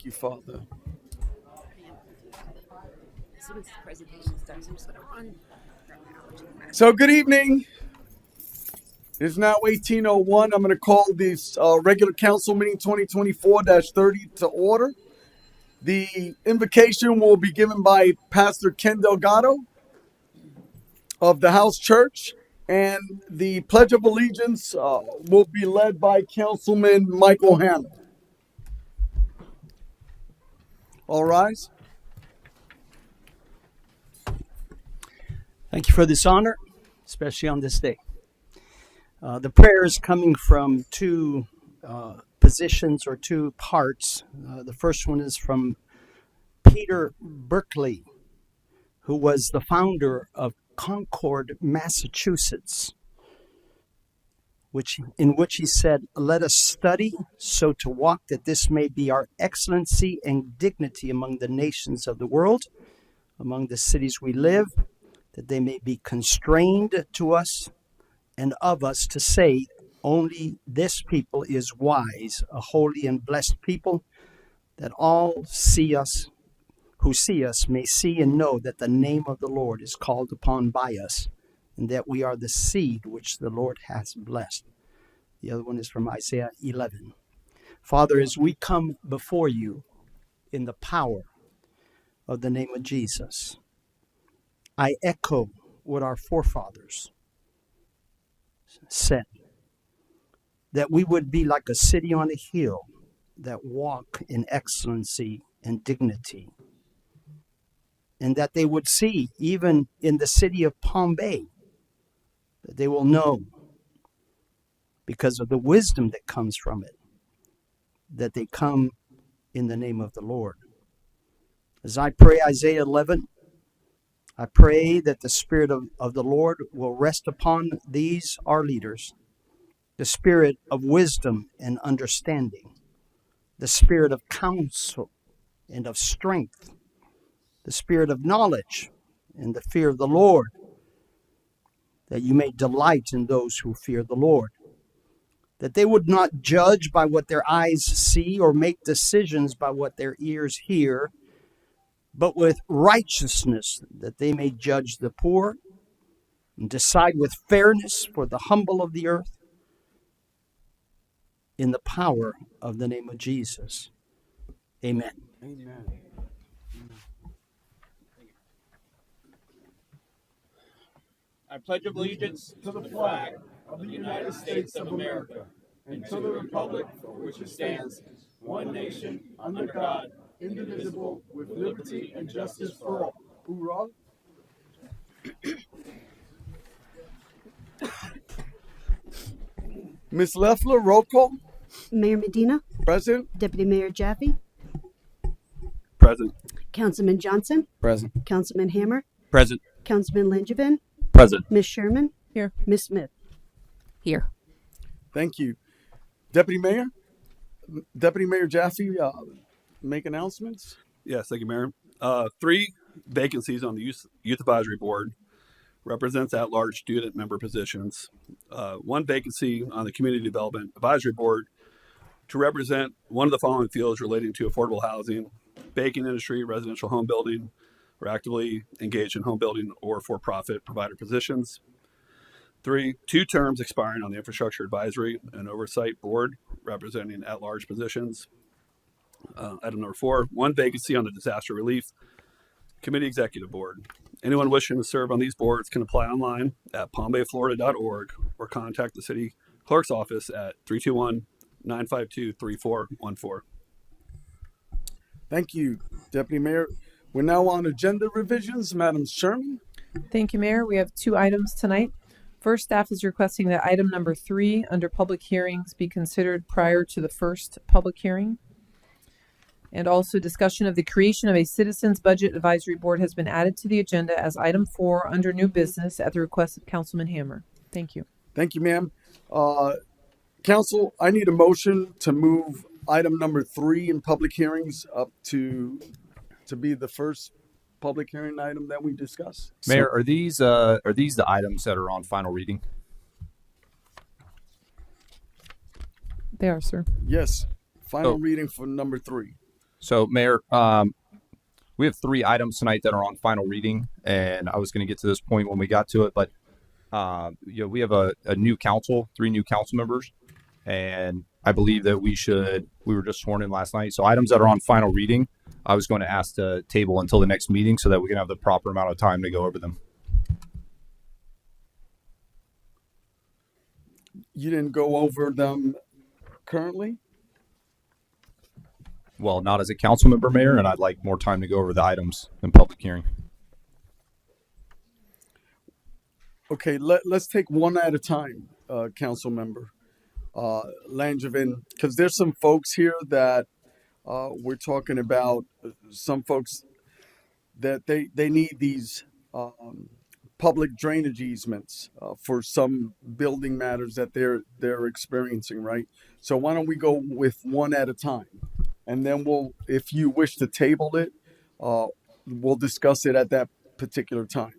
Thank you, Father. As soon as the presentation starts, I'm just going to run. So, good evening. It's now 18:01. I'm going to call this regular council meeting 2024-30 to order. The invocation will be given by Pastor Ken Delgado of the House Church, and the Pledge of Allegiance will be led by Councilman Michael Hammer. All rise. Thank you for this honor, especially on this day. The prayer is coming from two positions or two parts. The first one is from Peter Berkeley, who was the founder of Concord, Massachusetts, in which he said, "Let us study so to walk that this may be our excellency and dignity among the nations of the world, among the cities we live, that they may be constrained to us and of us to say, only this people is wise, a holy and blessed people, that all who see us may see and know that the name of the Lord is called upon by us, and that we are the seed which the Lord has blessed." The other one is from Isaiah 11. Father, as we come before you in the power of the name of Jesus, I echo what our forefathers said, that we would be like a city on a hill that walk in excellency and dignity, and that they would see, even in the city of Palm Bay, that they will know, because of the wisdom that comes from it, that they come in the name of the Lord. As I pray Isaiah 11, I pray that the Spirit of the Lord will rest upon these, our leaders, the Spirit of wisdom and understanding, the Spirit of counsel and of strength, the Spirit of knowledge and the fear of the Lord, that you may delight in those who fear the Lord, that they would not judge by what their eyes see or make decisions by what their ears hear, but with righteousness, that they may judge the poor and decide with fairness for the humble of the earth, in the power of the name of Jesus. Amen. Amen. I pledge allegiance to the flag of the United States of America and to the republic for which it stands, one nation, under God, indivisible, with liberty and justice for all. Hoorah. Ms. Leffler, roll call. Mayor Medina, Present. Deputy Mayor Jaffe, Present. Councilman Johnson, Present. Councilman Hammer, Present. Councilman Langevin, Present. Ms. Sherman, Here. Ms. Smith. Here. Thank you. Deputy Mayor? Deputy Mayor Jaffe, make announcements? Yes, thank you, Mayor. 3 vacancies on the Youth Advisory Board represents at-large student member positions. 1 vacancy on the Community Development Advisory Board to represent one of the following fields relating to affordable housing, baking industry, residential home building, or actively engaged in home building or for-profit provider positions. 3, 2 terms expiring on the Infrastructure Advisory and Oversight Board representing at-large positions. Item number 4, 1 vacancy on the Disaster Relief Committee Executive Board. Anyone wishing to serve on these boards can apply online at palmbayflorida.org or contact the City Clerk's office at 321-952-3414. Thank you, Deputy Mayor. We're now on agenda revisions. Madam Sherman? Thank you, Mayor. We have 2 items tonight. First, staff is requesting that item number 3 under public hearings be considered prior to the first public hearing. And also, discussion of the creation of a Citizens Budget Advisory Board has been added to the agenda as item 4 under new business at the request of Councilman Hammer. Thank you. Thank you, ma'am. Council, I need a motion to move item number 3 in public hearings up to be the first public hearing item that we discuss. Mayor, are these the items that are on final reading? They are, sir. Yes. Final Oh. reading for number 3. So, Mayor, we have 3 items tonight that are on final reading, and I was going to get to this point when we got to it, but we have a new council, 3 new council members, and I believe that we were just sworn in last night. So items that are on final reading, I was going to ask to table until the next meeting so that we can have the proper amount of time to go over them. You didn't go over them currently? Well, not as a council member, Mayor, and I'd like more time to go over the items in public hearing. Okay, let's take one at a time, council member Langevin, because there's some folks here that we're talking about. Some folks that they need these public drainage easements for some building matters that they're experiencing, right? So why don't we go with one at a time, and then if you wish to table it, we'll discuss it at that particular time.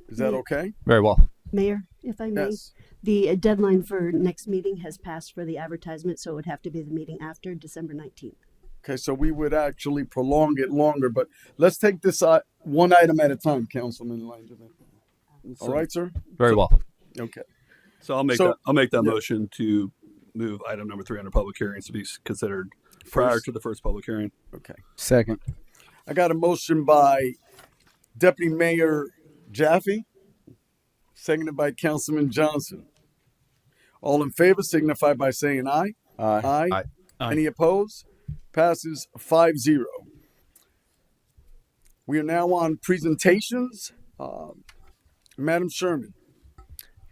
Is that okay? Very well. Mayor, if I may, Yes. the deadline for next meeting has passed for the advertisement, so it would have to be the meeting after December 19th. Okay, so we would actually prolong it longer, but let's take this one item at a time, Councilman Langevin. All right, sir? Very well. Okay. So I'll make So- that yeah. motion to move item number 3 under public hearings to be considered prior First. to the first public hearing. Okay. Second. I got a motion by Deputy Mayor Jaffe, seconded by Councilman Johnson. All in favor signify by saying aye. Aye. Aye. Aye. Any opposed? Passes 5-0. We are now on presentations. Madam Sherman.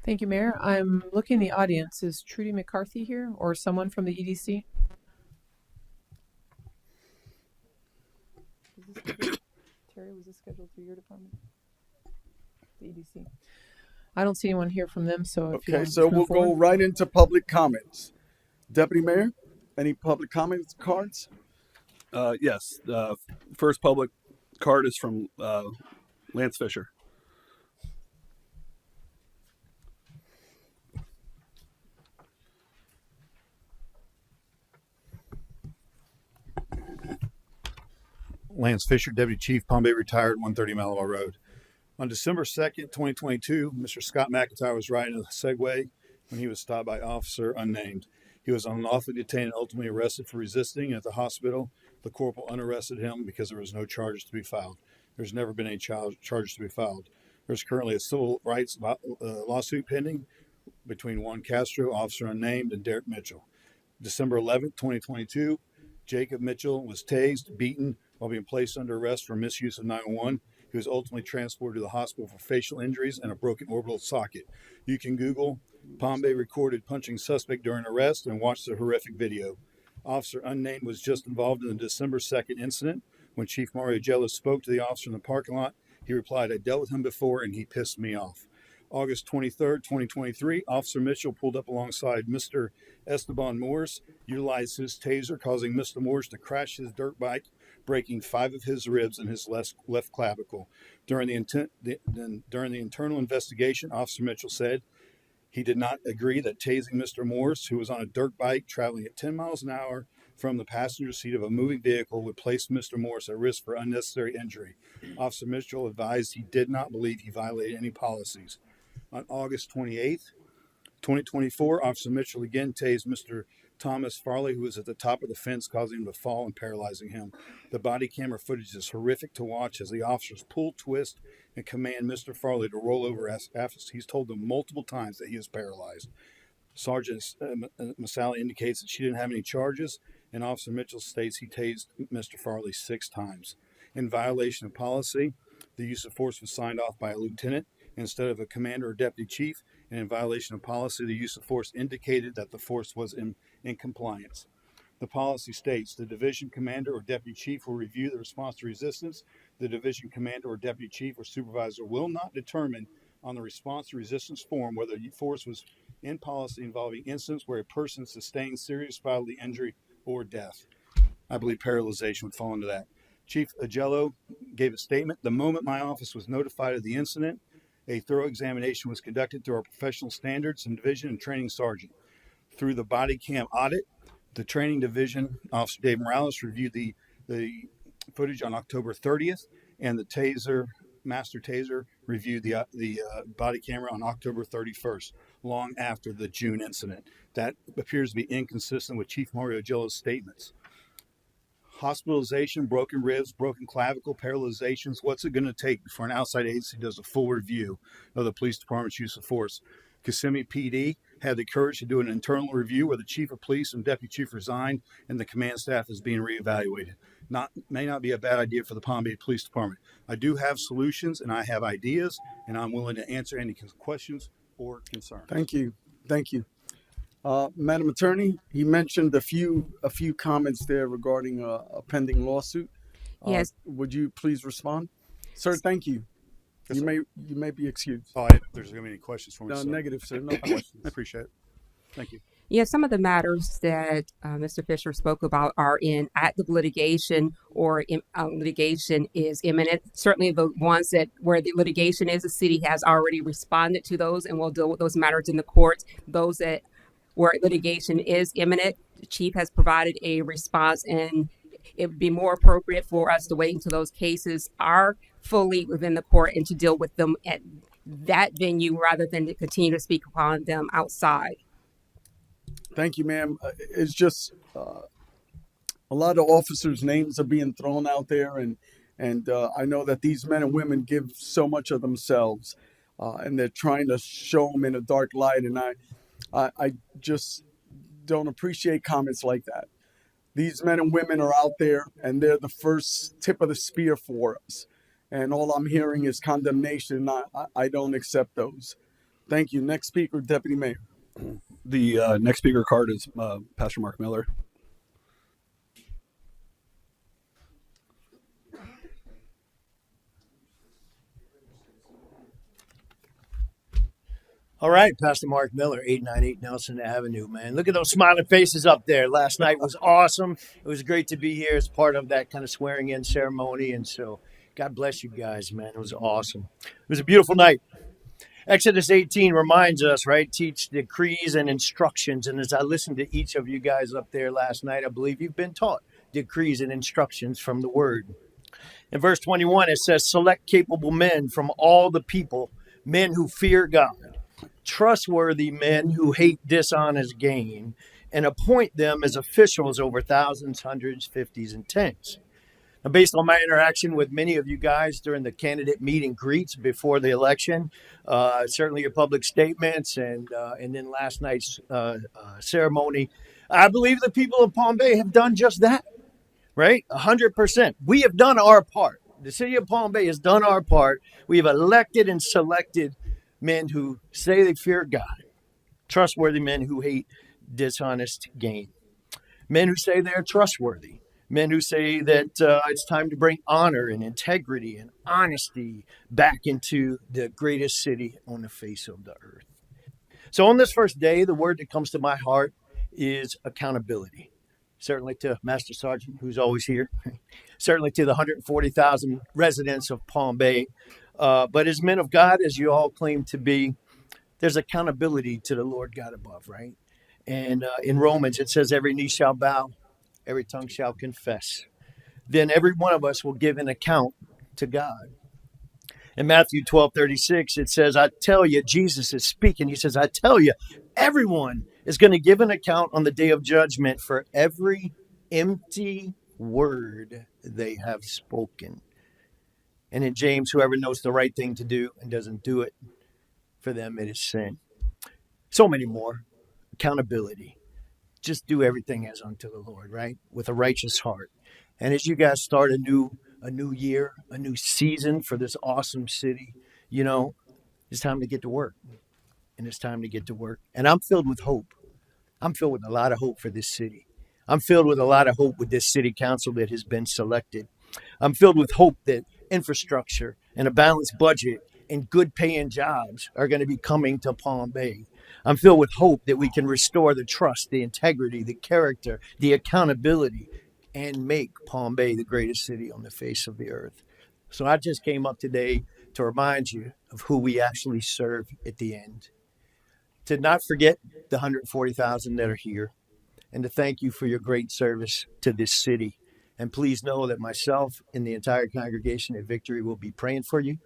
Thank you, Mayor. I'm looking in the audience. Is Trudy McCarthy here or someone from the EDC? Terry, was this scheduled through your department? The EDC. I don't see anyone here from them, so if you Okay, want to so move we'll go forward. right into public comments. Deputy Mayor, any public comments cards? Yes. First public card is from Lance Fisher. Lance Fisher, Deputy Chief, Palm Bay retired, 130 Malabar Road. On December 2nd, 2022, Mr. Scott McIntyre was riding a Segway when he was stopped by officer unnamed. He was unlawfully detained and ultimately arrested for resisting. At the hospital, the corporal unarrested him because there was no charges to be filed. There's never been any charges to be filed. There's currently a civil rights lawsuit pending between Juan Castro, officer unnamed, and Derek Mitchell. December 11th, 2022, Jacob Mitchell was tased, beaten, while being placed under arrest for misuse of 911. He was ultimately transported to the hospital for facial injuries and a broken orbital socket. You can Google Palm Bay recorded punching suspect during arrest and watch the horrific video. Officer unnamed was just involved in the December 2nd incident. When Chief Mario Jello spoke to the officer in the parking lot, he replied, "I dealt with him before and he pissed me off." August 23rd, 2023, Officer Mitchell pulled up alongside Mr. Esteban Moores, utilized his taser, causing Mr. Moores to crash his dirt bike, breaking 5 of his ribs and his left clavicle. During the internal investigation, Officer Mitchell said he did not agree that tasing Mr. Moores, who was on a dirt bike traveling at 10 miles an hour from the passenger seat of a moving vehicle, would place Mr. Moores at risk for unnecessary injury. Officer Mitchell advised he did not believe he violated any policies. On August 28th, 2024, Officer Mitchell again tased Mr. Thomas Farley, who was at the top of the fence, causing him to fall and paralyzing him. The body camera footage is horrific to watch as the officers pull, twist, and command Mr. Farley to roll over after he's told them multiple times that he is paralyzed. Sergeant Masali indicates that she didn't have any charges, and Officer Mitchell states he tased Mr. Farley 6 times. In violation of policy, the use of force was signed off by a lieutenant instead of a commander or deputy chief, and in violation of policy, the use of force indicated that the force was in compliance. The policy states the division commander or deputy chief will review the response to resistance. The division commander or deputy chief or supervisor will not determine on the response to resistance form whether the force was in policy involving incidents where a person sustained serious bodily injury or death. I believe paralyzation would fall into that. Chief Agello gave a statement. The moment my office was notified of the incident, a thorough examination was conducted through our professional standards and division and training sergeant. Through the body cam audit, the training division, Officer Dave Morales reviewed the the footage on October 30th, and the master taser reviewed the body camera on October 31st, long after the June incident. That appears to be inconsistent with Chief Mario Gillo's statements. Hospitalization, broken ribs, broken clavicle, paralyzations. What's it going to take before an outside agency does a full review of the police department's use of force? Kissimmee PD had the courage to do an internal review where the chief of police and deputy chief resigned and the command staff is being reevaluated. May not be a bad idea for the Palm Bay Police Department. I do have solutions and I have ideas, and I'm willing to answer any questions or concerns. Thank you. Thank you. Madam Attorney, he mentioned a few comments there regarding a pending lawsuit. Yes. Would you please respond, sir? Thank you. Yes, You may be excused. There's going to be any questions for me? No, sir? negative, sir. No questions. I appreciate it. Thank you. Yeah, some of the matters that Mr. Fisher spoke about are in active litigation or litigation is imminent. Certainly the ones that where the litigation is, the city has already responded to those and will deal with those matters in the courts. Those that where litigation is imminent, the chief has provided a response, and it would be more appropriate for us to wait until those cases are fully within the court and to deal with them at that venue rather than to continue to speak upon them outside. Thank you, ma'am. It's just a lot of officers' names are being thrown out there, and I know that these men and women give so much of themselves, and they're trying to show them in a dark light, and I just don't appreciate comments like that. These men and women are out there, and they're the first tip of the spear for us, and all I'm hearing is condemnation. I don't accept those. Thank you. Next speaker, Deputy Mayor. The next speaker card is Pastor Mark Miller. All right, Pastor Mark Miller, 898 Nelson Avenue, man. Look at those smiling faces up there. Last night was awesome. It was great to be here as part of that kind of swearing in ceremony. And so God bless you guys, man. It was awesome. It was a beautiful night. Exodus 18 reminds us, right? Teach decrees and instructions. And as I listened to each of you guys up there last night, I believe you've been taught decrees and instructions from the word. In verse 21, it says, select capable men from all the people, men who fear God, trustworthy men who hate dishonest gain, and appoint them as officials over thousands, hundreds, fifties, and tens. Now, based on my interaction with many of you guys during the candidate meet and greets before the election, certainly your public statements, and then last night's ceremony, I believe the people of Palm Bay have done just that, right? 100%. We have done our part. The city of Palm Bay has done our part. We have elected and selected men who say they fear God, trustworthy men who hate dishonest gain, men who say they're trustworthy, men who say that it's time to bring honor and integrity and honesty back into the greatest city on the face of the earth. So on this first day, the word that comes to my heart is accountability. Certainly to Master Sergeant, who's always here, certainly to the 140,000 residents of Palm Bay. But as men of God, as you all claim to be, there's accountability to the Lord God above, right? And in Romans, it says, every knee shall bow, every tongue shall confess. Then every one of us will give an account to God. In Matthew 12:36, it says, I tell you, Jesus is speaking. He says, I tell you, everyone is going to give an account on the day of judgment for every empty word they have spoken. And in James, whoever knows the right thing to do and doesn't do it, for them it is sin. So many more. Accountability. Just do everything as unto the Lord, right? With a righteous heart. And as you guys start a new year, a new season for this awesome city, you know, it's time to get to work. And it's time to get to work. And I'm filled with hope. I'm filled with a lot of hope for this city. I'm filled with a lot of hope with this city council that has been selected. I'm filled with hope that infrastructure and a balanced budget and good paying jobs are going to be coming to Palm Bay. I'm filled with hope that we can restore the trust, the integrity, the character, the accountability, and make Palm Bay the greatest city on the face of the earth. So I just came up today to remind you of who we actually serve at the end. To not forget the 140,000 that are here, and to thank you for your great service to this city And please know that myself and the entire congregation at Victory will be praying for you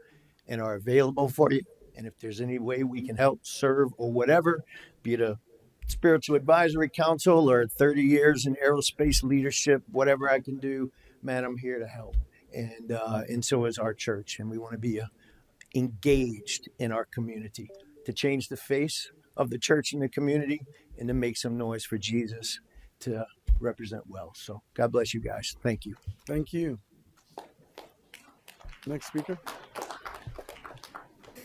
and are available for you. And if there's any way we can help, serve, or whatever, be it a spiritual advisory council or 30 years in aerospace leadership, whatever I can do, man, I'm here to help. And so is our church. And we want to be engaged in our community to change the face of the church and the community and to make some noise for Jesus to represent well. So God bless you guys. Thank you. Thank you. Next speaker.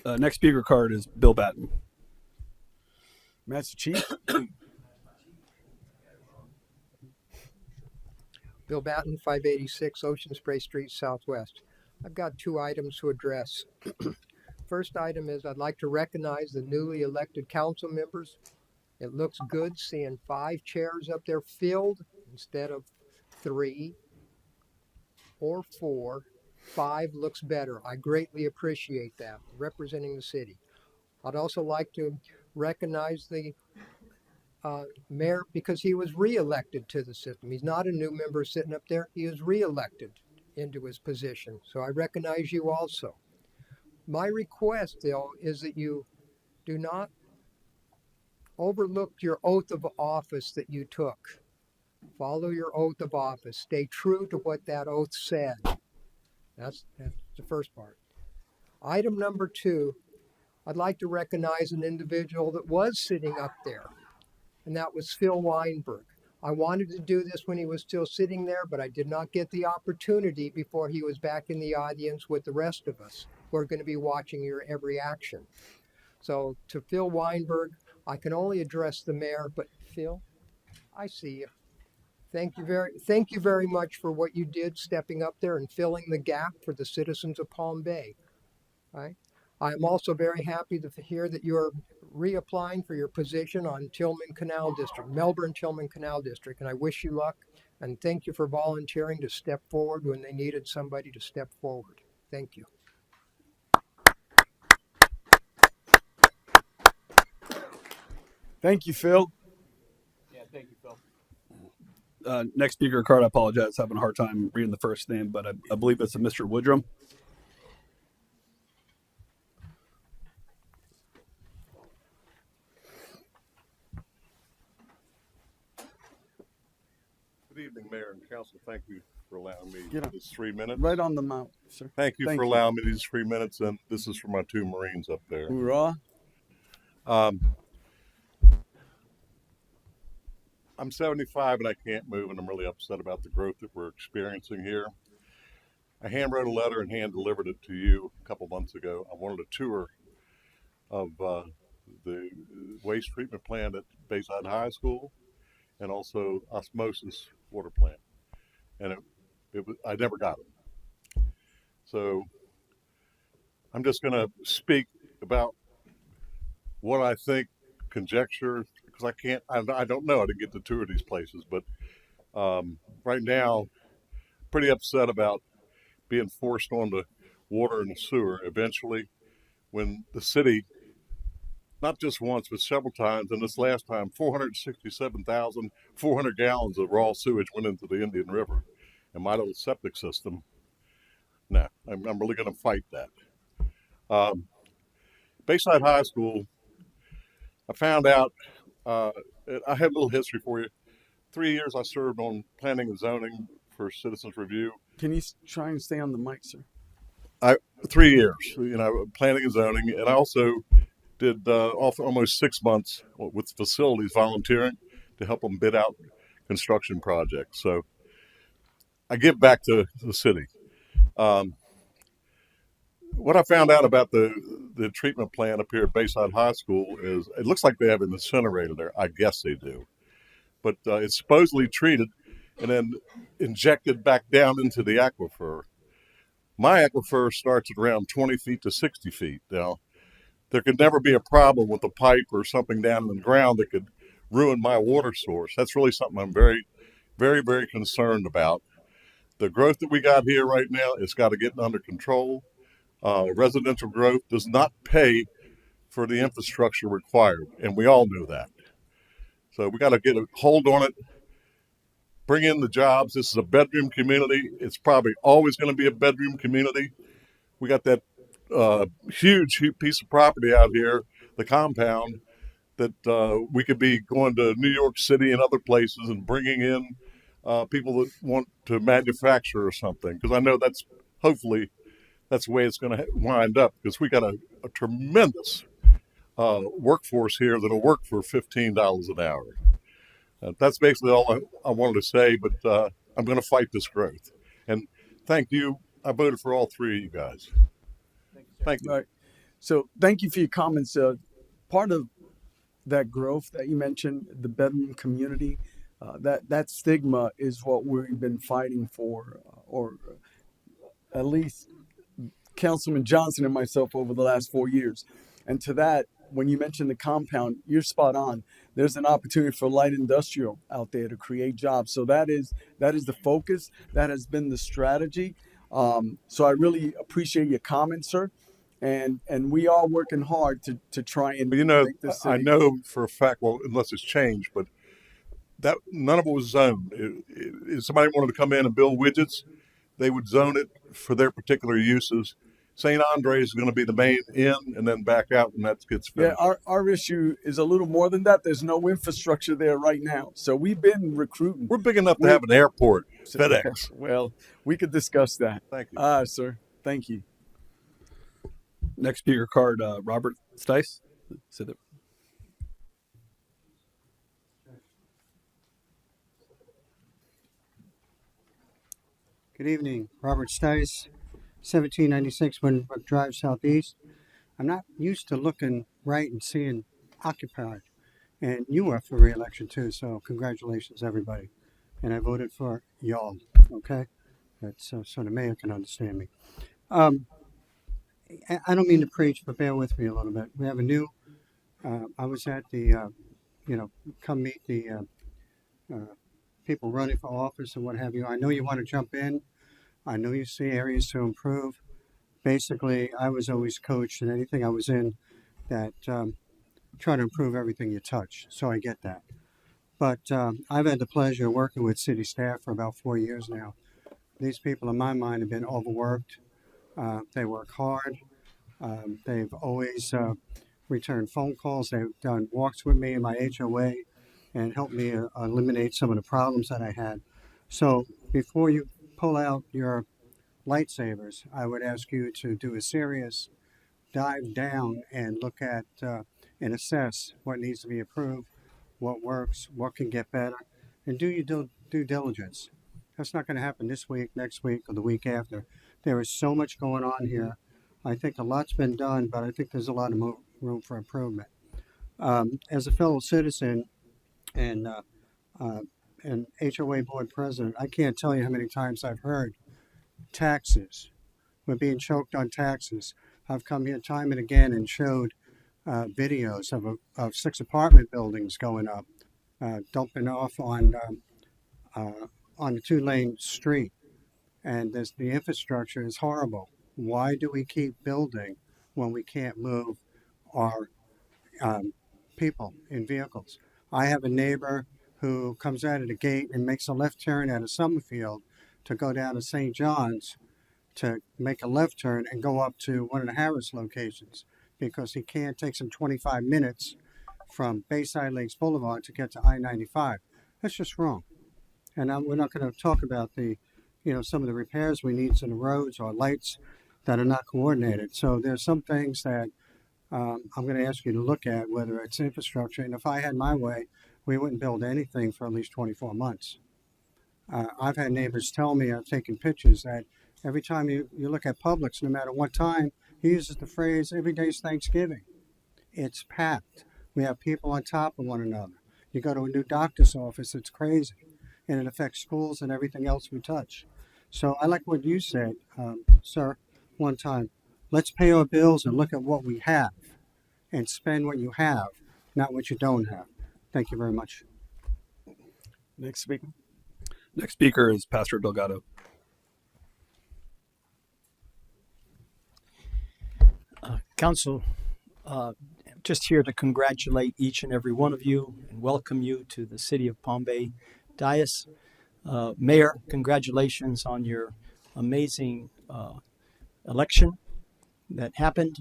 Next speaker card is Bill Batten. Master Chief. Bill Batten, 586 Ocean Spray Street, Southwest. I've got 2 items to address. First item is I'd like to recognize the newly elected council members. It looks good seeing 5 chairs up there filled instead of 3 or 4. 5 looks better. I greatly appreciate that, representing the city. I'd also like to recognize the mayor because he was reelected to the system. He's not a new member sitting up there. He was reelected into his position. So I recognize you also. My request, though, is that you do not overlook your oath of office that you took. Follow your oath of office. Stay true to what that oath said. That's the first part. Item number 2, I'd like to recognize an individual that was sitting up there, and that was Phil Weinberg. I wanted to do this when he was still sitting there, but I did not get the opportunity before he was back in the audience with the rest of us who are going to be watching your every action. So to Phil Weinberg, I can only address the mayor, but Phil, I see you. Thank you very much for what you did stepping up there and filling the gap for the citizens of Palm Bay. Right? I'm also very happy to hear that you're reapplying for your position on Tillman Canal District, Melbourne Tillman Canal District, and I wish you luck and thank you for volunteering to step forward when they needed somebody to step forward. Thank you. Thank you, Phil. Yeah, thank you, Phil. Next speaker card, I apologize, having a hard time reading the first name, but I believe it's a Mr. Woodrum. Good evening, Mayor and Council. Thank you for allowing me Get on. these 3 minutes. Right on the mount, sir. Thank you Thank for you. allowing me these 3 minutes, and this is for my 2 Marines up there. Hoorah. I'm 75 and I can't move, and I'm really upset about the growth that we're experiencing here. I hand wrote a letter and hand delivered it to you a couple months ago. I wanted a tour of the waste treatment plant at Bayside High School and also osmosis water plant, and I never got it. So I'm just going to speak about what I think, conjecture, because I don't know. I didn't get to tour these places, but right now, pretty upset about being forced onto water and sewer eventually when the city, not just once, but several times, and this last time, 467,400 gallons of raw sewage went into the Indian River. And my little septic system, nah, I'm really going to fight that. Bayside High School, I found out, I had a little history for you. 3 years I served on planning and zoning for Citizens Review. Can you try and stay on the mic, sir? 3 years, planning and zoning, and I also did almost 6 months with facilities volunteering to help them bid out construction projects. So I give back to the city. What I found out about the treatment plant up here at Bayside High School is it looks like they have an incinerator there. I guess they do. But it's supposedly treated and then injected back down into the aquifer. My aquifer starts at around 20 feet to 60 feet. Now, there could never be a problem with a pipe or something down in the ground that could ruin my water source. That's really something I'm very, very, very concerned about. The growth that we got here right now, it's got to get under control. Residential growth does not pay for the infrastructure required, and we all know that. So we got to get a hold on it. bring in the jobs. This is a bedroom community. It's probably always going to be a bedroom community. We got that huge piece of property out here, the compound, that we could be going to New York City and other places and bringing in people that want to manufacture or something. Because I know hopefully that's the way it's going to wind up, because we got a tremendous workforce here that'll work for $15 an hour. That's basically all I wanted to say, but I'm going to fight this growth. And thank you. I voted for all three of you guys. Thank you. All right. So thank you for your comments. Part of that growth that you mentioned, the bedroom community, that stigma is what we've been fighting for, or at least Councilman Johnson and myself over the last 4 years. And to that, when you mentioned the compound, you're spot on. There's an opportunity for light industrial out there to create jobs. So that is the focus. That has been the strategy. So I really appreciate your comments, sir. And we are working hard to try and make this city. I know for a fact, well, unless it's changed, but that none of it was zoned. If somebody wanted to come in and build widgets, they would zone it for their particular uses. St. Andre's is going to be the main in and then back out when that gets finished. Yeah, our issue is a little more than that. There's no infrastructure there right now. So we've been recruiting. We're big enough to have an airport, FedEx. Well, we could discuss that. Thank you. Sir. Thank you. Next speaker card, Robert Stice. Sit there. Good evening, Robert Stice, 1796 Winbrook Drive, Southeast. I'm not used to looking right and seeing occupied. And you are for re-election too, so congratulations, everybody. And I voted for y'all, okay? That's so the mayor can understand me. I don't mean to preach, but bear with me a little bit. We have a new, I was at the, come meet the people running for office and what have you. I know you want to jump in. I know you see areas to improve. Basically, I was always coached in anything I was in that try to improve everything you touch. So I get that. But I've had the pleasure of working with city staff for about 4 years now. These people, in my mind, have been overworked. They work hard. They've always returned phone calls. They've done walks with me in my HOA and helped me eliminate some of the problems that I had. So before you pull out your lightsabers, I would ask you to do a serious dive down and look at and assess what needs to be improved, what works, what can get better, and do your due diligence. That's not going to happen this week, next week, or the week after. There is so much going on here. I think a lot's been done, but I think there's a lot of room for improvement. As a fellow citizen and HOA board president, I can't tell you how many times I've heard taxes. We're being choked on taxes. I've come here time and again and showed videos of 6 apartment buildings going up, dumping off on the 2-lane street. And the infrastructure is horrible. Why do we keep building when we can't move our people in vehicles? I have a neighbor who comes out of the gate and makes a left turn out of Summerfield to go down to St. John's to make a left turn and go up to one of the Harris locations because he can't. Takes him 25 minutes from Bayside Lakes Boulevard to get to I-95. That's just wrong. And we're not going to talk about some of the repairs we need to the roads or lights that are not coordinated. So there's some things that I'm going to ask you to look at, whether it's infrastructure. And if I had my way, we wouldn't build anything for at least 24 months. I've had neighbors tell me, I've taken pictures, that every time you look at Publix, no matter what time, he uses the phrase, every day's Thanksgiving. It's packed. We have people on top of one another. You go to a new doctor's office, it's crazy. And it affects schools and everything else we touch. So I like what you said, sir, one time. Let's pay our bills and look at what we have and spend what you have, not what you don't have. Thank you very much. Next speaker. Next speaker is Pastor Delgado. Council, just here to congratulate each and every one of you and welcome you to the City of Palm Bay Dais. Mayor, congratulations on your amazing election that happened.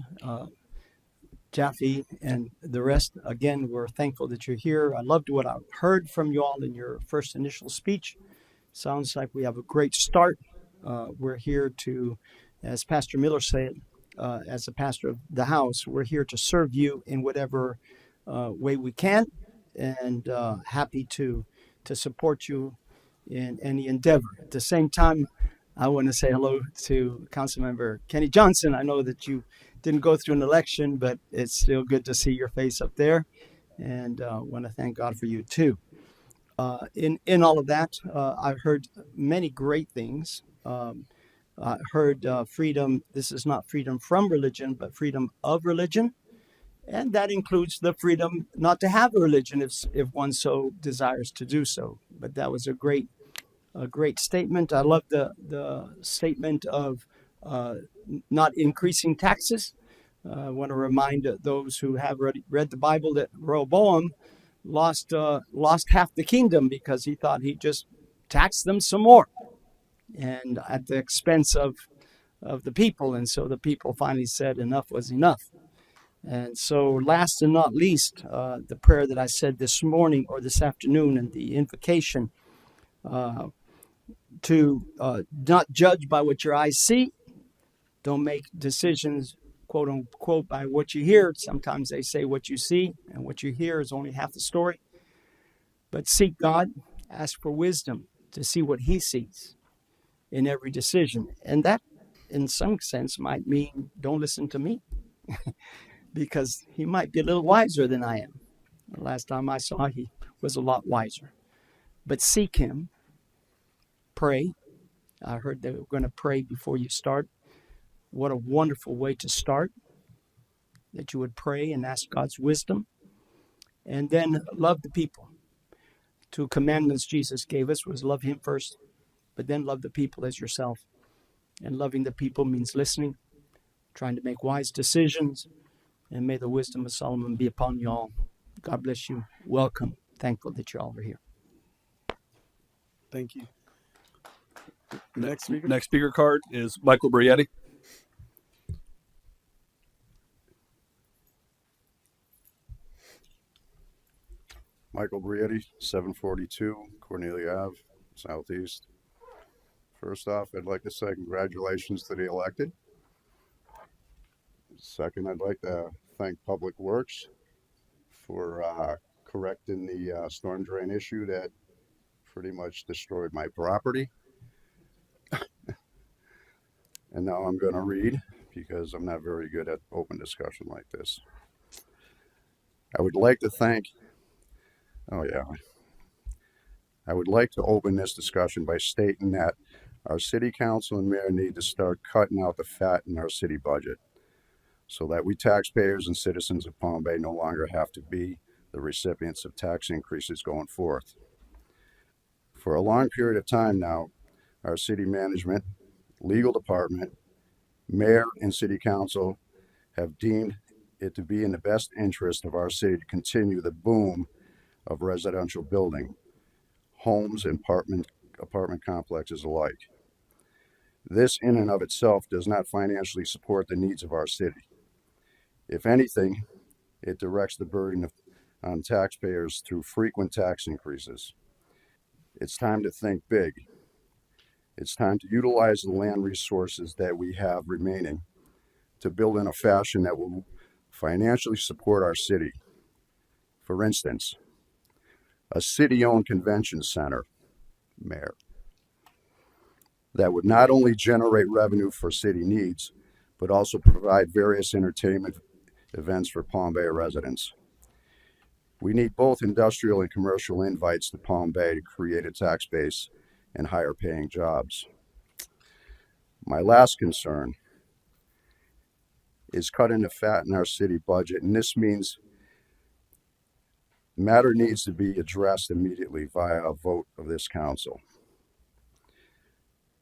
Jaffe and the rest, again, we're thankful that you're here. I loved what I heard from you all in your first initial speech. Sounds like we have a great start. We're here to, as Pastor Miller said, as the pastor of the house, we're here to serve you in whatever way we can, and happy to support you in any endeavor. At the same time, I want to say hello to Councilmember Kenny Johnson. I know that you didn't go through an election, but it's still good to see your face up there, and want to thank God for you too. In all of that, I've heard many great things. I heard freedom. This is not freedom from religion, but freedom of religion, and that includes the freedom not to have a religion if one so desires to do so. But that was a great statement. I love the statement of not increasing taxes. I want to remind those who have read the Bible that Rehoboam lost half the kingdom because he thought he'd just tax them some more, and at the expense of the people. And so the people finally said enough was enough. And so, last and not least, the prayer that I said this morning or this afternoon, and the invocation to not judge by what your eyes see. Don't make decisions, quote unquote, by what you hear. Sometimes they say what you see and what you hear is only half the story. But seek God, ask for wisdom to see what He sees in every decision. And that, in some sense, might mean don't listen to me because He might be a little wiser than I am. The last time I saw, He was a lot wiser. But seek Him, pray. I heard they were going to pray before you start. What a wonderful way to start, that you would pray and ask God's wisdom. And then love the people. 2 commandments Jesus gave us was love Him first, but then love the people as yourself. And loving the people means listening, trying to make wise decisions, and may the wisdom of Solomon be upon you all. God bless you. Welcome. Thankful that you all are here. Thank you. Next speaker. Next speaker card is Michael Brietti. Michael Brietti, 742 Cornelia Ave, Southeast. First off, I'd like to say congratulations to the elected. Second, I'd like to thank Public Works for correcting the storm drain issue that pretty much destroyed my property. And now I'm going to read because I'm not very good at open discussion like this. I would like to open this discussion by stating that our city council and mayor need to start cutting out the fat in our city budget so that we taxpayers and citizens of Palm Bay no longer have to be the recipients of tax increases going forth. For a long period of time now, our city management, legal department, mayor, and city council have deemed it to be in the best interest of our city to continue the boom of residential building, homes and apartment complexes alike. This in and of itself does not financially support the needs of our city. If anything, it directs the burden on taxpayers through frequent tax increases. It's time to think big. It's time to utilize the land resources that we have remaining to build in a fashion that will financially support our city. For instance, a city-owned convention center, mayor, that would not only generate revenue for city needs, but also provide various entertainment events for Palm Bay residents. We need both industrial and commercial invites to Palm Bay to create a tax base and higher paying jobs. My last concern is cutting the fat in our city budget, and this means the matter needs to be addressed immediately via a vote of this council.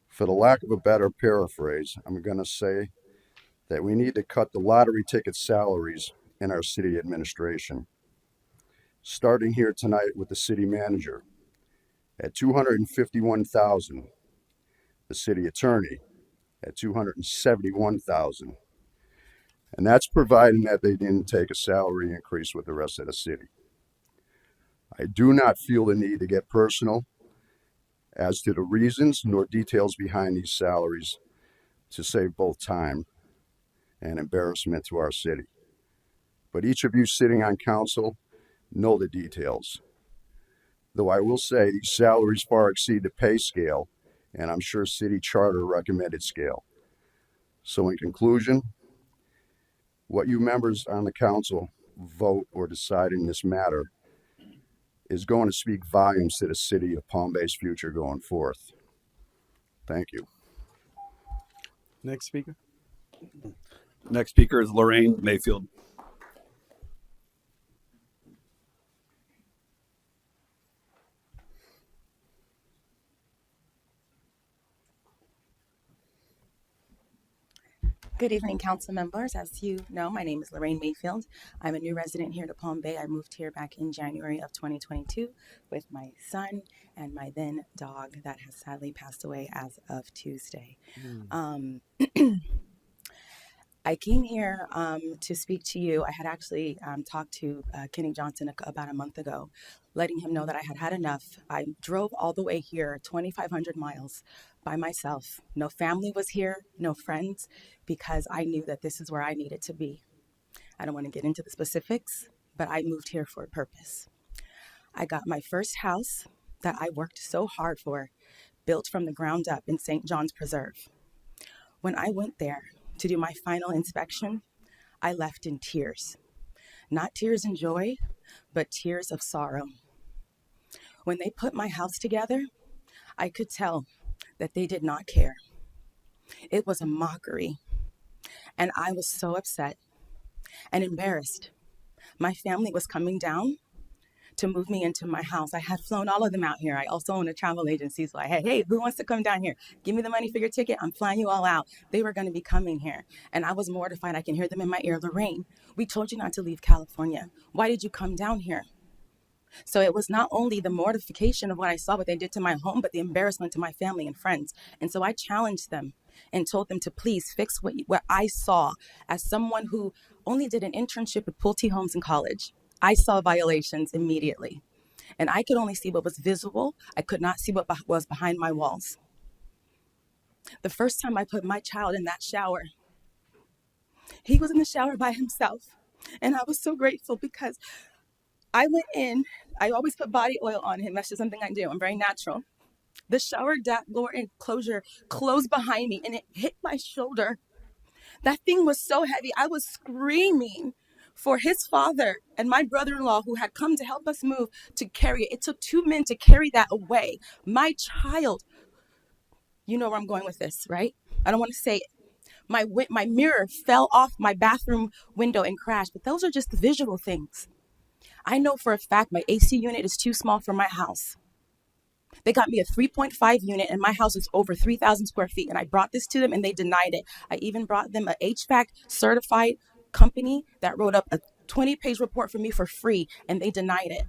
For the lack of a better paraphrase, I'm going to say that we need to cut the lottery ticket salaries in our city administration. Starting here tonight with the city manager, at $251,000. The city attorney at $271,000. And that's providing that they didn't take a salary increase with the rest of the city. I do not feel the need to get personal as to the reasons nor details behind these salaries to save both time and embarrassment to our city. But each of you sitting on council know the details. Though I will say these salaries far exceed the pay scale, and I'm sure city charter recommended scale. So in conclusion, what you members on the council vote or decide in this matter is going to speak volumes to the city of Palm Bay's future going forth. Thank you. Next speaker. Next speaker is Lorraine Mayfield. Good evening, council members. As you know, my name is Lorraine Mayfield. I'm a new resident here to Palm Bay. I moved here back in January of 2022 with my son and my then dog that has sadly passed away as of Tuesday. I came here to speak to you. I had actually talked to Kenny Johnson about a month ago, letting him know that I had had enough. I drove all the way here, 2,500 miles by myself. No family was here, no friends, because I knew that this is where I needed to be. I don't want to get into the specifics, but I moved here for a purpose. I got my first house that I worked so hard for, built from the ground up in St. John's Preserve. When I went there to do my final inspection, I left in tears. Not tears in joy, but tears of sorrow. When they put my house together, I could tell that they did not care. It was a mockery, and I was so upset and embarrassed. My family was coming down to move me into my house. I had flown all of them out here. I also own a travel agency, so I had, hey, who wants to come down here? Give me the money for your ticket. I'm flying you all out. They were going to be coming here, and I was mortified. I can hear them in my ear. Lorraine, we told you not to leave California. Why did you come down here? So it was not only the mortification of what I saw, what they did to my home, but the embarrassment to my family and friends. And so I challenged them and told them to please fix what I saw as someone who only did an internship with Pulte Homes in college. I saw violations immediately, and I could only see what was visible. I could not see what was behind my walls. The first time I put my child in that shower, he was in the shower by himself, and I was so grateful because I went in. I always put body oil on him. That's just something I do. I'm very natural. The shower door enclosure closed behind me, and it hit my shoulder. That thing was so heavy. I was screaming for his father and my brother-in-law, who had come to help us move, to carry it. It took 2 men to carry that away. My child, you know where I'm going with this, right? I don't want to say it. My mirror fell off my bathroom window and crashed, but those are just the visual things. I know for a fact my AC unit is too small for my house. They got me a 3.5 unit, and my house is over 3,000 square feet. And I brought this to them, and they denied it. I even brought them an HVAC certified company that wrote up a 20-page report for me for free, and they denied it.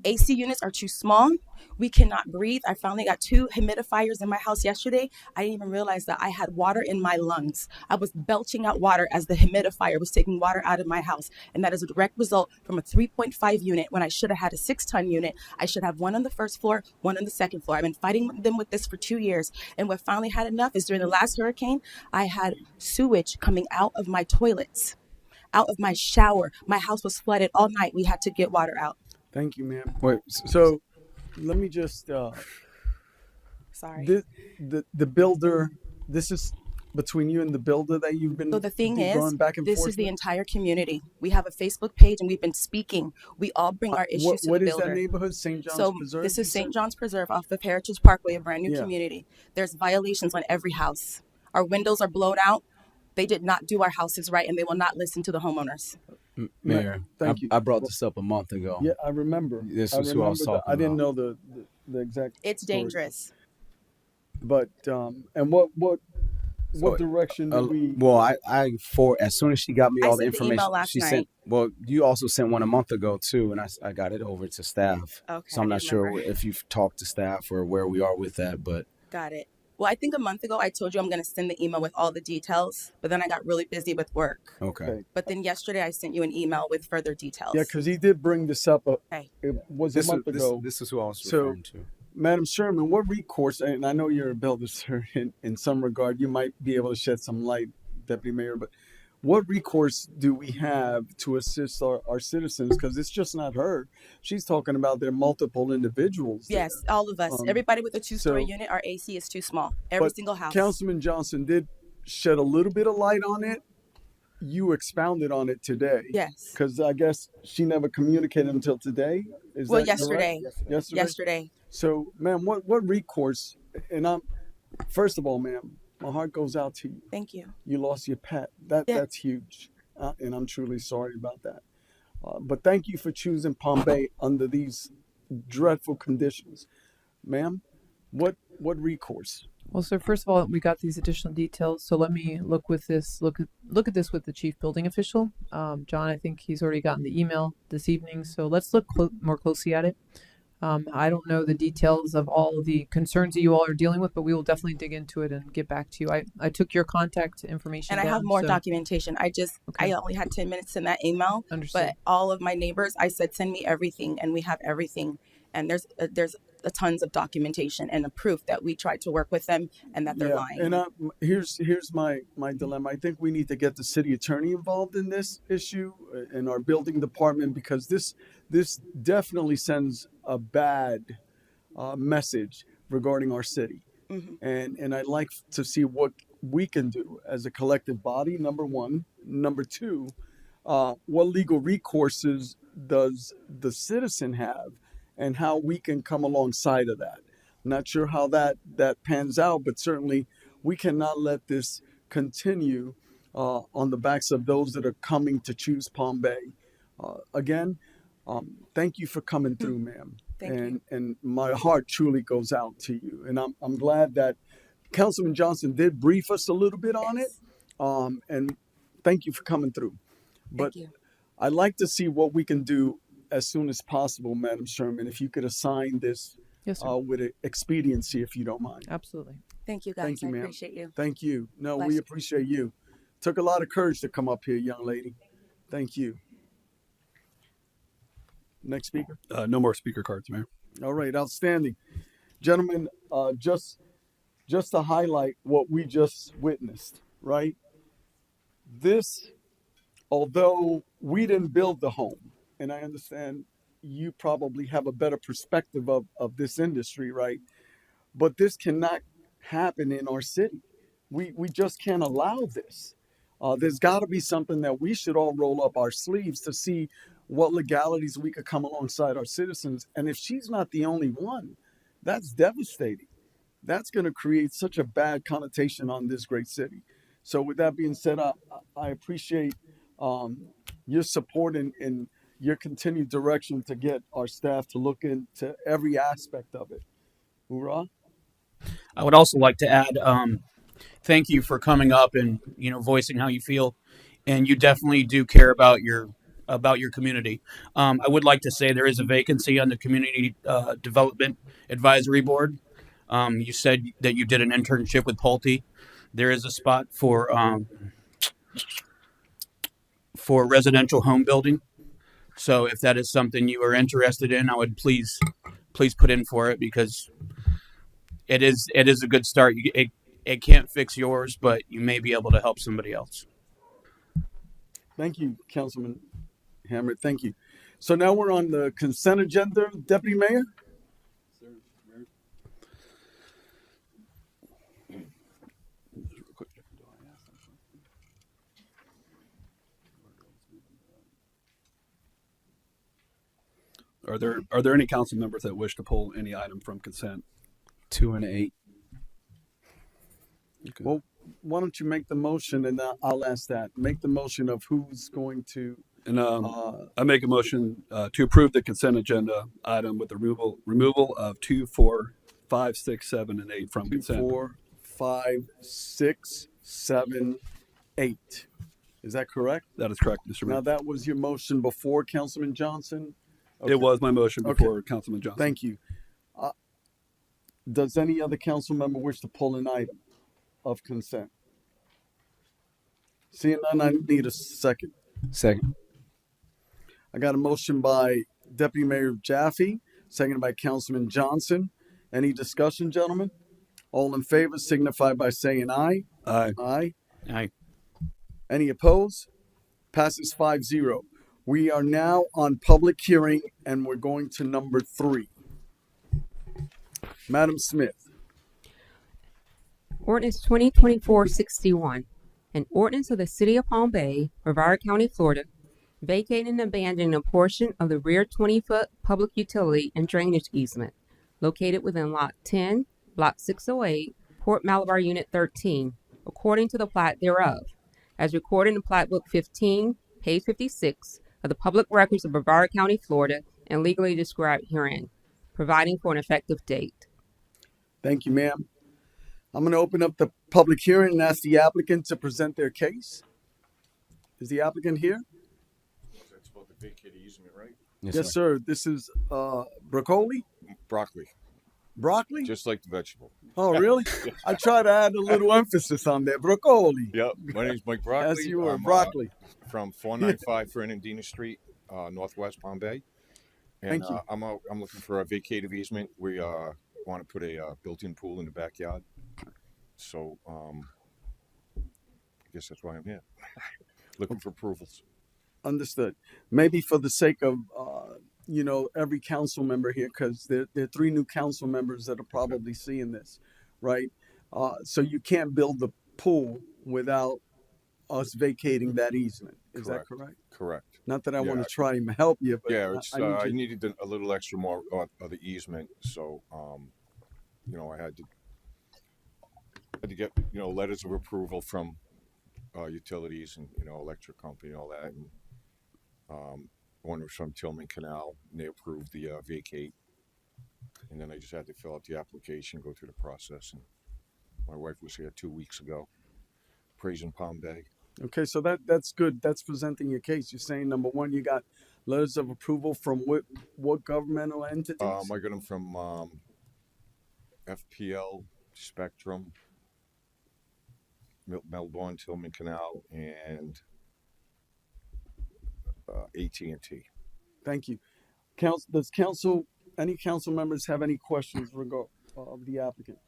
AC units are too small. We cannot breathe. I finally got 2 humidifiers in my house yesterday. I didn't even realize that I had water in my lungs. I was belching out water as the humidifier was taking water out of my house. And that is a direct result from a 3.5 unit when I should have had a 6-ton unit. I should have 1 on the first floor, 1 on the second floor. I've been fighting them with this for 2 years. And what finally had enough is during the last hurricane, I had sewage coming out of my toilets, out of my shower. My house was flooded all night. We had to get water out. Thank you, ma'am. Wait, so let me just Sorry. the builder, this is between you and the builder that you've been So the thing is, going back and this forth is the with? entire community. We have a Facebook page, and we've been speaking. We all bring our issues to What the is builder. that neighborhood? St. John's So Preserve? this you is St. said? John's Preserve off of Heritage Parkway, a brand new Yeah. community. There's violations on every house. Our windows are blown out. They did not do our houses right, and they will not listen to the homeowners. Mayor, Thank you. I brought this up a month ago. Yeah, I remember. This I is who I was remember talking I didn't about. know the exact. It's story. dangerous. But and what what direction do we? Well, I for as soon as she got me I all the sent the information, email last she night. sent. Well, you also sent one a month ago too, and I got it over to staff. Okay, So I'm I not didn't sure remember. if you've talked to staff or where we are with that, but Got it. Well, I think a month ago I told you I'm going to send the email with all the details, but then I got really busy with work. okay. Okay. But then yesterday I sent you an email with further details. Yeah, because he did bring this up. Okay. It was a month ago. This is who I was So, referring to. Madam Sherman, what recourse? And I know you're a builder, sir. In some regard, you might be able to shed some light, Deputy Mayor. But what recourse do we have to assist our citizens? Because it's just not her. She's talking about there are multiple individuals there. Yes, all of us. Um, Everybody with a two-story so- unit, our AC is too small. Every But single house. Councilman Johnson did shed a little bit of light on it. You expounded on it today. Yes. Because I guess she never communicated until today. Is Well, that yesterday. correct? Yesterday. So, ma'am, what recourse? And first of all, ma'am, my heart goes out to you. Thank you. You lost your pet. Yeah. That's huge, and I'm truly sorry about that. But thank you for choosing Palm Bay under these dreadful conditions, ma'am. What recourse? Well, sir, first of all, we got these additional details, so let me look at this with the chief building official. John, I think he's already gotten the email this evening, so let's look more closely at it. I don't know the details of all of the concerns that you all are dealing with, but we will definitely dig into it and get back to you. I took your contact information And I down, have more so- documentation. I Okay. only had 10 minutes in that email. Understood. But all of my neighbors, I said, send me everything, and we have everything. And there's a tons of documentation and a proof that we tried to work with them and that they're lying. And here's my dilemma. I think we need to get the city attorney involved in this issue in our building department, because this definitely sends a bad message regarding our city. And I'd like to see what we can do as a collective body, number one. Number two, what legal recourses does the citizen have, and how we can come alongside of that. Not sure how that pans out, but certainly we cannot let this continue on the backs of those that are coming to choose Palm Bay. Again, thank you for coming through, ma'am. And my heart truly goes out to you. And I'm glad that Councilman Johnson did brief us a little bit on it. And thank you for coming through. But Thank you. I'd like to see what we can do as soon as possible, Madam Sherman. If you could assign this Yes, sir. with expediency, if you don't mind. Absolutely. Thank you, guys. Thank you, I ma'am. appreciate you. Thank you. No, Bless we you. appreciate you. Took a lot of courage to come up here, young lady. Thank you. Next speaker. No more speaker cards, Mayor. All right, outstanding. Gentlemen, just to highlight what we just witnessed, right? This, although we didn't build the home, and I understand you probably have a better perspective of this industry, right? But this cannot happen in our city. We just can't allow this. There's got to be something that we should all roll up our sleeves to see what legalities we could come alongside our citizens. And if she's not the only one, that's devastating. That's going to create such a bad connotation on this great city. So with that being said, I appreciate your support and your continued direction to get our staff to look into every aspect of it. Hoorah. I would also like to add, thank you for coming up and voicing how you feel, and you definitely do care about your community. I would like to say there is a vacancy on the Community Development Advisory Board. You said that you did an internship with Pulte. There is a spot for residential home building. So if that is something you are interested in, I would please put in for it, because it is a good start. It can't fix yours, but you may be able to help somebody else. Thank you, Councilman Hammer. Thank you. So now we're on the consent agenda, Deputy Mayor. Are there any council members that wish to pull any item from consent? 2 and 8. Okay. Well, why don't you make the motion, and I'll ask that. Make the motion of who's going to. And I make a motion to approve the consent agenda item with the removal of 2, 4, 5, 6, 7, and 8 from 2, consent. 4, 5, 6, 8. Is that correct? That is correct, Mr. Now, Mayor. that was your motion before Councilman Johnson? It was my motion Okay. before Councilman Johnson. Thank you. Does any other council member wish to pull an item of consent? Seeing none, I need a second. Second. I got a motion by Deputy Mayor Jaffe, seconded by Councilman Johnson. Any discussion, gentlemen? All in favor signify by saying aye. Aye. Aye. Aye. Any opposed? Passes 5-0. We are now on public hearing and we're going to number 3. Madam Smith. Ordinance 2024-61, an ordinance of the City of Palm Bay, Brevard County, Florida, vacating and abandoning a portion of the rear 20-foot public utility and drainage easement located within Lot 10, Block 608, Port Malabar Unit 13, according to the plat thereof, as recorded in Plat Book 15, page 56 of the Public Records of Brevard County, Florida, and legally described herein, providing for an effective date. Thank you, ma'am. I'm going to open up the public hearing and ask the applicant to present their case. Is the applicant here? That's about the vacated easement, right? Yes, sir. This is broccoli? Broccoli. Broccoli? Just like the vegetable. Oh, really? I try to add a little emphasis on that. Broccoli. Yep. My name's Mike Broccoli. As you were, I'm, broccoli. From 495 Fernandina Street, Northwest Palm Bay. And Thank you. I'm looking for a vacated easement. We want to put a built-in pool in the backyard. So I guess that's why I'm here. Looking for approvals. Understood. Maybe for the sake of, every council member here, because there are 3 new council members that are probably seeing this, right? So you can't build the pool without us vacating that easement. Is that correct? Correct. Not that I want Yeah. to try and help you, but Yeah, it's, I you- needed a little extra more of the easement, so I had to get letters of approval from utilities and electric company and all that, and one was from Tillman Canal, and they approved the vacate, and then I just had to fill out the application, go through the process, and my wife was here 2 weeks ago, praising Palm Bay. Okay, so that's good. That's presenting your case. You're saying, number one, you got letters of approval from what governmental entities? I got them from FPL, Spectrum, Melbourne, Tillman Canal, and AT&T. Thank you. Does any council members have any questions of the applicant?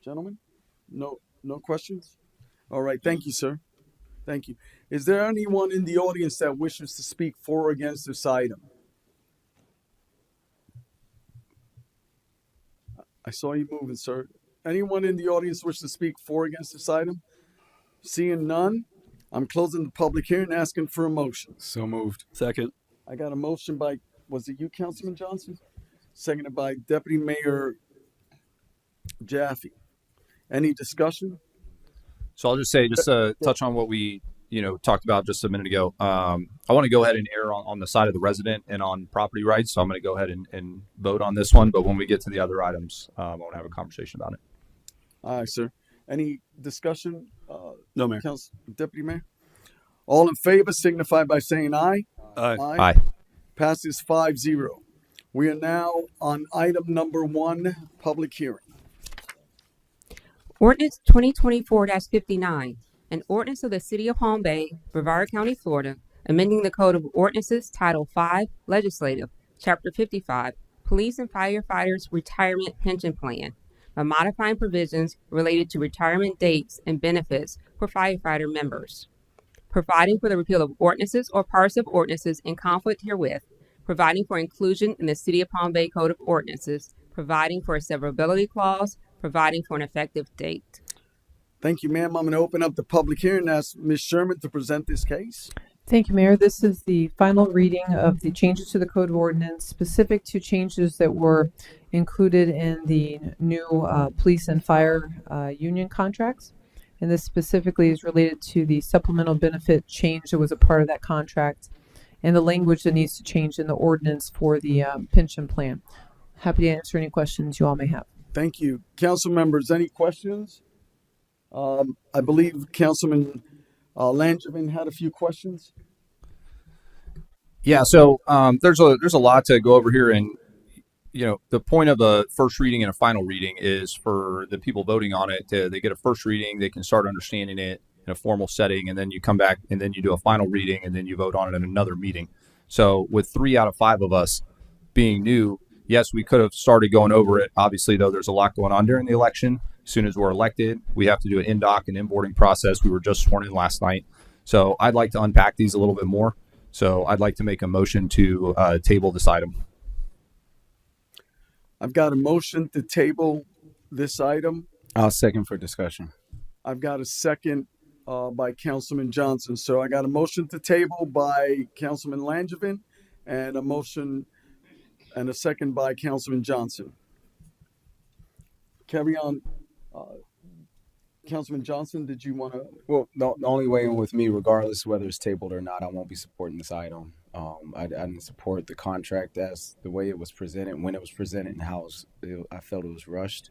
Gentlemen? No questions? All right. Thank you, sir. Thank you. Is there anyone in the audience that wishes to speak for or against this item? I saw you moving, sir. Anyone in the audience wish to speak for or against this item? Seeing none, I'm closing the public hearing, asking for a motion. So moved. Second. I got a motion by, was it you, Councilman Johnson? Seconded by Deputy Mayor Jaffe. Any discussion? So I'll just say, touch on what we, talked about just a minute ago. I want to go ahead and err on the side of the resident and on property rights. So I'm going to go ahead and vote on this one. But when we get to the other items, I want to have a conversation about it. All right, sir. Any discussion? No, Mayor. Deputy Mayor? All in favor signify by saying aye. Aye. Aye. Passes 5-0. We are now on item number 1, public hearing. Ordinance 2024-59, an ordinance of the City of Palm Bay, Brevard County, Florida, amending the Code of Ordinances, Title 5, Legislative, Chapter 55, Police and Firefighters Retirement Pension Plan, by modifying provisions related to retirement dates and benefits for firefighter members, providing for the repeal of ordinances or parts of ordinances in conflict herewith, providing for inclusion in the City of Palm Bay Code of Ordinances, providing for a severability clause, providing for an effective date. Thank you, ma'am. I'm going to open up the public hearing and ask Ms. Sherman to present this case. Thank you, Mayor. This is the final reading of the changes to the Code of Ordinance specific to changes that were included in the new police and fire union contracts. And this specifically is related to the supplemental benefit change that was a part of that contract and the language that needs to change in the ordinance for the pension plan. Happy to answer any questions you all may have. Thank you. Council members, any questions? I believe Councilman Langevin had a few questions. Yeah, so there's a lot to go over here, and the point of a first reading and a final reading is for the people voting on it they get a first reading, they can start understanding it in a formal setting, and then you come back and then you do a final reading, and then you vote on it in another meeting. So with 3 out of 5 of us being new, yes, we could have started going over it. Obviously, though, there's a lot going on during the election. As soon as we're elected, we have to do an in-doc and inboarding process. We were just sworn in last night. So I'd like to unpack these a little bit more. So I'd like to make a motion to table this item. I've got a motion to table this item. I'll second for discussion. I've got a second by Councilman Johnson. So I got a motion to table by Councilman Langevin and a motion and a second by Councilman Johnson. Carry on. Councilman Johnson, did you want to? Well, the only way in with me, regardless whether it's tabled or not, I won't be supporting this item. I didn't support the contract as the way it was presented, when it was presented, and how I felt it was rushed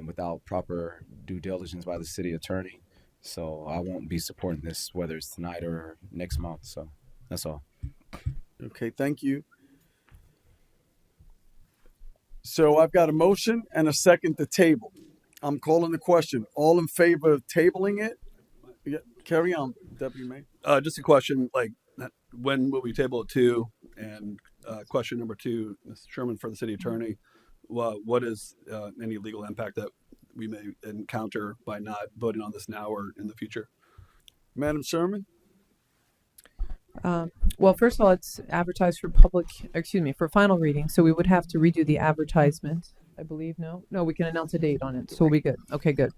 without proper due diligence by the city attorney. So I won't be supporting this, whether it's tonight or next month. So that's all. Okay, thank you. So I've got a motion and a second to table. I'm calling the question. All in favor of tabling it? Yeah, carry on, Deputy Mayor. Just a question, like, when will we table it to? And question number 2, Mr. Sherman, for the city attorney, what is any legal impact that we may encounter by not voting on this now or in the future? Madam Sherman? Well, first of all, it's advertised for for final reading. So we would have to redo the advertisement, I believe. No, we can announce a date on it. So we'll be good. Okay, good.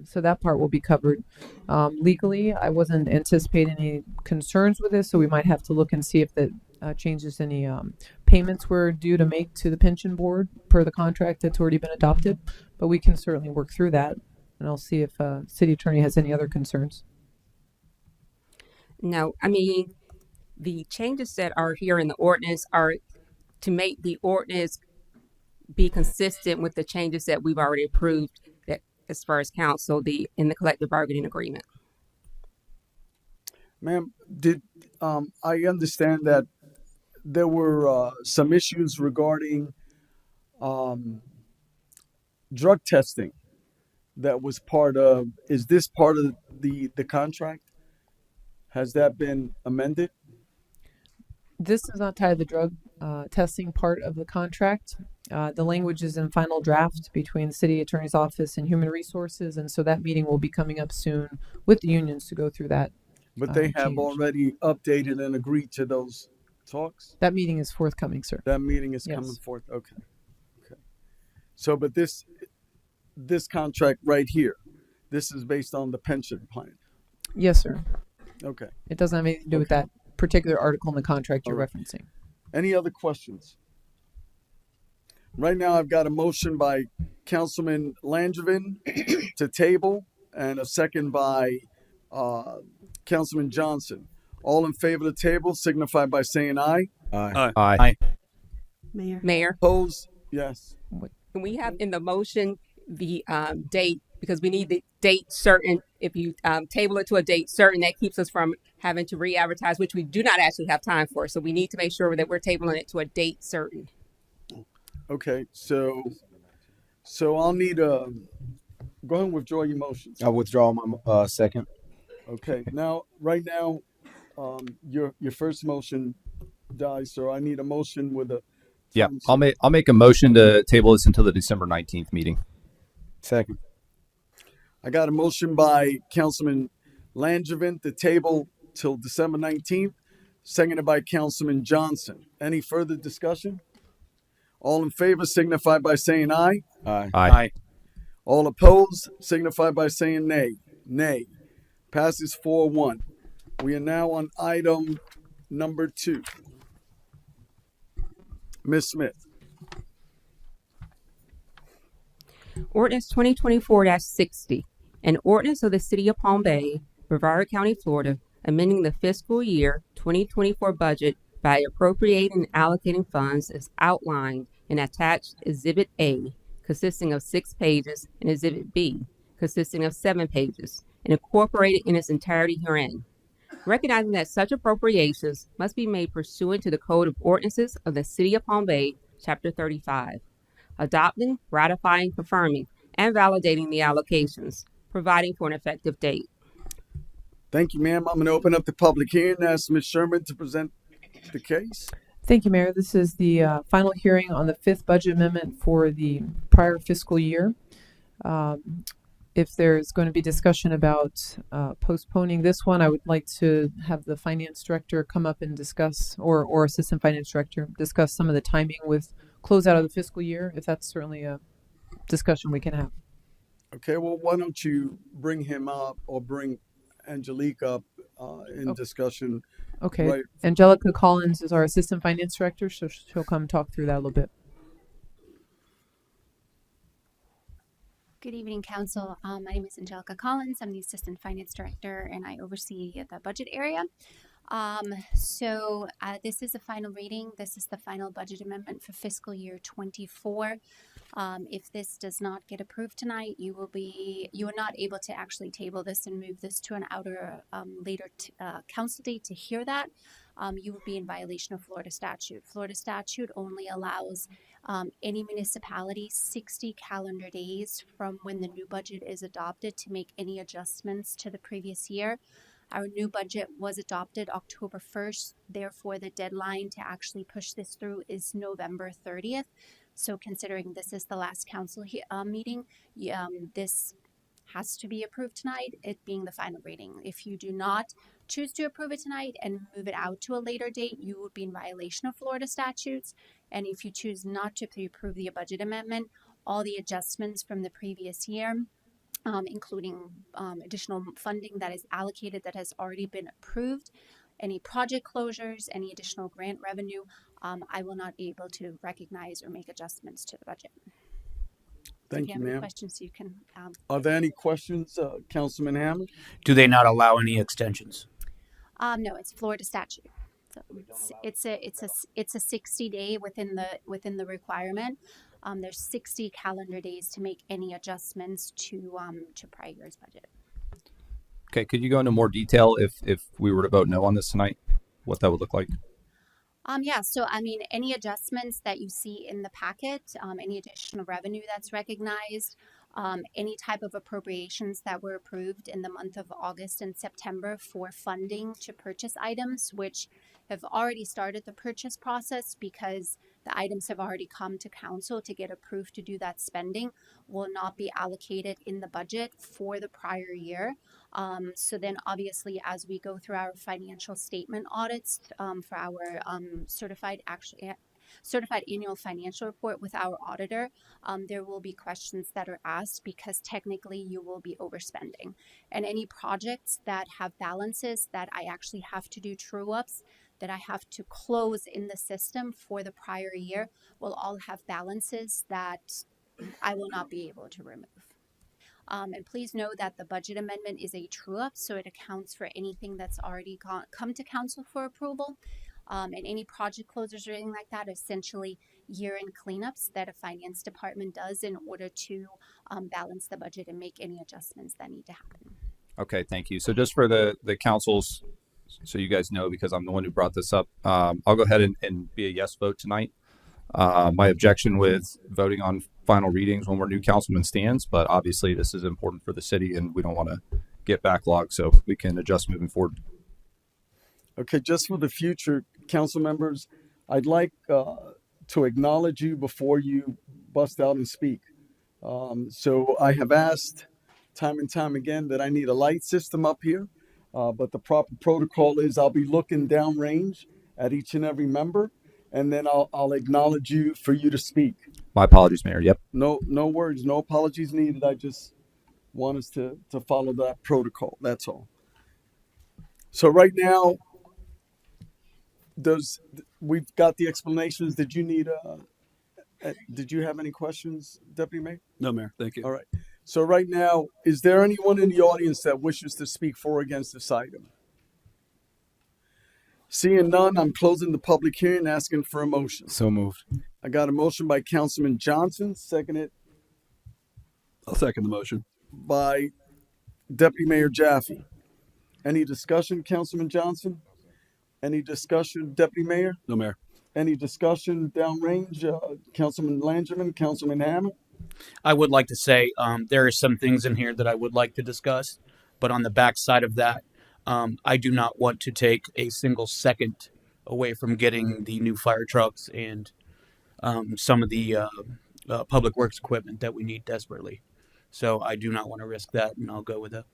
So that part will be covered. Legally, I wasn't anticipating any concerns with this, so we might have to look and see if that changes any payments we're due to make to the pension board per the contract that's already been adopted. But we can certainly work through that, and I'll see if city attorney has any other concerns. No, I mean, the changes that are here in the ordinance are to make the ordinance be consistent with the changes that we've already approved that as far as council, in the collective bargaining agreement. Ma'am, did I understand that there were some issues regarding drug testing that was is this part of the contract? Has that been amended? This is not tied to the drug testing part of the contract. The language is in final draft between the city attorney's office and human resources, and so that meeting will be coming up soon with the unions to go through that. But they have change. already updated and agreed to those talks? That meeting is forthcoming, sir. That meeting is Yes. coming forth. Okay. So, but this contract right here, this is based on the pension plan. Yes, sir. Okay. It doesn't have anything to do with that particular article in the contract you're All right. referencing. Any other questions? Right now, I've got a motion by Councilman Langevin to table and a second by Councilman Johnson. All in favor of the table signify by saying aye. Aye. Mayor, Opposed? Yes. can we have in the motion the date, because we need the date certain. If you table it to a date certain, that keeps us from having to re-advertise, which we do not actually have time for. So we need to make sure that we're tabling it to a date certain. Okay. So I'll need a. Go ahead and withdraw your motions. I withdraw my second. Okay. Now, right now, your first motion dies, so I need a motion with a. Yeah, I'll make a motion to table this until the December 19th meeting. Second. I got a motion by Councilman Langevin to table till December 19th, seconded by Councilman Johnson. Any further discussion? All in favor signify by saying aye. Aye. All opposed signify by saying nay. Nay. Passes 4-1. We are now on item number 2. Ms. Smith. Ordinance 2024-60, an ordinance of the City of Palm Bay, Brevard County, Florida, amending the fiscal year 2024 budget by appropriating and allocating funds as outlined in attached Exhibit A, consisting of 6 pages, and Exhibit B, consisting of 7 pages, and incorporated in its entirety herein, recognizing that such appropriations must be made pursuant to the Code of Ordinances of the City of Palm Bay, Chapter 35, adopting, ratifying, confirming, and validating the allocations, providing for an effective date. Thank you, ma'am. I'm going to open up the public hearing and ask Ms. Sherman to present the case. Thank you, Mayor. This is the final hearing on the 5th budget amendment for the prior fiscal year. If there's going to be discussion about postponing this one, I would like to have the finance director come up and discuss, or assistant finance director, discuss some of the timing with closeout of the fiscal year, if that's certainly a discussion we can have. Okay, well, why don't you bring him up or bring Angelique up in discussion. Okay. Right. Angelica Collins is our assistant finance director, so she'll come talk through that a little bit. Good evening, Council. My name is Angelica Collins. I'm the Assistant Finance Director, and I oversee the budget area. This is a final reading. This is the final budget amendment for fiscal year 24. If this does not get approved tonight, you are not able to actually table this and move this to an later council date to hear that. You would be in violation of Florida statute. Florida statute only allows any municipality 60 calendar days from when the new budget is adopted to make any adjustments to the previous year. Our new budget was adopted October 1st. Therefore, the deadline to actually push this through is November 30th. So considering this is the last council meeting, this has to be approved tonight, it being the final reading. If you do not choose to approve it tonight and move it out to a later date, you would be in violation of Florida statutes. And if you choose not to approve the budget amendment, all the adjustments from the previous year, including additional funding that is allocated that has already been approved, any project closures, any additional grant revenue, I will not be able to recognize or make adjustments to the budget. Thank If you, you have any ma'am. questions, you can. Are there any questions, Councilman Hammond? Do they not allow any extensions? No, it's Florida statute. So it's a 60-day within the requirement. There's 60 calendar days to make any adjustments to prior year's budget. Okay, could you go into more detail if we were to vote no on this tonight, what that would look like? So I mean, any adjustments that you see in the packet, any additional revenue that's recognized, any type of appropriations that were approved in the month of August and September for funding to purchase items, which have already started the purchase process because the items have already come to council to get approved to do that spending, will not be allocated in the budget for the prior year. So then obviously as we go through our financial statement audits for our certified annual financial report with our auditor, there will be questions that are asked because technically you will be overspending. And any projects that have balances that I actually have to do true-ups, that I have to close in the system for the prior year, will all have balances that I will not be able to remove. And please know that the budget amendment is a true-up, so it accounts for anything that's already come to council for approval. And any project closures or anything like that, essentially year-end cleanups that a finance department does in order to balance the budget and make any adjustments that need to happen. Okay, thank you. So just for the councils, so you guys know, because I'm the one who brought this up, I'll go ahead and be a yes vote tonight. My objection with voting on final readings when we're new councilman stands, but obviously this is important for the city and we don't want to get backlogged, so we can adjust moving forward. Okay, just for the future council members, I'd like to acknowledge you before you bust out and speak. So I have asked time and time again that I need a light system up here, but the proper protocol is I'll be looking downrange at each and every member, and then I'll acknowledge you for you to speak. My apologies, Mayor. Yep. No words, no apologies needed. I just want us to follow that protocol. That's all. So right now, we've got the explanations. Did you have any questions, Deputy Mayor? No, Mayor. Thank you. All right. So right now, is there anyone in the audience that wishes to speak for or against this item? Seeing none, I'm closing the public hearing and asking for a motion. So moved. I got a motion by Councilman Johnson, seconded I'll second the motion. by Deputy Mayor Jaffe. Any discussion, Councilman Johnson? Any discussion, Deputy Mayor? No, Mayor. Any discussion downrange, Councilman Langerman, Councilman Hammond? I would like to say there are some things in here that I would like to discuss, but on the backside of that, I do not want to take a single second away from getting the new fire trucks and some of the public works equipment that we need desperately. So I do not want to risk that, and I'll go with it.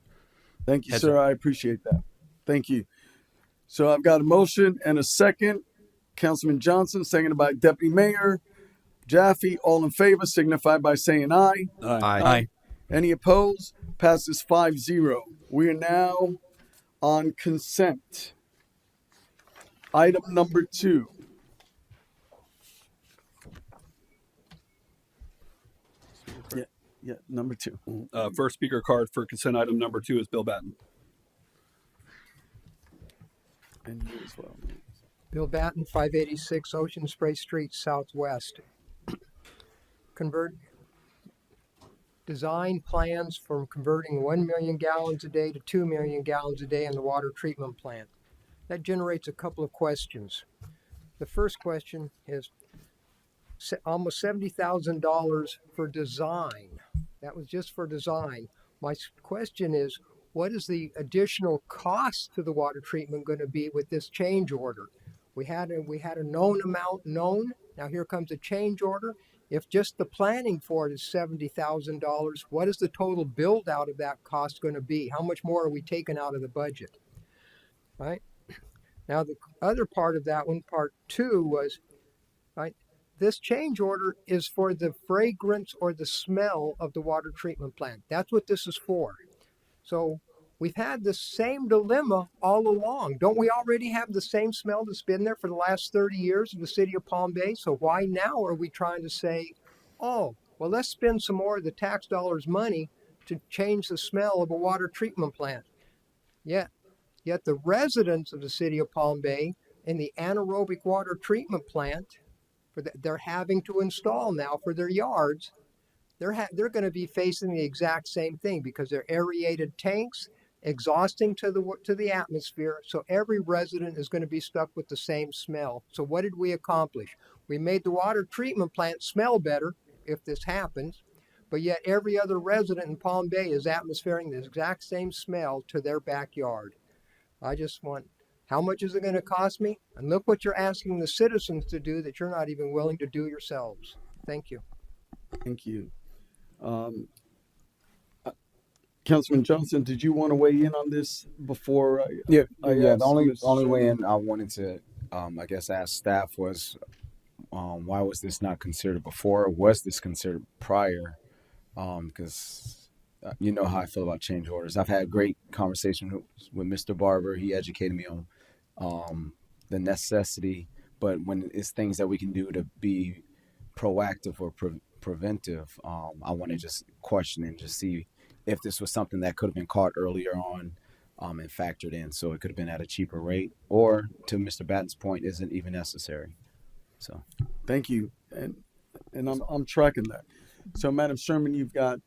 Thank you, sir. I appreciate that. Thank you. So I've got a motion and a second. Councilman Johnson, seconded by Deputy Mayor Jaffe. All in favor signify by saying aye. Aye. Any opposed? Passes 5-0. We are now on consent. Item number 2. Yeah, number 2. First speaker card for consent item number 2 is Bill Batten. And you as well. Bill Batten, 586 Ocean Spray Street, Southwest. Convert design plans for converting 1 million gallons a day to 2 million gallons a day in the water treatment plant. That generates a couple of questions. The first question is almost $70,000 for design. That was just for design. My question is, what is the additional cost to the water treatment going to be with this change order? We had a known amount known. Now here comes a change order. If just the planning for it is $70,000, what is the total build out of that cost going to be? How much more are we taking out of the budget? Right? Now the other part of that one, part 2, was, right, this change order is for the fragrance or the smell of the water treatment plant. That's what this is for. So we've had the same dilemma all along. Don't we already have the same smell that's been there for the last 30 years in the city of Palm Bay? So why now are we trying to say, oh, well, let's spend some more of the tax dollars money to change the smell of a water treatment plant? Yet the residents of the city of Palm Bay in the anaerobic water treatment plant they're having to install now for their yards, they're going to be facing the exact same thing because they're aerated tanks, exhausting to the atmosphere. So every resident is going to be stuck with the same smell. So what did we accomplish? We made the water treatment plant smell better if this happens, but yet every other resident in Palm Bay is atmosphering the exact same smell to their backyard. I just want, how much is it going to cost me? And look what you're asking the citizens to do that you're not even willing to do yourselves. Thank you. Thank you. Councilman Johnson, did you want to weigh in on this before Yeah. ask The Mr. only way Sherman? in I wanted to, I guess, ask staff was, why was this not considered before? Was this considered prior? Because you know how I feel about change orders. I've had great conversation with Mr. Barber. He educated me on the necessity, but when it's things that we can do to be proactive or preventive, I want to just question and just see if this was something that could have been caught earlier on and factored in, so it could have been at a cheaper rate, or to Mr. Batten's point, isn't even necessary. So, thank you, and I'm tracking that. So, Madam Sherman, you've got.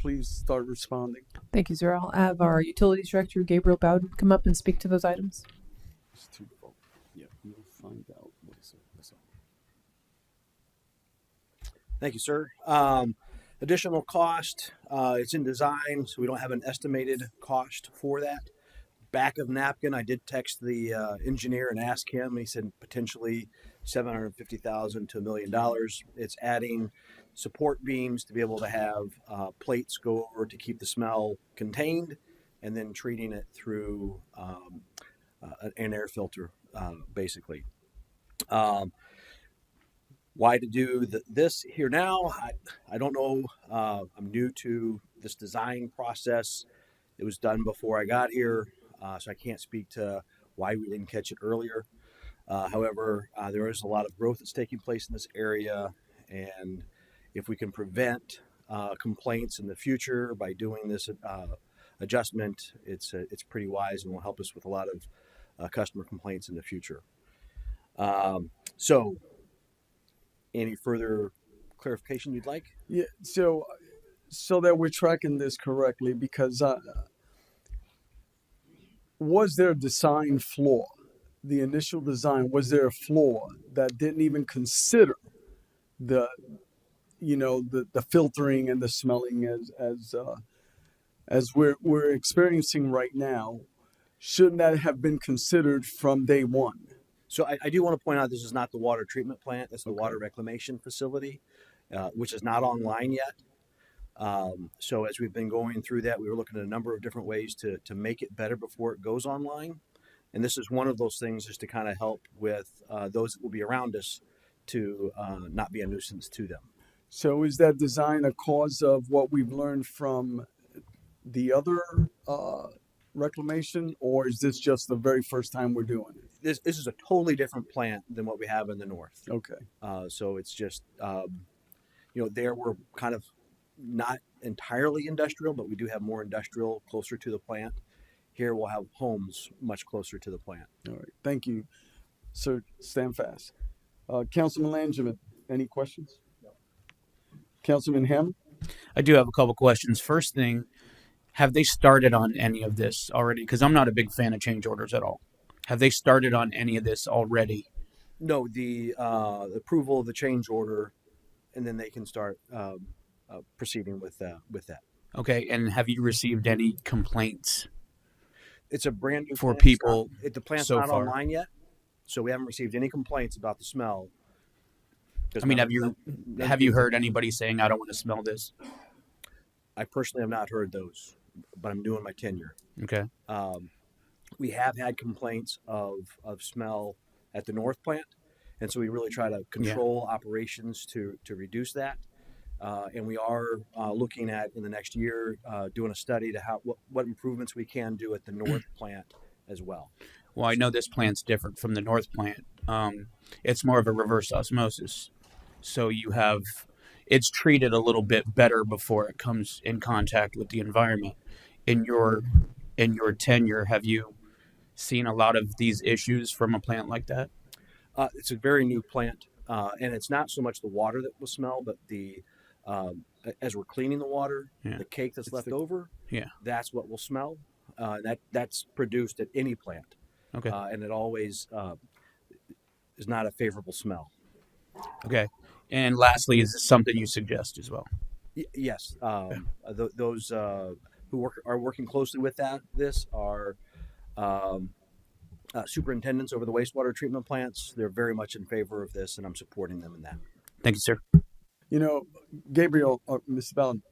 Please start responding. Thank you, sir. I'll have our Utilities Director, Gabriel Bowden, come up and speak to those items. Yeah, you'll find out. Thank you, sir. Additional cost, it's in design, so we don't have an estimated cost for that. Back of napkin, I did text the engineer and ask him, and he said potentially $750,000 to $1 million. It's adding support beams to be able to have plates go over to keep the smell contained, and then treating it through an air filter, basically. Why to do this here now? I don't know. I'm new to this design process. It was done before I got here, so I can't speak to why we didn't catch it earlier. However, there is a lot of growth that's taking place in this area, and if we can prevent complaints in the future by doing this adjustment, it's pretty wise and will help us with a lot of customer complaints in the future. So, any further clarification you'd like? Yeah. So, so that we're tracking this correctly, because was there a design flaw? The initial design, was there a flaw that didn't even consider the the filtering and the smelling as we're experiencing right now? Shouldn't that have been considered from day one? So I do want to point out this is not the water treatment plant. It's the Okay. water reclamation facility, which is not online yet. So as we've been going through that, we were looking at a number of different ways to make it better before it goes online. And this is one of those things, just to kind of help with those that will be around us to not be a nuisance to them. So is that design a cause of what we've learned from the other reclamation, or is this just the very first time we're doing it? This is a totally different plant than what we have in the north. Okay. So it's just, there we're kind of not entirely industrial, but we do have more industrial closer to the plant. Here we'll have homes much closer to the plant. All right. Thank you, sir. Stand fast. Councilman Langevin, any questions? No. Councilman Hammond? I do have a couple questions. First thing, have they started on any of this already? Because I'm not a big fan of change orders at all. Have they started on any of this already? No, the approval of the change order, and then they can start proceeding with that. Okay, and have you received any complaints? It's a brand new for plant. people. The plant's so not far. online yet, so we haven't received any complaints about the smell. I mean, have you heard anybody saying, "I don't want to smell this"? I personally have not heard those, but I'm doing my tenure. Okay. We have had complaints of smell at the north plant, and so we really try to control operations to reduce that. And we are looking at, in the next year, doing a study to what improvements we can do at the north plant as well. Well, I know this plant's different from the north plant. It's more of a reverse osmosis, so it's treated a little bit better before it comes in contact with the environment. In your tenure, have you seen a lot of these issues from a plant like that? It's a very new plant, and it's not so much the water that will smell, but as we're cleaning the water, the cake that's left over, that's what will smell. That's produced at any plant. Okay. And it always is not a favorable smell. Okay. And lastly, is this something you suggest as well? Yes. Those who are working closely with this are superintendents over the wastewater treatment plants. They're very much in favor of this, and I'm supporting them in that. Thank you, sir. Gabriel, Ms. Bellin,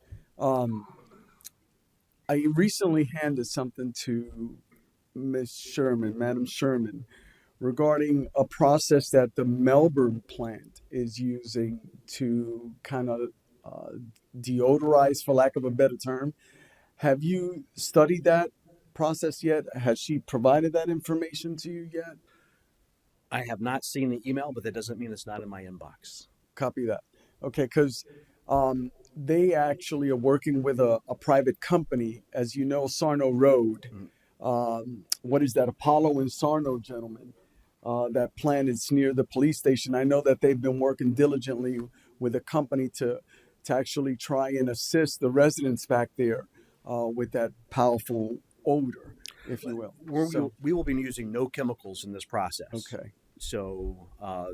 I recently handed something to Madam Sherman, regarding a process that the Melbourne plant is using to kind of deodorize, for lack of a better term. Have you studied that process yet? Has she provided that information to you yet? I have not seen the email, but that doesn't mean it's not in my inbox. Copy that. Okay, because they actually are working with a private company. As you know, Sarno Road, what is that, Apollo and Sarno, gentlemen? That plant is near the police station. I know that they've been working diligently with a company to actually try and assist the residents back there with that powerful odor, if you will. We will be using no chemicals in this process. Okay. So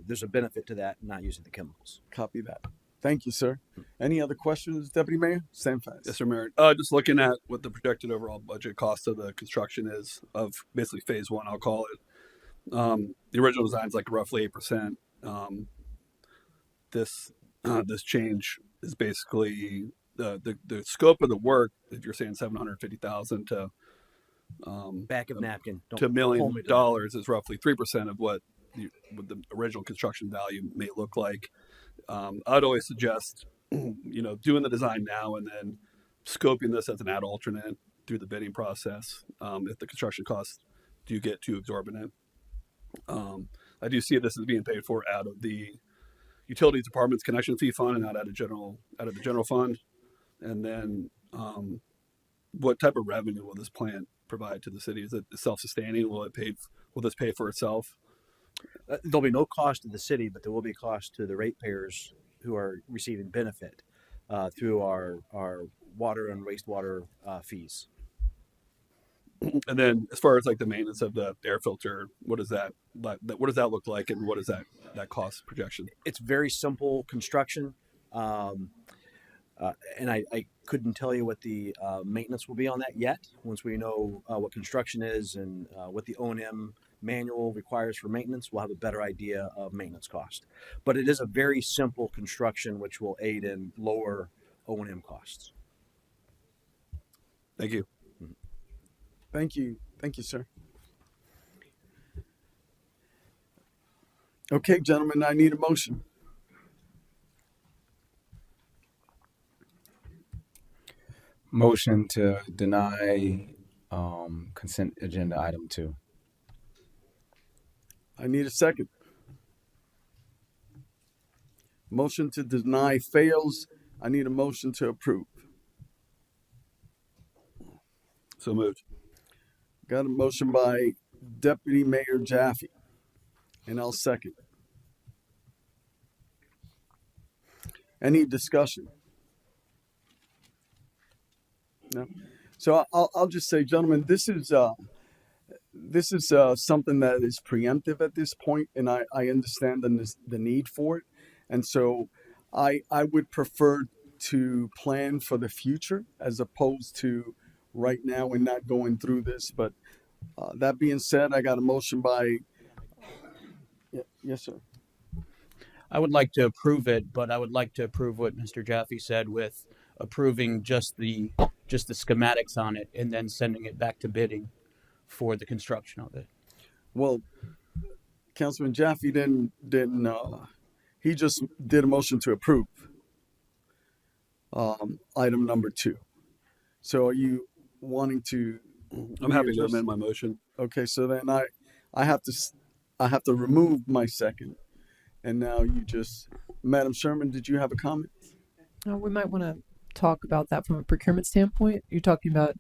there's a benefit to that, not using the chemicals. Copy that. Thank you, sir. Any other questions, Deputy Mayor? Stand fast. Yes, sir, Mayor. Just looking at what the projected overall budget cost of the construction is of basically phase one, I'll call it. The original design is like roughly 8%. This change is basically the scope of the work. If you're saying $750,000 to back of napkin to $1 million is roughly 3% of what the original construction value may look like. I'd always suggest, doing the design now and then scoping this as an ad alternate through the bidding process if the construction costs do get too exorbitant. I do see this as being paid for out of the Utilities Department's connection fee fund and not out of the general fund. And then, what type of revenue will this plant provide to the city? Is it self-sustaining? Will this pay for itself? There'll be no cost to the city, but there will be cost to the ratepayers who are receiving benefit. through our water and wastewater fees. And then as far as like the maintenance of the air filter, what does that look like, and what is that cost projection? It's very simple construction. And I couldn't tell you what the maintenance will be on that yet. Once we know what construction is and what the O&M manual requires for maintenance, we'll have a better idea of maintenance cost. But it is a very simple construction which will aid in lower O&M costs. Thank you. Thank you. Thank you, sir. Okay, gentlemen, I need a motion. Motion to deny consent agenda item 2. I need a second. Motion to deny fails. I need a motion to approve. So moved. Got a motion by Deputy Mayor Jaffe, and I'll second. Any discussion? No. So I'll just say, gentlemen, this is something that is preemptive at this point, and I understand the need for it, and so I would prefer to plan for the future as opposed to right now and not going through this. But that being said, I got a motion by yes, sir. I would like to approve it, but I would like to approve what Mr. Jaffe said with approving just the schematics on it and then sending it back to bidding for the construction of it. Well, Councilman Jaffe didn't he just did a motion to approve item number 2. So are you wanting to? I'm happy to amend my motion. Okay, so then I have to remove my second, and now you just, Madam Sherman, did you have a comment? We might want to talk about that from a procurement standpoint. You're talking about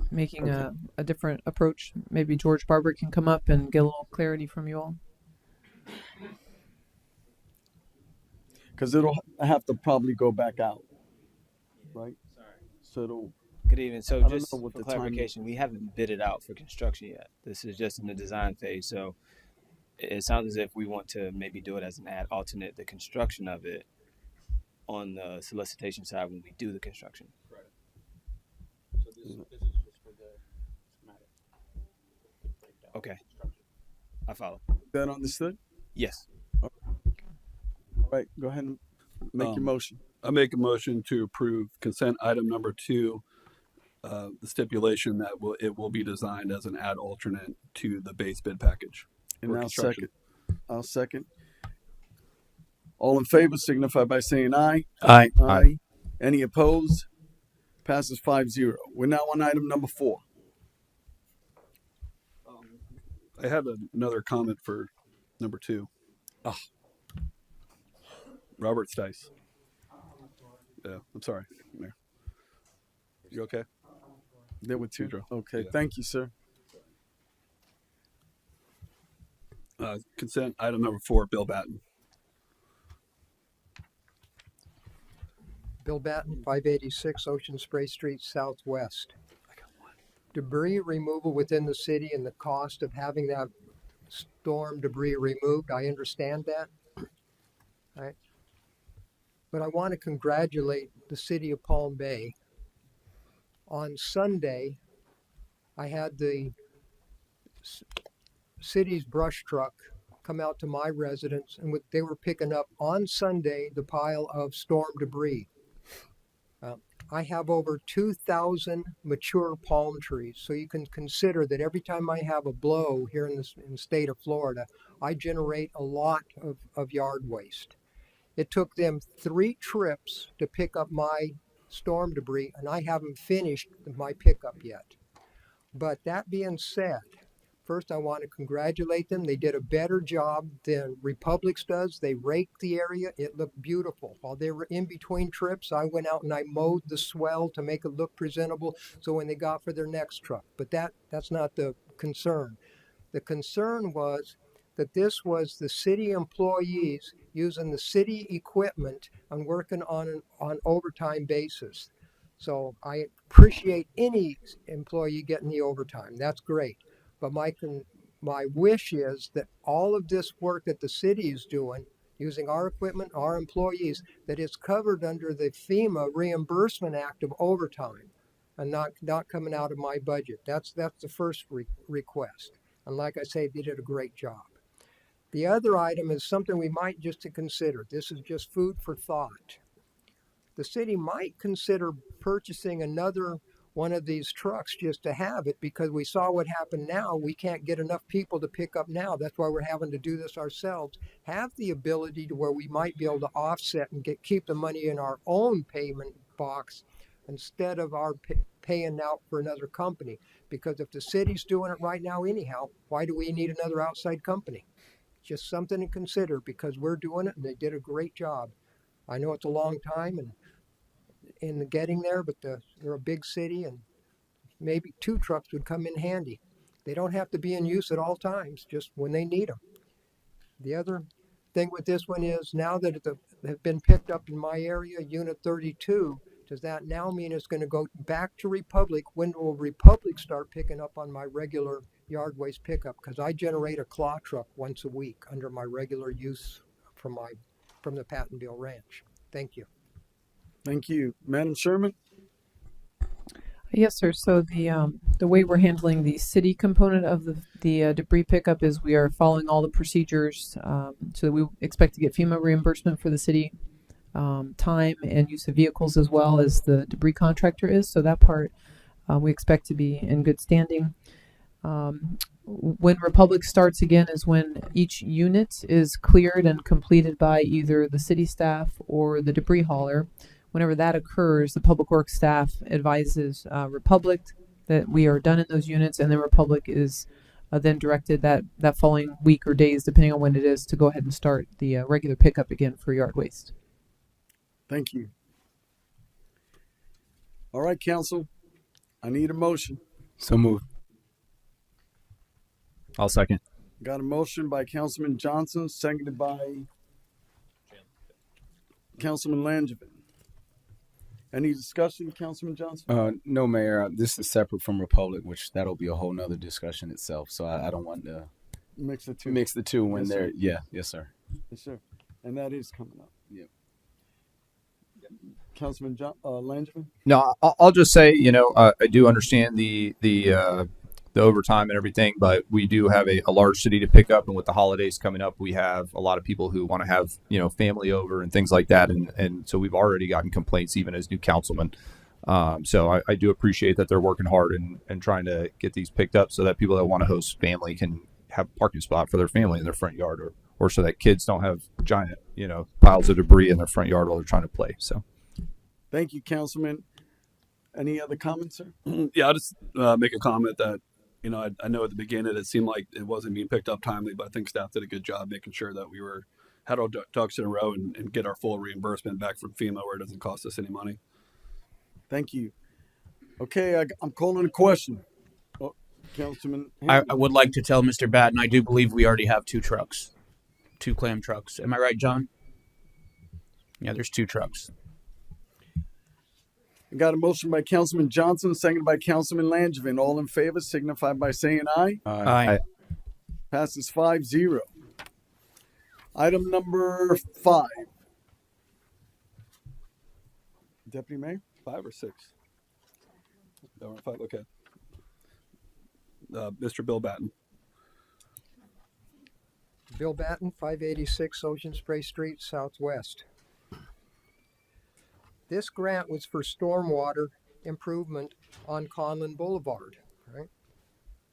making a different approach. Maybe George Barber can come up and get a little clarity from you all. Because it'll have to probably go back out, right? So it'll. Good evening. So I just don't know what for the timing- clarification, we haven't bid it out for construction yet. This is just in the design phase. So it sounds as if we want to maybe do it as an alternate the construction of it on the solicitation side when we do the construction. Right. So this is just for the schematic. Okay. I follow. That understood? Yes. All right, go ahead and make your motion. I make a motion to approve consent item number 2, the stipulation that it will be designed as an ad alternate to the base bid package. And for I'll construction. second. I'll second. All in favor signify by saying aye. Aye. Aye. Any opposed? Passes 5-0. We're now on item number 4. I have another comment for number 2. Oh. Robert Stice. Yeah, I'm sorry, Mayor. You okay? There were 2. Pedro. Okay, Yeah. thank you, sir. Consent item number 4, Bill Batten. Bill Batten, 586 Ocean Spray Street Southwest. Debris removal within the city and the cost of having that storm debris removed, I understand that. Right? But I want to congratulate the city of Palm Bay. On Sunday, I had the city's brush truck come out to my residence, and they were picking up on Sunday the pile of storm debris. I have over 2,000 mature palm trees, so you can consider that every time I have a blow here in the state of Florida, I generate a lot of yard waste. It took them 3 trips to pick up my storm debris, and I haven't finished my pickup yet. But that being said, first I want to congratulate them. They did a better job than Republix does. They raked the area. It looked beautiful. While they were in between trips, I went out and I mowed the swell to make it look presentable so when they got for their next truck. But that's not the concern. The concern was that this was the city employees using the city equipment and working on an overtime basis. So I appreciate any employee getting the overtime. That's great. But my wish is that all of this work that the city is doing, using our equipment, our employees, that is covered under the FEMA Reimbursement Act of overtime and not coming out of my budget. That's the first request. And like I say, they did a great job. The other item is something we might just to consider. This is just food for thought. The city might consider purchasing another one of these trucks just to have it, because we saw what happened now. We can't get enough people to pick up now. That's why we're having to do this ourselves. Have the ability to where we might be able to offset and keep the money in our own payment box instead of our paying out for another company. Because if the city's doing it right now anyhow, why do we need another outside company? Just something to consider, because we're doing it and they did a great job. I know it's a long time and in the getting there, but they're a big city and maybe 2 trucks would come in handy. They don't have to be in use at all times, just when they need them. The other thing with this one is, now that it have been picked up in my area, Unit 32, does that now mean it's going to go back to Republic? When will Republic start picking up on my regular yard waste pickup? Because I generate a claw truck once a week under my regular use from the Pattonville Ranch. Thank you. Thank you. Madam Sherman? Yes, sir. So the way we're handling the city component of the debris pickup is we are following all the procedures, so that we expect to get FEMA reimbursement for the city time and use of vehicles, as well as the debris contractor is. So that part we expect to be in good standing. When Republic starts again is when each unit is cleared and completed by either the city staff or the debris hauler. Whenever that occurs, the public works staff advises Republic that we are done in those units, and then Republic is then directed that following week or days, depending on when it is, to go ahead and start the regular pickup again for yard waste. Thank you. All right, council. I need a motion. So moved. I'll second. Got a motion by Councilman Johnson, seconded by Councilman Langevin. Any discussion, Councilman Johnson? No, Mayor. This is separate from Republic, which that'll be a whole nother discussion itself. So I don't want to Mix the two. mix the two when Yes, they're sir. yeah, yes, sir. Yes, sir. And that is coming up. Yep. Councilman Langevin? No, I'll just say, I do understand the overtime and everything, but we do have a large city to pick up, and with the holidays coming up, we have a lot of people who want to have family over and things like that, and so we've already gotten complaints even as new councilmen. So I do appreciate that they're working hard and trying to get these picked up so that people that want to host family can have a parking spot for their family in their front yard, or so that kids don't have giant piles of debris in their front yard while they're trying to play. So. Thank you, Councilman. Any other comments, sir? Yeah, I'll just make a comment that, I know at the beginning it seemed like it wasn't being picked up timely, but I think staff did a good job making sure that we had our ducks in a row and get our full reimbursement back from FEMA where it doesn't cost us any money. Thank you. Okay, I'm calling a question. Oh, Councilman. I would like to tell Mr. Batten, I do believe we already have 2 trucks, 2 clam trucks. Am I right, John? Yeah, there's 2 trucks. I got a motion by Councilman Johnson, seconded by Councilman Langevin. All in favor, signify by saying aye. Aye. Passes 5-0. Item number 5. Deputy Mayor? 5 or 6? No, 5. Okay. Mr. Bill Batten. Bill Batten, 586 Ocean Spray Street, Southwest. This grant was for stormwater improvement on Conlin Boulevard, right?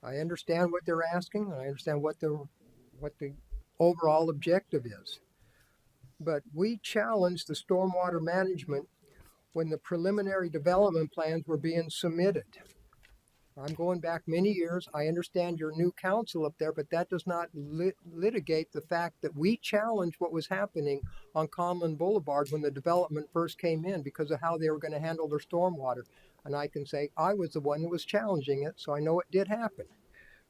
I understand what they're asking, and I understand what the overall objective is. But we challenged the stormwater management when the preliminary development plans were being submitted. I'm going back many years. I understand your new council up there, but that does not litigate the fact that we challenged what was happening on Conlin Boulevard when the development first came in because of how they were going to handle their stormwater. And I can say I was the one that was challenging it, so I know it did happen.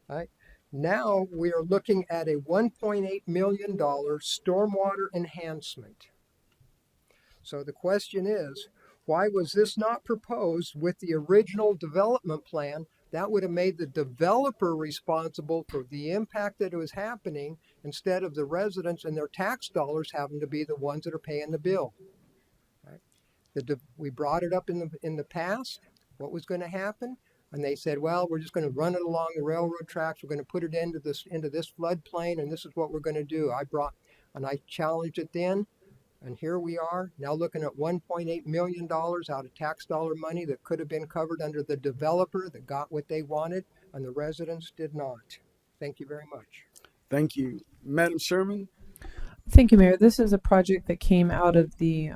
Right? Now we are looking at a $1.8 million stormwater enhancement. So the question is, why was this not proposed with the original development plan? That would have made the developer responsible for the impact that was happening instead of the residents and their tax dollars having to be the ones that are paying the bill. Right? We brought it up in the past, what was going to happen, and they said, well, we're just going to run it along the railroad tracks. We're going to put it into this floodplain, and this is what we're going to do. I challenged it then. And here we are now looking at $1.8 million out of tax dollar money that could have been covered under the developer that got what they wanted and the residents did not. Thank you very much. Thank you. Madam Sherman? Thank you, Mayor. This is a project that came out of the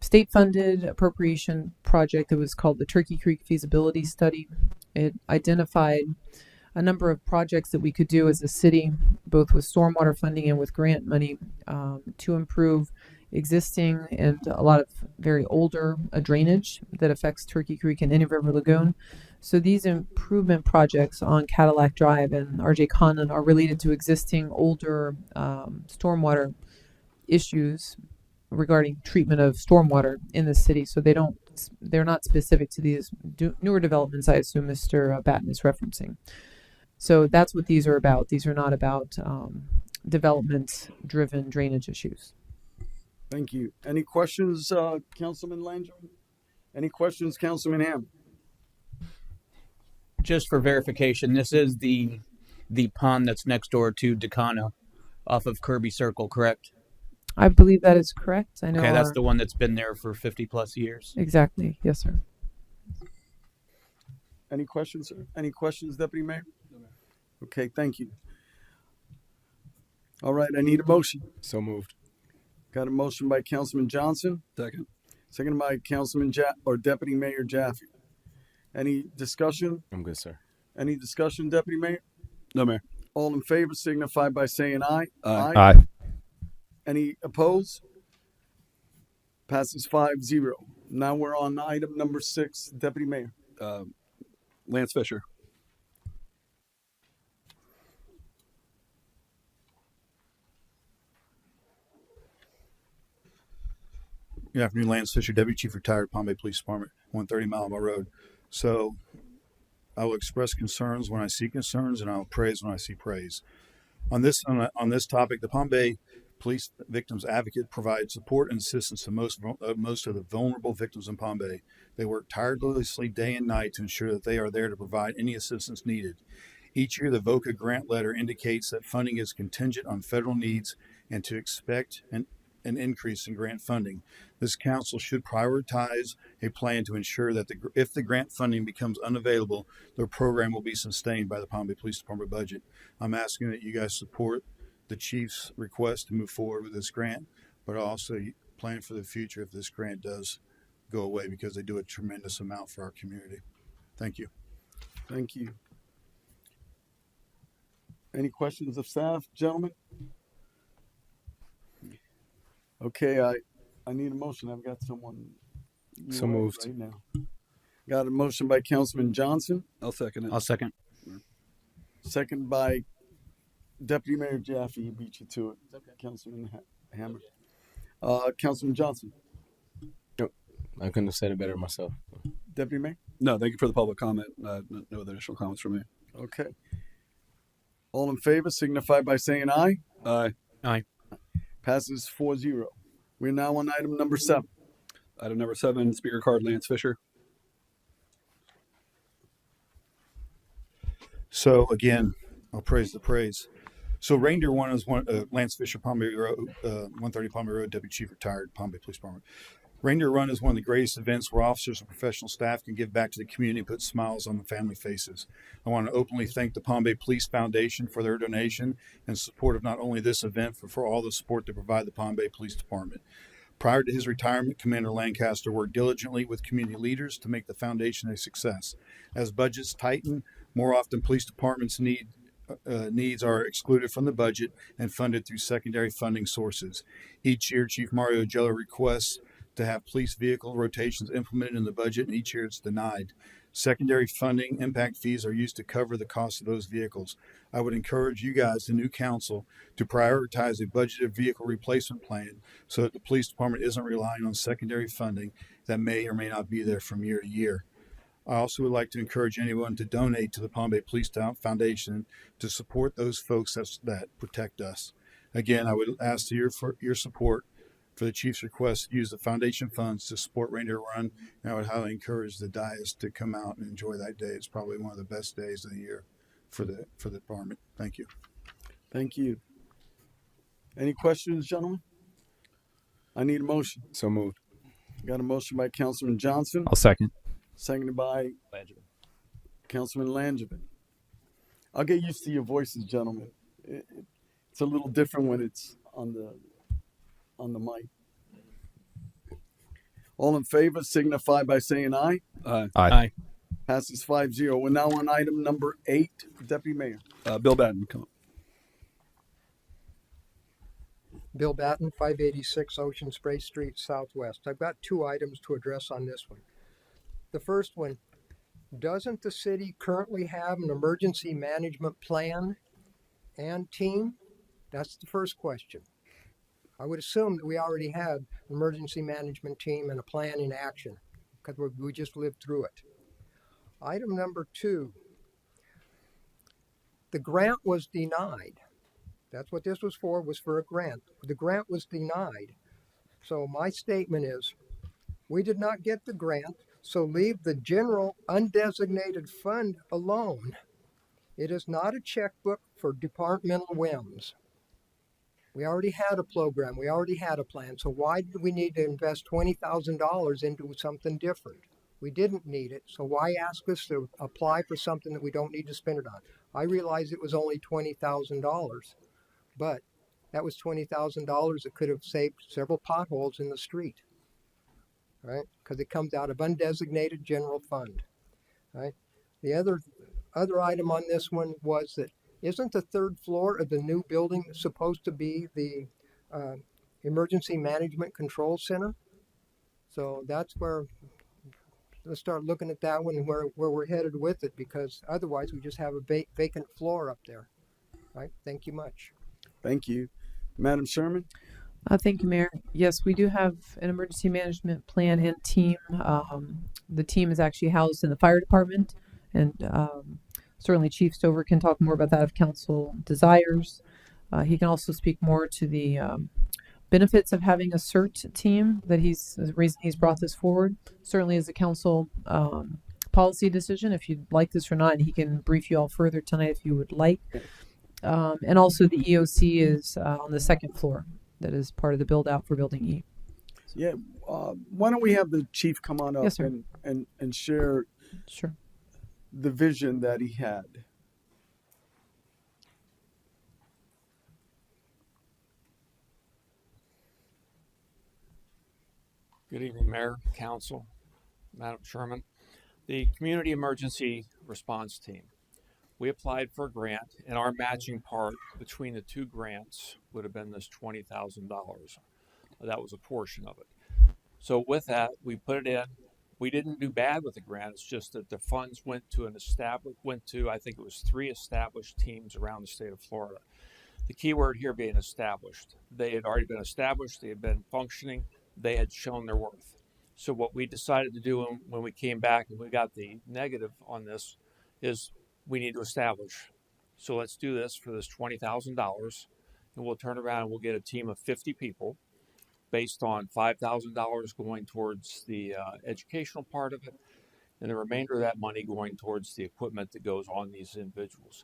state-funded appropriation project that was called the Turkey Creek Feasibility Study. It identified a number of projects that we could do as a city, both with stormwater funding and with grant money, to improve existing and a lot of very older drainage that affects Turkey Creek and Indian River Lagoon. So these improvement projects on Cadillac Drive and RJ Condon are related to existing older stormwater issues regarding treatment of stormwater in the city. So they're not specific to these newer developments I assume Mr. Batten is referencing. So that's what these are about. These are not about development-driven drainage issues. Thank you. Any questions, Councilman Landry? Any questions, Councilman Ham? Just for verification, this is the pond that's next door to Decana off of Kirby Circle, correct? I believe that is correct. I know. Okay, that's the one that's been there for 50 plus years. Exactly. Yes, sir. Any questions, sir? Any questions, Deputy Mayor? Okay, thank you. All right, I need a motion. So moved. Got a motion by Councilman Johnson. Second. Second by Councilman Deputy Mayor Jaffe. Any discussion? I'm good, sir. Any discussion, Deputy Mayor? No, Mayor. All in favor signify by saying aye. Aye. Aye. Any opposed? Passes 5-0. Now we're on item number 6, Deputy Mayor. Lance Fisher. Good afternoon, Lance Fisher, Deputy Chief Retired, Palm Bay Police Department, 130 Malabar Road. So I will express concerns when I see concerns, and I will praise when I see praise. On this topic, the Palm Bay Police Victims Advocate provides support and assistance to most of the vulnerable victims in Palm Bay. They work tirelessly day and night to ensure that they are there to provide any assistance needed. Each year, the VOCA grant letter indicates that funding is contingent on federal needs and to expect an increase in grant funding. This council should prioritize a plan to ensure that if the grant funding becomes unavailable, the program will be sustained by the Palm Bay Police Department budget. I'm asking that you guys support the chief's request to move forward with this grant, but also plan for the future if this grant does go away, because they do a tremendous amount for our community. Thank you. Thank you. Any questions of staff, gentlemen? Okay, I need a motion. I've got someone. So moved. Right now. Got a motion by Councilman Johnson. I'll second it. I'll second. Second by Deputy Mayor Jaffe. He beat you to it. Okay. Councilman Hammer. Councilman Johnson. I couldn't have said it better myself. Deputy Mayor? No, thank you for the public comment. No other additional comments from me. Okay. All in favor signify by saying aye. Aye. Aye. Passes 4-0. We're now on item number 7. Item number 7, speaker card, Lance Fisher. So again, I'll praise the praise. So Reindeer One is Lance Fisher, Palm Bay Road, 130 Palm Bay Road, Deputy Chief Retired, Palm Bay Police Department. Reindeer Run is one of the greatest events where officers and professional staff can give back to the community and put smiles on the family faces. I want to openly thank the Palm Bay Police Foundation for their donation and support of not only this event, but for all the support they provide the Palm Bay Police Department. Prior to his retirement, Commander Lancaster worked diligently with community leaders to make the foundation a success. As budgets tighten, more often police departments' needs are excluded from the budget and funded through secondary funding sources. Each year, Chief Mario Jello requests to have police vehicle rotations implemented in the budget, and each year it's denied. Secondary funding impact fees are used to cover the cost of those vehicles. I would encourage you guys, the new council, to prioritize a budgeted vehicle replacement plan so that the police department isn't relying on secondary funding that may or may not be there from year to year. I also would like to encourage anyone to donate to the Palm Bay Police Foundation to support those folks that protect us. Again, I would ask for your support for the chief's request to use the foundation funds to support Reindeer Run, and I would highly encourage the dais to come out and enjoy that day. It's probably one of the best days of the year for the department. Thank you. Thank you. Any questions, gentlemen? I need a motion. So moved. Got a motion by Councilman Johnson, I'll second. seconded by Langevin. Councilman Langevin. I'll get used to your voices, gentlemen. It's a little different when it's on the mic. All in favor signify by saying aye. Aye. Passes 5-0. We're now on item number 8. Deputy Mayor. Bill Batten, come on. Bill Batten, 586 Ocean Spray Street Southwest. I've got two items to address on this one. The first one, doesn't the city currently have an emergency management plan and team? That's the first question. I would assume that we already had an emergency management team and a plan in action because we just lived through it. Item number 2, the grant was denied. That's what this was for a grant. The grant was denied. So my statement is, we did not get the grant, so leave the general undesignated fund alone. It is not a checkbook for departmental whims. We already had a program, we already had a plan, so why did we need to invest $20,000 into something different? We didn't need it, so why ask us to apply for something that we don't need to spend it on? I realize it was only $20,000, but that was $20,000 that could have saved several potholes in the street, right? Because it comes out of undesignated general fund, right? The other item on this one was that isn't the third floor of the new building supposed to be the emergency management control center? So that's where, let's start looking at that one and where we're headed with it, because otherwise we just have a vacant floor up there, right? Thank you much. Thank you. Madam Sherman? Thank you, Mayor. Yes, we do have an emergency management plan and team. The team is actually housed in the fire department, and certainly Chief Stover can talk more about that if council desires. He can also speak more to the benefits of having a CERT team that the reason he's brought this forward. Certainly as a council policy decision, if you'd like this or not, and he can brief you all further tonight if you would like. And also the EOC is on the second floor. That is part of the build out for Building E. Yeah. Why don't we have the chief come on up Yes, sir. and share Sure. the vision that he had. Good evening, Mayor, Council, Madam Chairman. The Community Emergency Response Team. We applied for a grant, and our matching part between the two grants would have been this $20,000. That was a portion of it. So with that, we put it in. We didn't do bad with the grant. It's just that the funds went to I think it was 3 established teams around the state of Florida. The key word here being established. They had already been established. They had been functioning. They had shown their worth. So what we decided to do when we came back and we got the negative on this is we need to establish. So let's do this for this $20,000, and we'll turn around and we'll get a team of 50 people based on $5,000 going towards the educational part of it, and the remainder of that money going towards the equipment that goes on these individuals.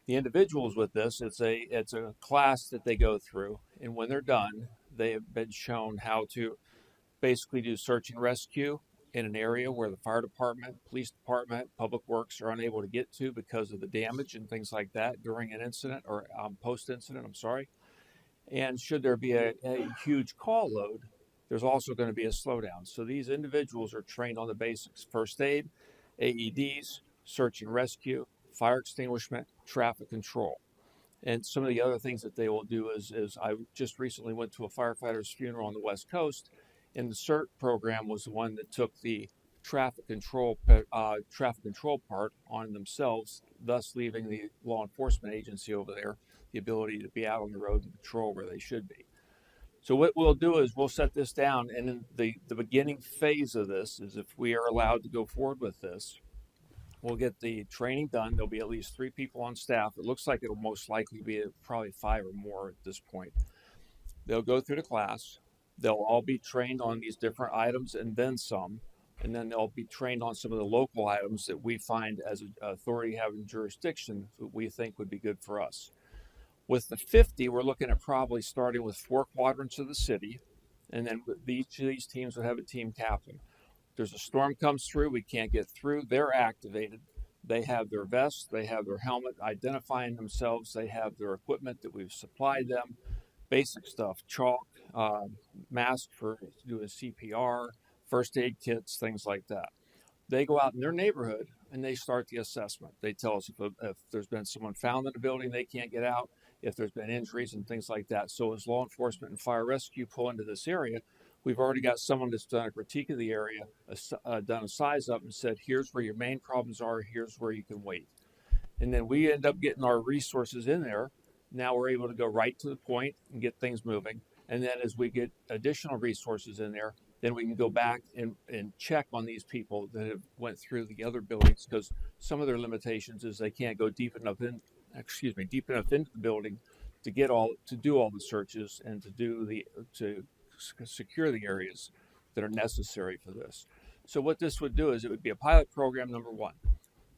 The individuals with this, it's a class that they go through, and when they're done, they have been shown how to basically do search and rescue in an area where the fire department, police department, public works are unable to get to because of the damage and things like that during an incident or post-incident, And should there be a huge call load, there's also going to be a slowdown. So these individuals are trained on the basics: first aid, AEDs, search and rescue, fire extinguishment, traffic control. And some of the other things that they will do is I just recently went to a firefighter's funeral on the West Coast, and the CERT program was the one that took the traffic control part on themselves, thus leaving the law enforcement agency over there the ability to be out on the road and patrol where they should be. So what we'll do is we'll set this down, and in the beginning phase of this is if we are allowed to go forward with this, we'll get the training done. There'll be at least 3 people on staff. It looks like it'll most likely be probably 5 or more at this point. They'll go through the class. They'll all be trained on these different items and then some. And then they'll be trained on some of the local items that we find as an authority having jurisdiction that we think would be good for us. With the 50, we're looking at probably starting with 4 quadrants of the city. And then each of these teams would have a team captain. There's a storm comes through, we can't get through, they're activated. They have their vest, they have their helmet identifying themselves, they have their equipment that we've supplied them, basic stuff, chalk, mask for doing CPR, first aid kits, things like that. They go out in their neighborhood and they start the assessment. They tell us if there's been someone found in the building, they can't get out, if there's been injuries and things like that. So as law enforcement and fire rescue pull into this area, we've already got someone that's done a critique of the area, done a size up and said, here's where your main problems are, here's where you can wait. And then we end up getting our resources in there. Now we're able to go right to the point and get things moving. And then as we get additional resources in there, then we can go back and check on these people that have went through the other buildings, because some of their limitations is they can't go deep enough into the building to do all the searches and to secure the areas that are necessary for this. So what this would do is it would be a pilot program, number 1.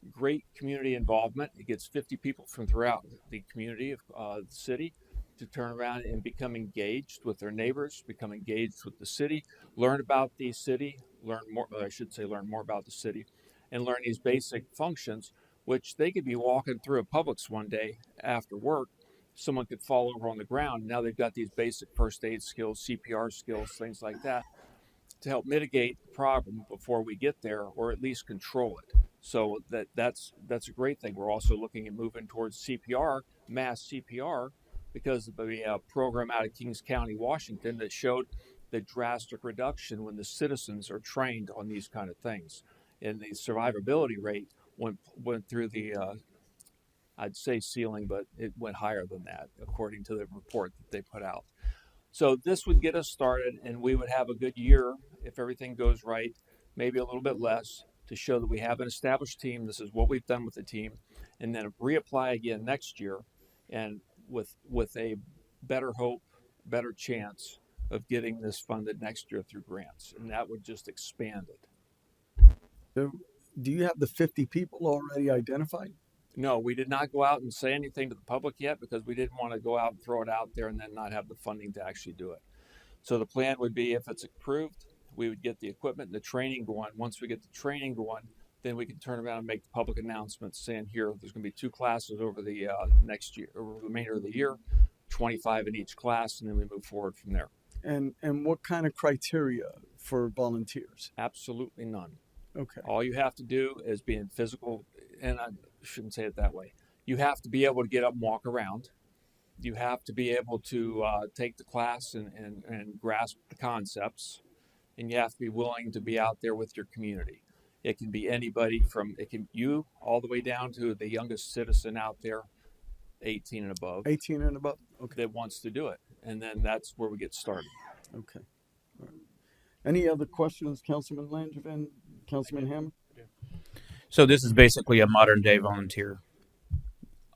Great community involvement. It gets 50 people from throughout the community of the city to turn around and become engaged with their neighbors, become engaged with the city, learn about the city, learn more about the city, and learn these basic functions, which they could be walking through a Publix one day after work. Someone could fall over on the ground. Now they've got these basic first aid skills, CPR skills, things like that, to help mitigate the problem before we get there, or at least control it. So that's a great thing. We're also looking at moving towards CPR, mass CPR, because of the program out of Kings County, Washington, that showed the drastic reduction when the citizens are trained on these kind of things. And the survivability rate went through the, I'd say ceiling, but it went higher than that, according to the report that they put out. So this would get us started, and we would have a good year if everything goes right, maybe a little bit less, to show that we have an established team. This is what we've done with the team, and then reapply again next year, and with a better hope, better chance of getting this funded next year through grants, and that would just expand it. So, do you have the 50 people already identified? No, we did not go out and say anything to the public yet, because we didn't want to go out and throw it out there and then not have the funding to actually do it. So the plan would be, if it's approved, we would get the equipment and the training going. Once we get the training going, then we can turn around and make the public announcements saying, here, there's going to be 2 classes over the next year, over the remainder of the year, 25 in each class, and then we move forward from there. And what kind of criteria for volunteers? Absolutely none. Okay. All you have to do is be in physical, and I shouldn't say it that way. You have to be able to get up and walk around. You have to be able to take the class and grasp the concepts. And you have to be willing to be out there with your community. It can be anybody from, you all the way down to the youngest citizen out there, 18 and above. 18 and above? Okay. That wants to do it. And then that's where we get started. Okay. All right. Any other questions, Councilman Langevin, Councilman Hammer? So this is basically a modern day volunteer.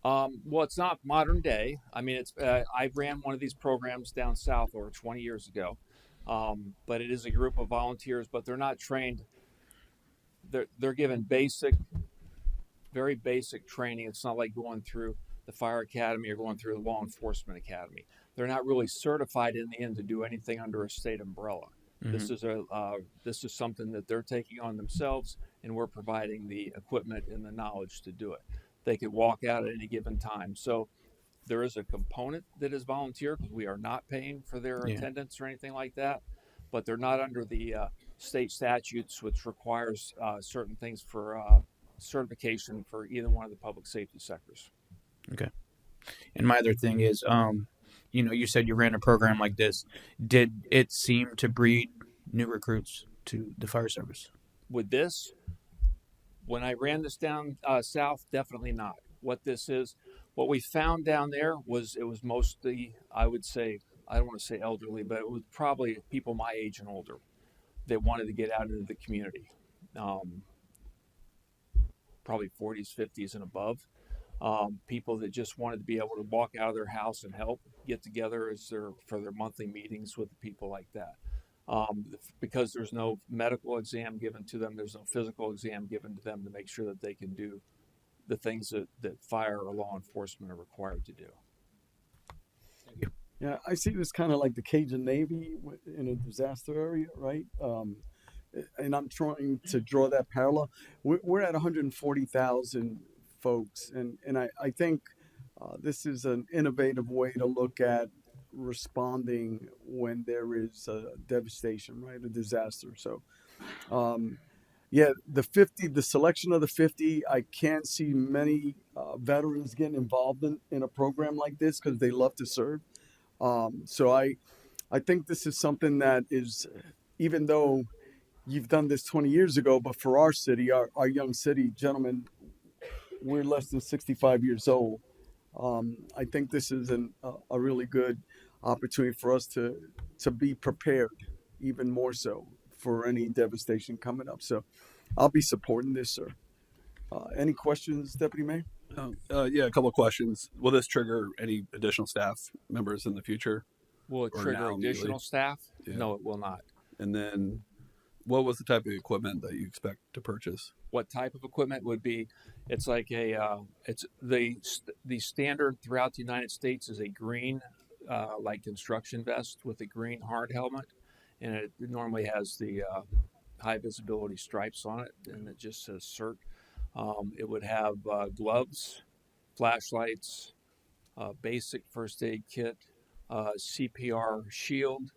Well, it's not modern day. I mean, it's I ran one of these programs down south over 20 years ago. But it is a group of volunteers, but they're not trained. They're given very basic training. It's not like going through the fire academy or going through the law enforcement academy. They're not really certified in the end to do anything under a state umbrella. Mm-hmm. This is something that they're taking on themselves, and we're providing the equipment and the knowledge to do it. They could walk out at any given time. So there is a component that is volunteer, because we are not paying for their attendance or anything like that, but they're not under the state statutes, which requires certain things for certification for either one of the public safety sectors. Okay. And my other thing is, you said you ran a program like this. Did it seem to breed new recruits to the fire service? With this, when I ran this down south, definitely not. What this is, what we found down there was it was mostly, I would say, I don't want to say elderly, but it was probably people my age and older that wanted to get out into the community, probably 40s, 50s, and above. People that just wanted to be able to walk out of their house and help get together for their monthly meetings with people like that. Because there's no medical exam given to them, there's no physical exam given to them to make sure that they can do the things that fire or law enforcement are required to do. Yeah, I see this kind of like the Cajun Navy in a disaster area, right? And I'm trying to draw that parallel. We're at 140,000 folks, and I think this is an innovative way to look at responding when there is a devastation, right? A disaster. So, yeah, the selection of the 50, I can't see many veterans getting involved in a program like this because they love to serve. So I think this is something that is, even though you've done this 20 years ago, but for our city, our young city, gentlemen, we're less than 65 years old. I think this is a really good opportunity for us to be prepared even more so for any devastation coming up. So I'll be supporting this, sir. Any questions, Deputy Mayor? Yeah, a couple of questions. Will this trigger any additional staff members in the future? Will it Or trigger now additional immediately? staff? Yeah. No, it will not. And then, what was the type of equipment that you expect to purchase? What type of equipment would be? It's like it's the standard throughout the United States is a green, like construction vest with a green hard helmet, and it normally has the high visibility stripes on it, and it just says CERT. It would have gloves, flashlights, basic first aid kit, CPR shield,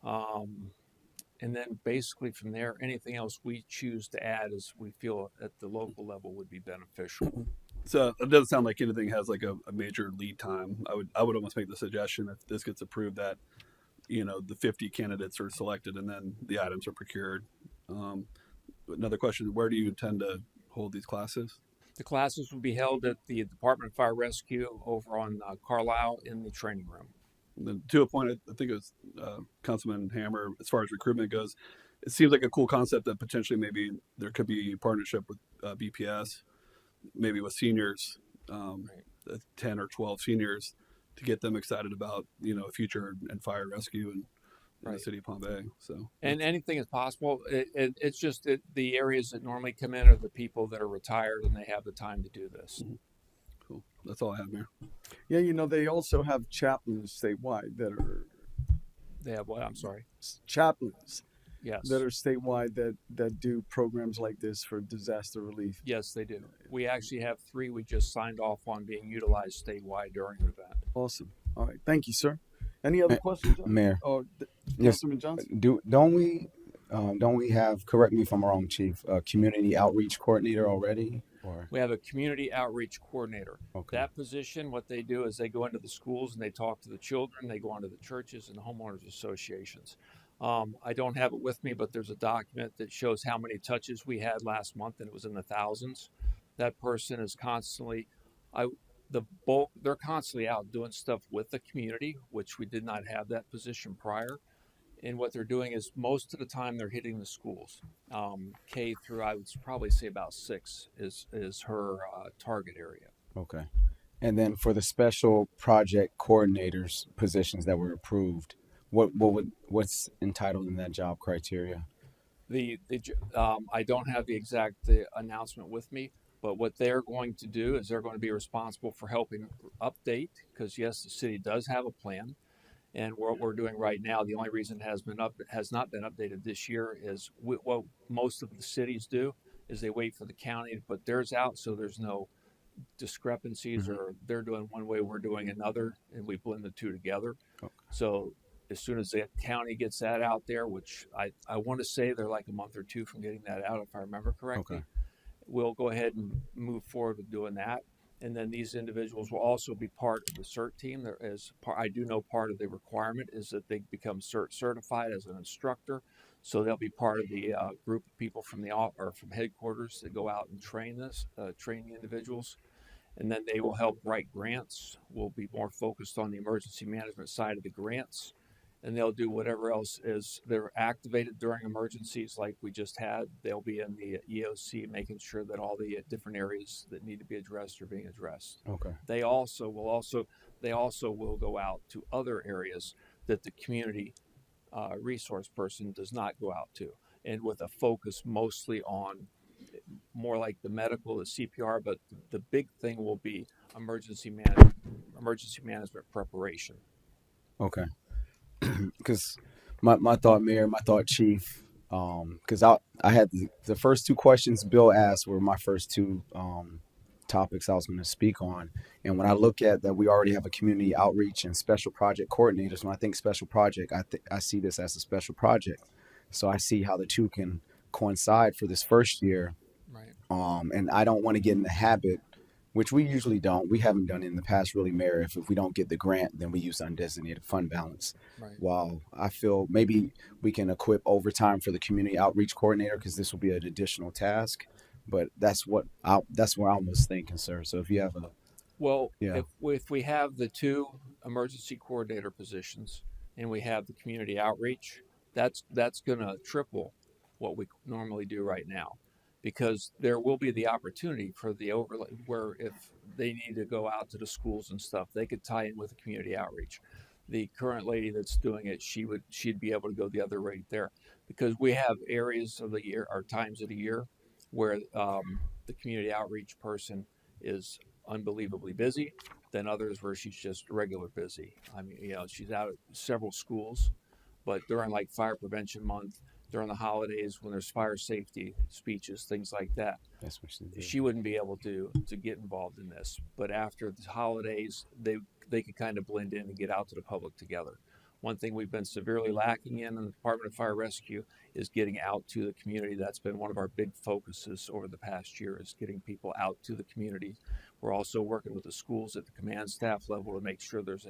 and then basically from there, anything else we choose to add as we feel at the local level would be beneficial. So it doesn't sound like anything has like a major lead time. I would almost make the suggestion if this gets approved that the 50 candidates are selected and then the items are procured. Another question: where do you intend to hold these classes? The classes will be held at the Department of Fire Rescue over on Carlisle in the training room. And then to a point, I think it was Councilman Hammer. As far as recruitment goes, it seems like a cool concept that potentially maybe there could be a partnership with BPS, maybe with seniors, 10 or 12 seniors, to get them excited about a future in fire rescue in the city of Palm Bay. So and anything is possible. It's just the areas that normally come in are the people that are retired and they have the time to do this. Mm-hmm. Cool. That's all I have, Mayor. Yeah, they also have chaplains statewide that are. They have what? I'm sorry. Chaplains. Yes. That are statewide that do programs like this for disaster relief. Yes, they do. We actually have 3 we just signed off on being utilized statewide during an event. Awesome. All right. Thank you, sir. Any other questions, Mayor? Yes, Councilman Johnson. Don't we have? Correct me if I'm wrong, Chief. A community outreach coordinator already, or we have a community outreach coordinator. Okay. That position, what they do is they go into the schools and they talk to the children. They go onto the churches and the homeowners associations. I don't have it with me, but there's a document that shows how many touches we had last month, and it was in the thousands. That person is constantly, they're constantly out doing stuff with the community, which we did not have that position prior. And what they're doing is most of the time they're hitting the schools. K through, I would probably say about 6 is her target area. Okay. And then for the special project coordinators positions that were approved, what's entitled in that job criteria? I don't have the exact announcement with me, but what they're going to do is they're going to be responsible for helping update, because yes, the city does have a plan, and what we're doing right now, the only reason it has not been updated this year is what most of the cities do is they wait for the county to put theirs out, so there's no discrepancies, or they're doing one way, we're doing another, and we blend the two together. Okay. So as soon as the county gets that out there, which I want to say they're like a month or 2 from getting that out, if I remember correctly, we'll go ahead and move forward with doing that. And then these individuals will also be part of the CERT team. There is, I do know part of the requirement is that they become CERT certified as an instructor. So they'll be part of the group of people from the or from headquarters that go out and train the individuals. And then they will help write grants. We'll be more focused on the emergency management side of the grants. And they'll do whatever else is they're activated during emergencies like we just had. They'll be in the EOC making sure that all the different areas that need to be addressed are being addressed. Okay. They also will go out to other areas that the community resource person does not go out to, and with a focus mostly on more like the medical, the CPR, but the big thing will be emergency management preparation. Okay. Because my thought, Mayor, my thought, Chief, because I had the first two questions Bill asked were my first two topics I was going to speak on. And when I look at that, we already have a community outreach and special project coordinators. When I think special project, I see this as a special project. So I see how the two can coincide for this first year. Right. And I don't want to get in the habit, which we usually don't. We haven't done it in the past, really, Mayor. If we don't get the grant, then we use undesignated fund balance. Right. While I feel maybe we can equip overtime for the community outreach coordinator, because this will be an additional task. But that's where I was thinking, sir. So if you have a if we have the two emergency coordinator positions and we have the community outreach, that's going to triple what we normally do right now, because there will be the opportunity for the overlay where if they need to go out to the schools and stuff, they could tie in with the community outreach. The current lady that's doing it, she'd be able to go the other right there, because we have areas of the year or times of the year where the community outreach person is unbelievably busy, than others where she's just regular busy. I mean, she's out at several schools, but during like fire prevention month, during the holidays when there's fire safety speeches, things like that, that's what she wouldn't be able to get involved in this. But after the holidays, they could kind of blend in and get out to the public together. One thing we've been severely lacking in the Department of Fire Rescue is getting out to the community. That's been one of our big focuses over the past year, is getting people out to the community. We're also working with the schools at the command staff level to make sure there's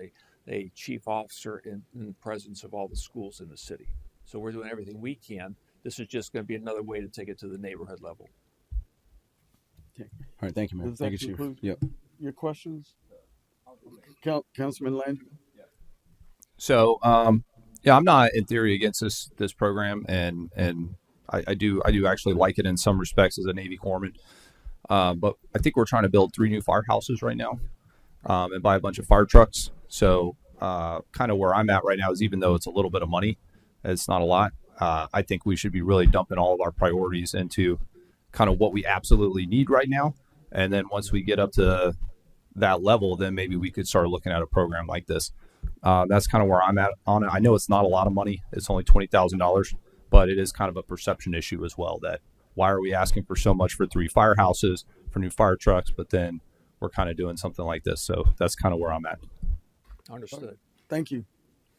a chief officer in presence of all the schools in the city. So we're doing everything we can. This is just going to be another way to take it to the neighborhood level. All right, thank you, man. Does that Thank you, Chief. conclude Yep. your questions? Councilman Landry? So, I'm not in theory against this program, and I do actually like it in some respects as a Navy corpsman. But I think we're trying to build 3 new firehouses right now, and buy a bunch of fire trucks. So, kind of where I'm at right now is, even though it's a little bit of money, it's not a lot. I think we should be really dumping all of our priorities into kind of what we absolutely need right now, and then once we get up to that level, then maybe we could start looking at a program like this. That's kind of where I'm at on it. I know it's not a lot of money. It's only $20,000, but it is kind of a perception issue as well, that why are we asking for so much for 3 firehouses, for new fire trucks, but then we're kind of doing something like this. So that's kind of where I'm at. Understood. Thank you.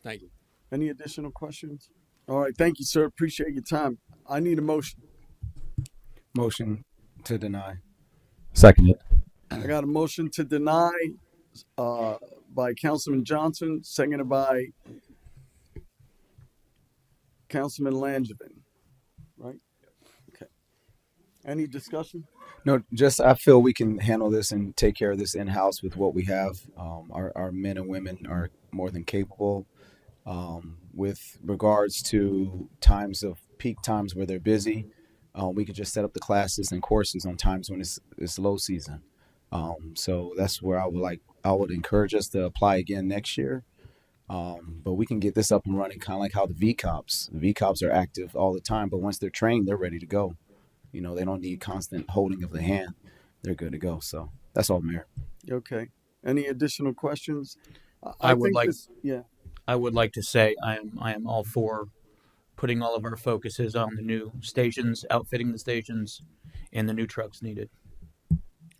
Thank you. Any additional questions? All right. Thank you, sir. Appreciate your time. I need a motion. Motion to deny. Seconded. I got a motion to deny by Councilman Johnson, seconded by Councilman Langevin. Right? Okay. Any discussion? No, just I feel we can handle this and take care of this in-house with what we have. Our men and women are more than capable. With regards to times of peak times where they're busy, we could just set up the classes and courses on times when it's low season. So that's where I would encourage us to apply again next year. But we can get this up and running, kind of like how the VCOPs are active all the time, but once they're trained, they're ready to go. They don't need constant holding of the hand. They're good to go. So that's all, Mayor. Okay. Any additional questions? I would like to say I am all for putting all of our focuses on the new stations, outfitting the stations, and the new trucks needed.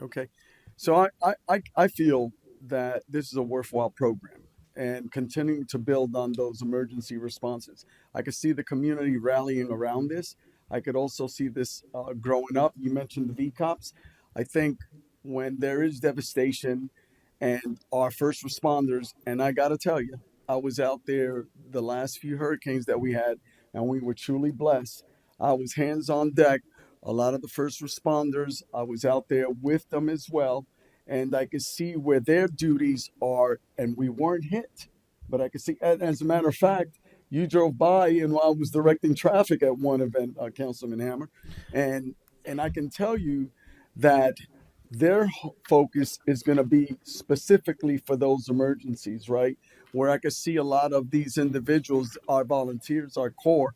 Okay. So I feel that this is a worthwhile program, and continuing to build on those emergency responses. I could see the community rallying around this. I could also see this growing up. You mentioned the VCOPs. I think when there is devastation and our first responders. And I got to tell you, I was out there the last few hurricanes that we had, and we were truly blessed. I was hands on deck. A lot of the first responders, I was out there with them as well. And I could see where their duties are, and we weren't hit. But I could see, as a matter of fact, you drove by, and while I was directing traffic at one event, Councilman Hammer, and I can tell you that their focus is going to be specifically for those emergencies, right? Where I could see a lot of these individuals, our volunteers, our core.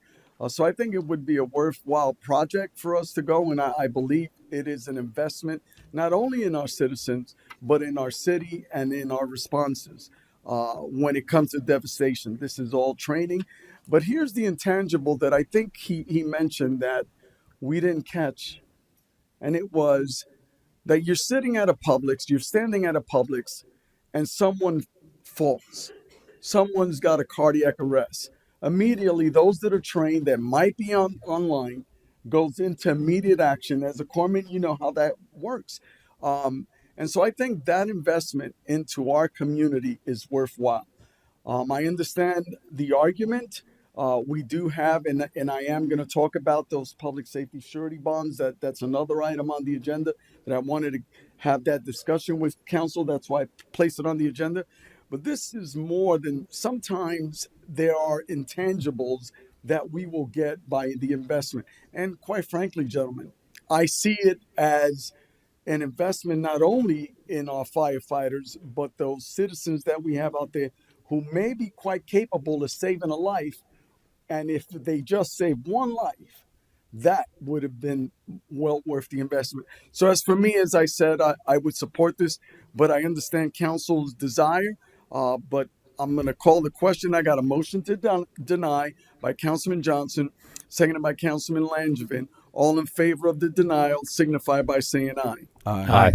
So I think it would be a worthwhile project for us to go, and I believe it is an investment not only in our citizens but in our city and in our responses. When it comes to devastation, this is all training. But here's the intangible that I think he mentioned that we didn't catch, and it was that you're sitting at a Publix, you're standing at a Publix, and someone falls. Someone's got a cardiac arrest. Immediately, those that are trained that might be online goes into immediate action. As a corpsman, you know how that works. And so I think that investment into our community is worthwhile. I understand the argument. We do have, and I am going to talk about those public safety surety bonds. That's another item on the agenda that I wanted to have that discussion with council. That's why I placed it on the agenda. But this is more than sometimes there are intangibles that we will get by the investment. And quite frankly, gentlemen, I see it as an investment not only in our firefighters, but those citizens that we have out there who may be quite capable of saving a life. And if they just save one life, that would have been well worth the investment. So, as for me, as I said, I would support this, but I understand council's desire. But I'm going to call the question. I got a motion to deny by Councilman Johnson, seconded by Councilman Langevin. All in favor of the denial signify by saying aye. Aye.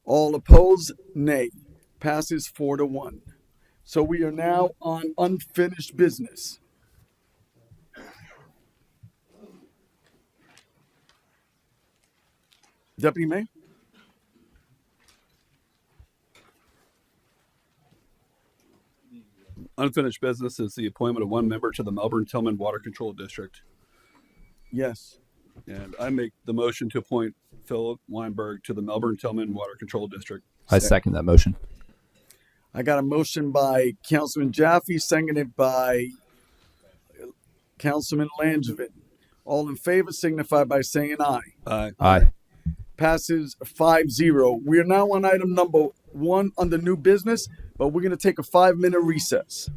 All opposed, nay. Passes 4-1. So we are now on unfinished business. Deputy Mayor? Unfinished business is the appointment of one member to the Melbourne-Tillman Water Control District. Yes. And I make the motion to appoint Philip Weinberg to the Melbourne-Tillman Water Control District. I second that motion. I got a motion by Councilman Jaffe, seconded by Councilman Langevin. All in favor signify by saying aye. Aye. Aye. Passes 5-0. We are now on item number 1 under new business, but we're going to take a 5-minute recess.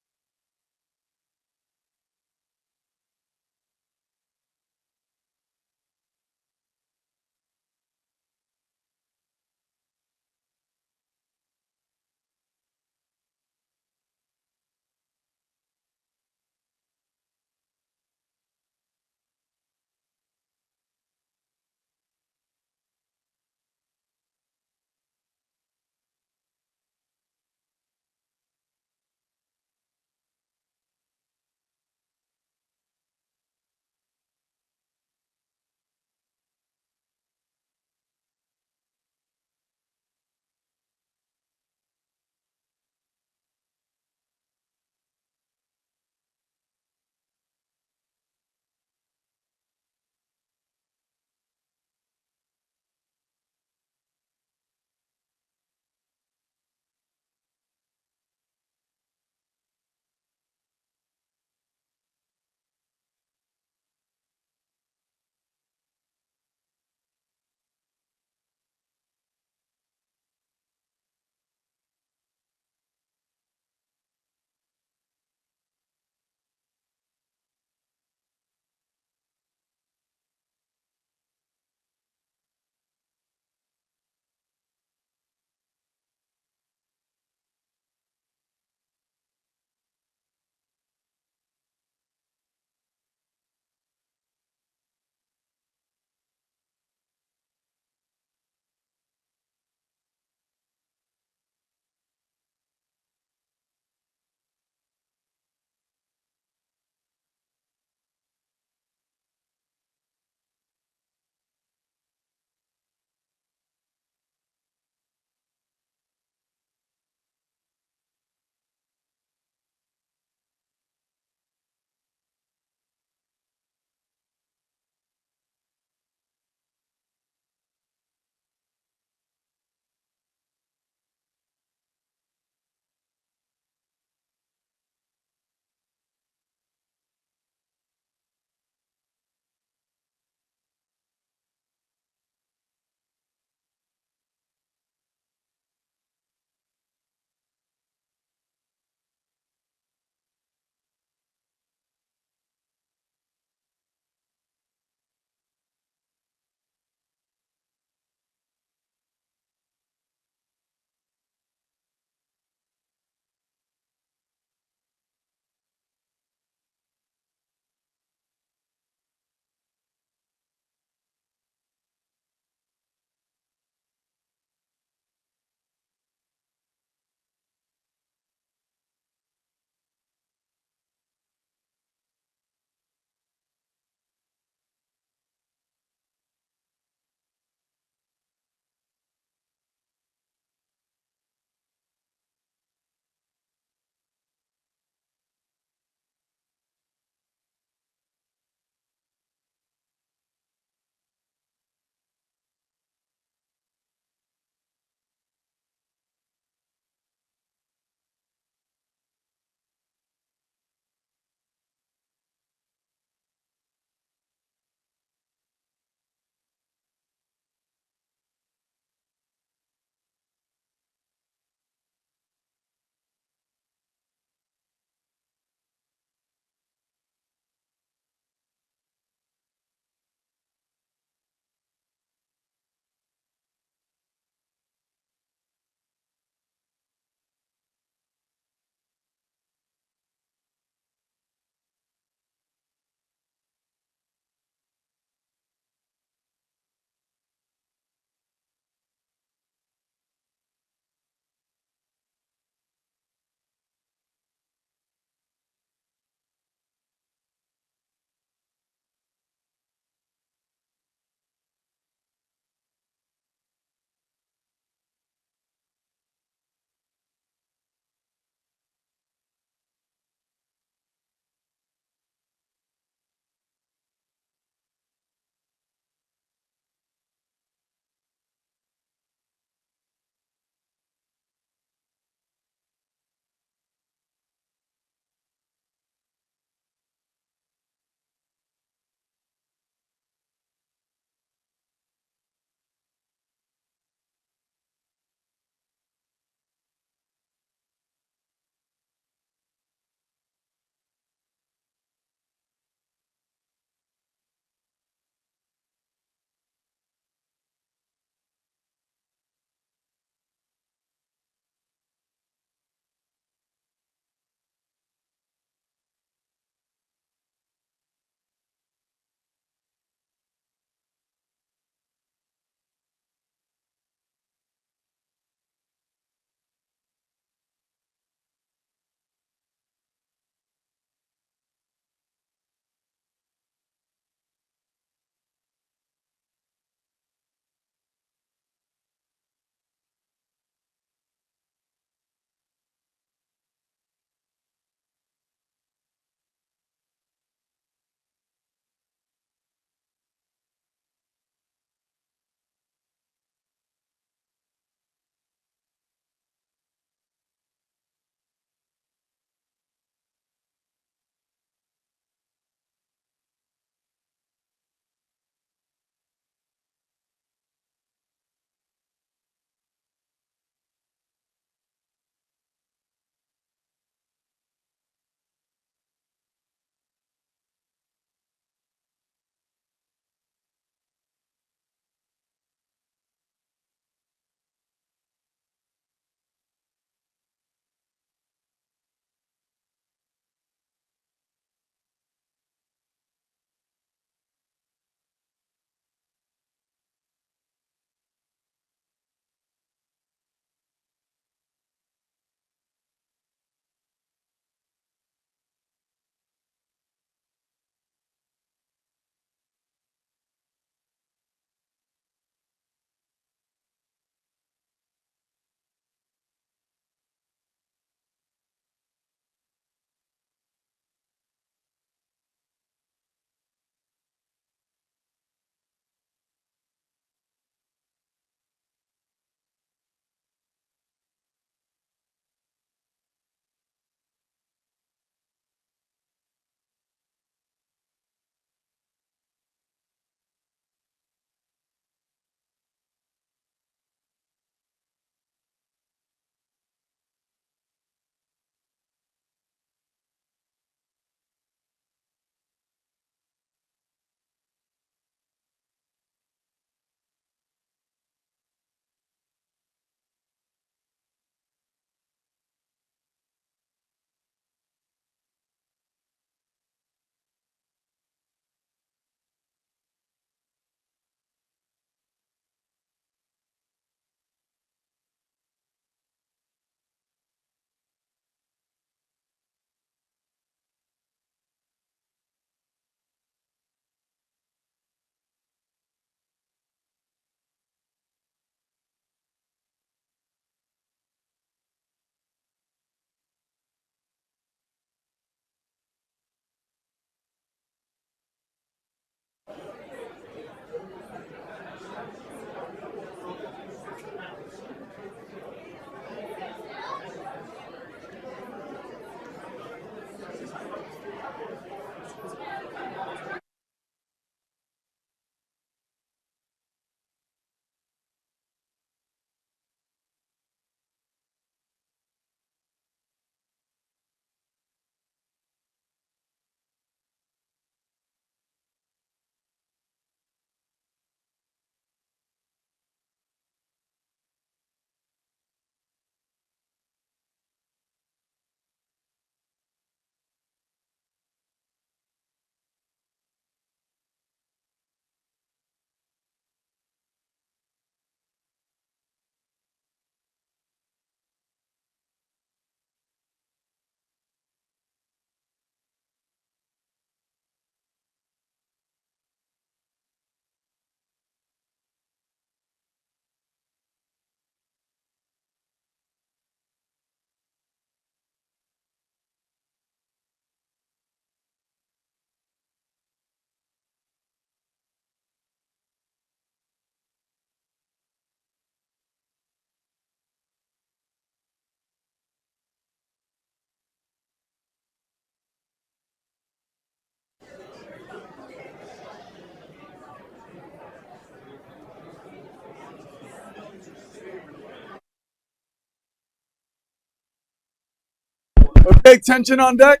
Okay, tension on deck.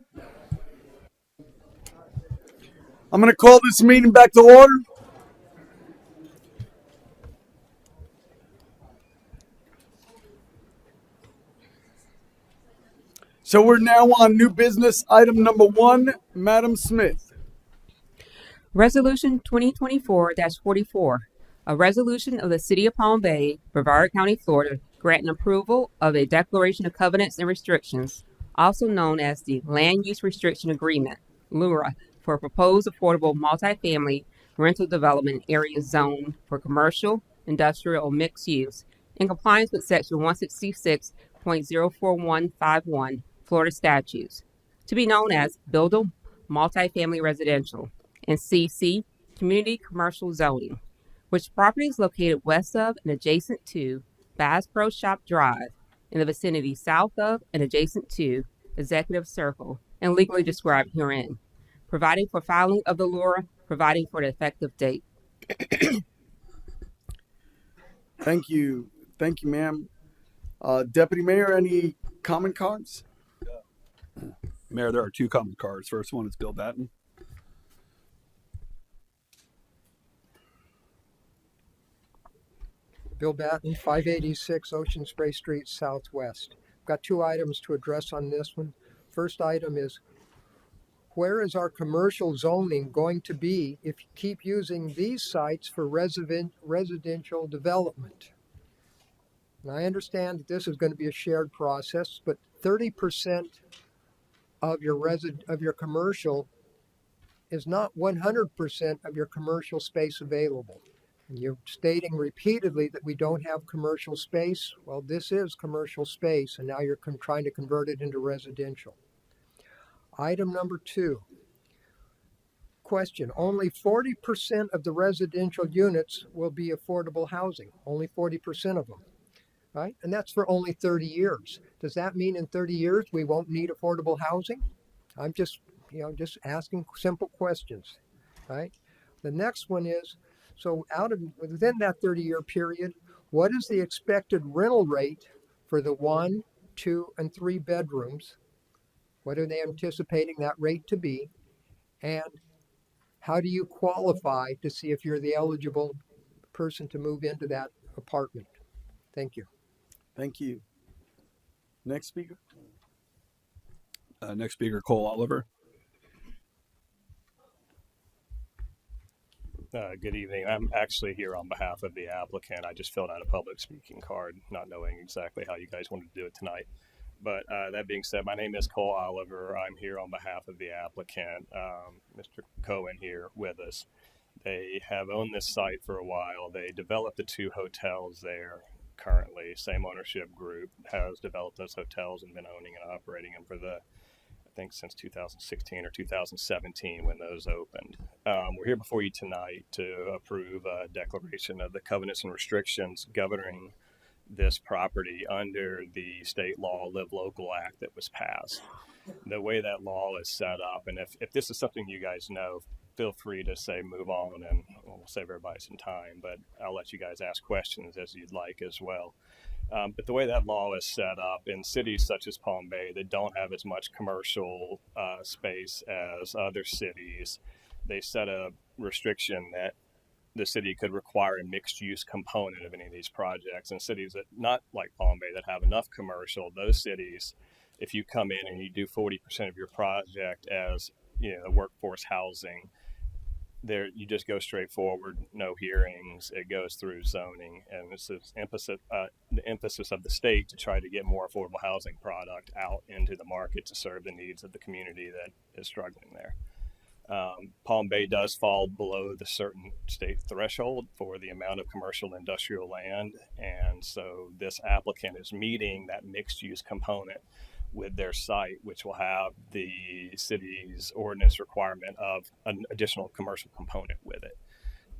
I'm going to call this meeting back to order. So we're now on new business item number 1, Madam Smith. Resolution 2024-44, a resolution of the City of Palm Bay, Brevard County, Florida, granting approval of a Declaration of Covenants and Restrictions, also known as the Land Use Restriction Agreement, LURA, for a proposed affordable multifamily rental development area zone for commercial, industrial, or mixed use in compliance with Section 166.04151 Florida statutes, to be known as Buildable Multifamily Residential, and CC Community Commercial Zoning, which property is located west of and adjacent to Bass Pro Shop Drive, in the vicinity south of and adjacent to Executive Circle, and legally described herein, providing for filing of the LURA, providing for the effective date. Thank you, ma'am. Deputy Mayor, any comment cards? Mayor, there are 2 comment cards. First one is Bill Batten. Bill Batten, 586 Ocean Spray Street Southwest. Got 2 items to address on this one. First item is, where is our commercial zoning going to be if you keep using these sites for residential development? And I understand that this is going to be a shared process, but 30% of your commercial is not 100% of your commercial space available. And you're stating repeatedly that we don't have commercial space. Well, this is commercial space, and now you're trying to convert it into residential. Item number 2. Question: only 40% of the residential units will be affordable housing. Only 40% of them, right? And that's for only 30 years. Does that mean in 30 years we won't need affordable housing? I'm just asking simple questions, right? The next one is, so within that 30-year period, what is the expected rental rate for the 1, 2, and 3 bedrooms? What are they anticipating that rate to be? And how do you qualify to see if you're the eligible person to move into that apartment? Thank you. Thank you. Next speaker. Next speaker, Cole Oliver. Good evening. I'm actually here on behalf of the applicant. I just filled out a public speaking card, not knowing exactly how you guys wanted to do it tonight. But that being said, my name is Cole Oliver. I'm here on behalf of the applicant, Mr. Cohen here with us. They have owned this site for a while. They developed the 2 hotels there currently. Same ownership group has developed those hotels and been owning and operating them for I think since 2016 or 2017 when those opened. We're here before you tonight to approve a declaration of the covenants and restrictions governing this property under the state law Live Local Act that was passed. The way that law is set up, and if this is something you guys know, feel free to say move on and we'll save everybody some time, but I'll let you guys ask questions as you'd like as well. But the way that law is set up in cities such as Palm Bay that don't have as much commercial space as other cities, they set a restriction that the city could require a mixed use component of any of these projects. And cities that not like Palm Bay that have enough commercial, those cities, if you come in and you do 40% of your project as workforce housing, there you just go straight forward, no hearings. It goes through zoning, and this is the emphasis of the state to try to get more affordable housing product out into the market to serve the needs of the community that is struggling there. Palm Bay does fall below the certain state threshold for the amount of commercial and industrial land, and so this applicant is meeting that mixed use component with their site, which will have the city's ordinance requirement of an additional commercial component with it.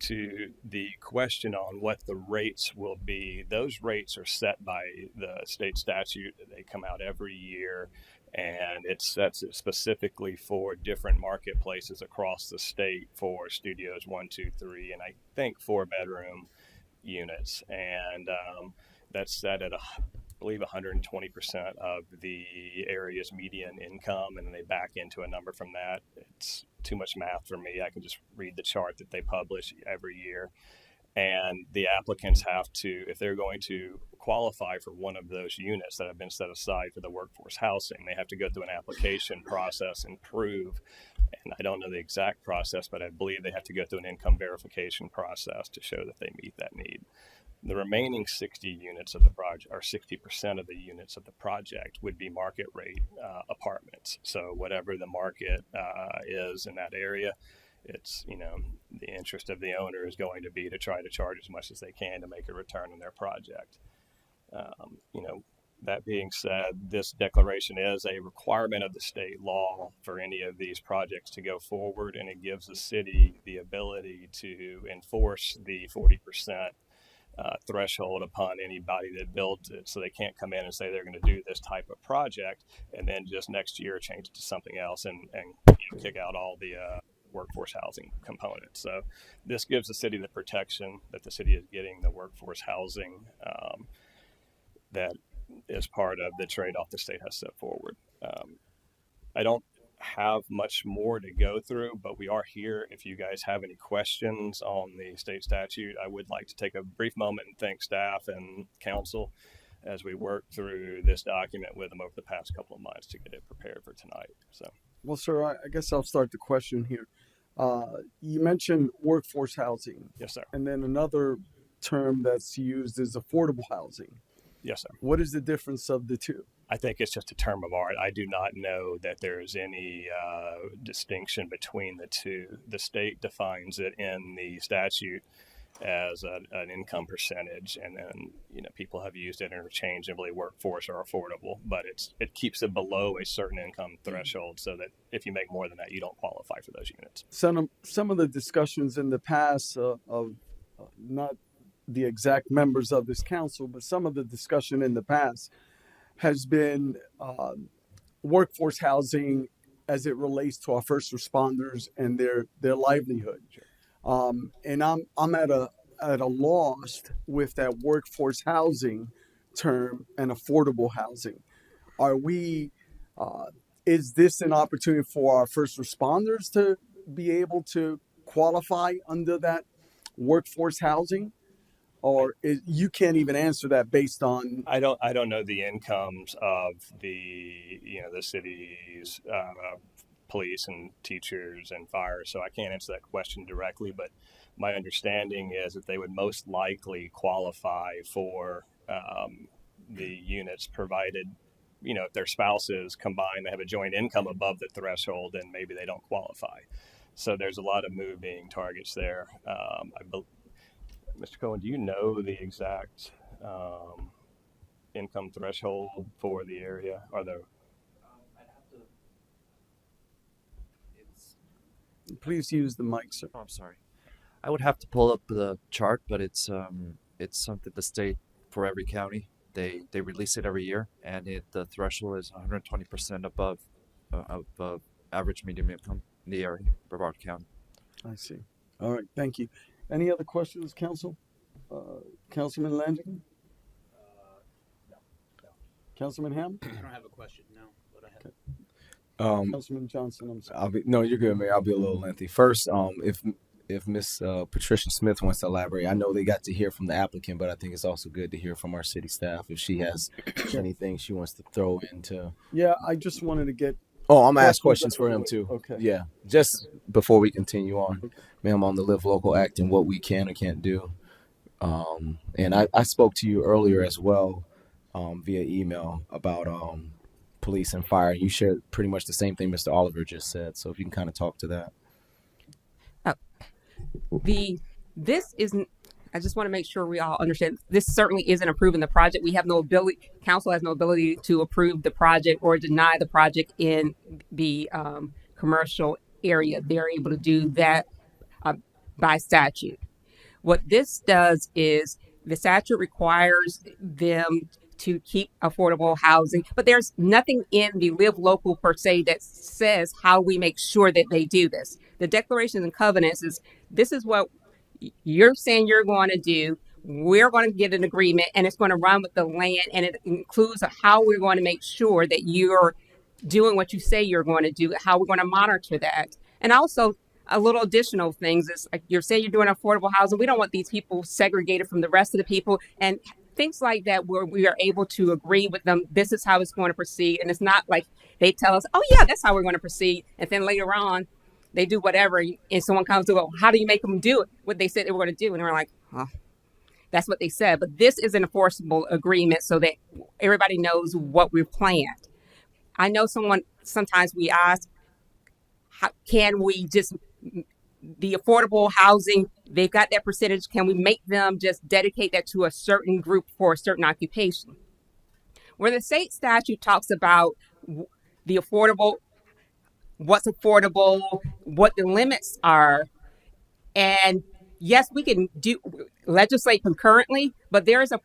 To the question on what the rates will be, those rates are set by the state statute. They come out every year, and it sets it specifically for different marketplaces across the state for studios 1, 2, 3, and I think 4 bedroom units. And that's set at believe 120% of the area's median income, and then they back into a number from that. It's too much math for me. I can just read the chart that they publish every year. And the applicants have to, if they're going to qualify for one of those units that have been set aside for the workforce housing, they have to go through an application process and prove, and I don't know the exact process, but I believe they have to go through an income verification process to show that they meet that need. The remaining 60 units of the project, or 60% of the units of the project, would be market rate apartments. So whatever the market is in that area, it's, the interest of the owner is going to be to try to charge as much as they can to make a return on their project. That being said, this declaration is a requirement of the state law for any of these projects to go forward, and it gives the city the ability to enforce the 40% threshold upon anybody that builds it. So they can't come in and say they're going to do this type of project and then just next year change it to something else and kick out all the workforce housing components. So this gives the city the protection that the city is getting the workforce housing that is part of the trade-off the state has set forward. I don't have much more to go through, but we are here. If you guys have any questions on the state statute, I would like to take a brief moment and thank staff and council as we work through this document with them over the past couple of months to get it prepared for tonight. So, well, sir, I guess I'll start the question here. You mentioned workforce housing. Yes, sir. And then another term that's used is affordable housing. Yes, sir. What is the difference of the two? I think it's just a term of art. I do not know that there's any distinction between the two. The state defines it in the statute as an income percentage, and then people have used it interchangeably, workforce or affordable, but it keeps it below a certain income threshold, so that if you make more than that, you don't qualify for those units. Some of the discussions in the past of not the exact members of this council, but some of the discussion in the past has been workforce housing as it relates to our first responders and their livelihood. And I'm at a loss with that workforce housing term and affordable housing. Are we? Is this an opportunity for our first responders to be able to qualify under that workforce housing? Or you can't even answer that based on? I don't know the incomes of the city's police and teachers and fire, so I can't answer that question directly. But my understanding is that they would most likely qualify for the units, provided if their spouses combined, they have a joint income above the threshold, then maybe they don't qualify. So there's a lot of moving targets there. Mr. Cohen, do you know the exact income threshold for the area? Are there? Please use the mic, sir. Oh, I'm sorry. I would have to pull up the chart, but it's something the state for every county they release it every year, and the threshold is 120% above average median income in the area, Brevard County. I see. All right, thank you. Any other questions, Council? Councilman Landry? No. Councilman Ham? I don't have a question. No, but I have. Councilman Johnson, I'm sorry. You're good, Mayor. I'll be a little lengthy. First, if Miss Patricia Smith wants to elaborate, I know they got to hear from the applicant, but I think it's also good to hear from our city staff if she has anything she wants to throw into. Yeah, I just wanted to get. Oh, I'm gonna ask questions for him too. Okay. Yeah, just before we continue on, ma'am, on the Live Local Act and what we can or can't do. And I spoke to you earlier as well via email about police and fire. You shared pretty much the same thing Mr. Oliver just said. So if you can kind of talk to that. This isn't. I just want to make sure we all understand. This certainly isn't approving the project. We have no ability. Council has no ability to approve the project or deny the project in the commercial area. They're able to do that by statute. What this does is the statute requires them to keep affordable housing, but there's nothing in the Live Local per se that says how we make sure that they do this. The declarations and covenants is this is what you're saying you're going to do. we're going to get an agreement, and it's going to run with the land, and it includes how we're going to make sure that you're doing what you say you're going to do, how we're going to monitor that. And also a little additional things is like you're saying you're doing affordable housing. We don't want these people segregated from the rest of the people, and things like that where we are able to agree with them. This is how it's going to proceed. And it's not like they tell us, oh yeah, that's how we're going to proceed. And then later on they do whatever. And someone comes to go, how do you make them do it? What they said they were going to do. And we're like, oh, that's what they said. But this is an enforceable agreement so that everybody knows what we've planned. I know sometimes we ask, how, can we just, the affordable housing, they've got that percentage, can we make them just dedicate that to a certain group for a certain occupation? Where the state statute talks about the affordable, what's affordable, what the limits are, and yes, we can legislate concurrently, but there is a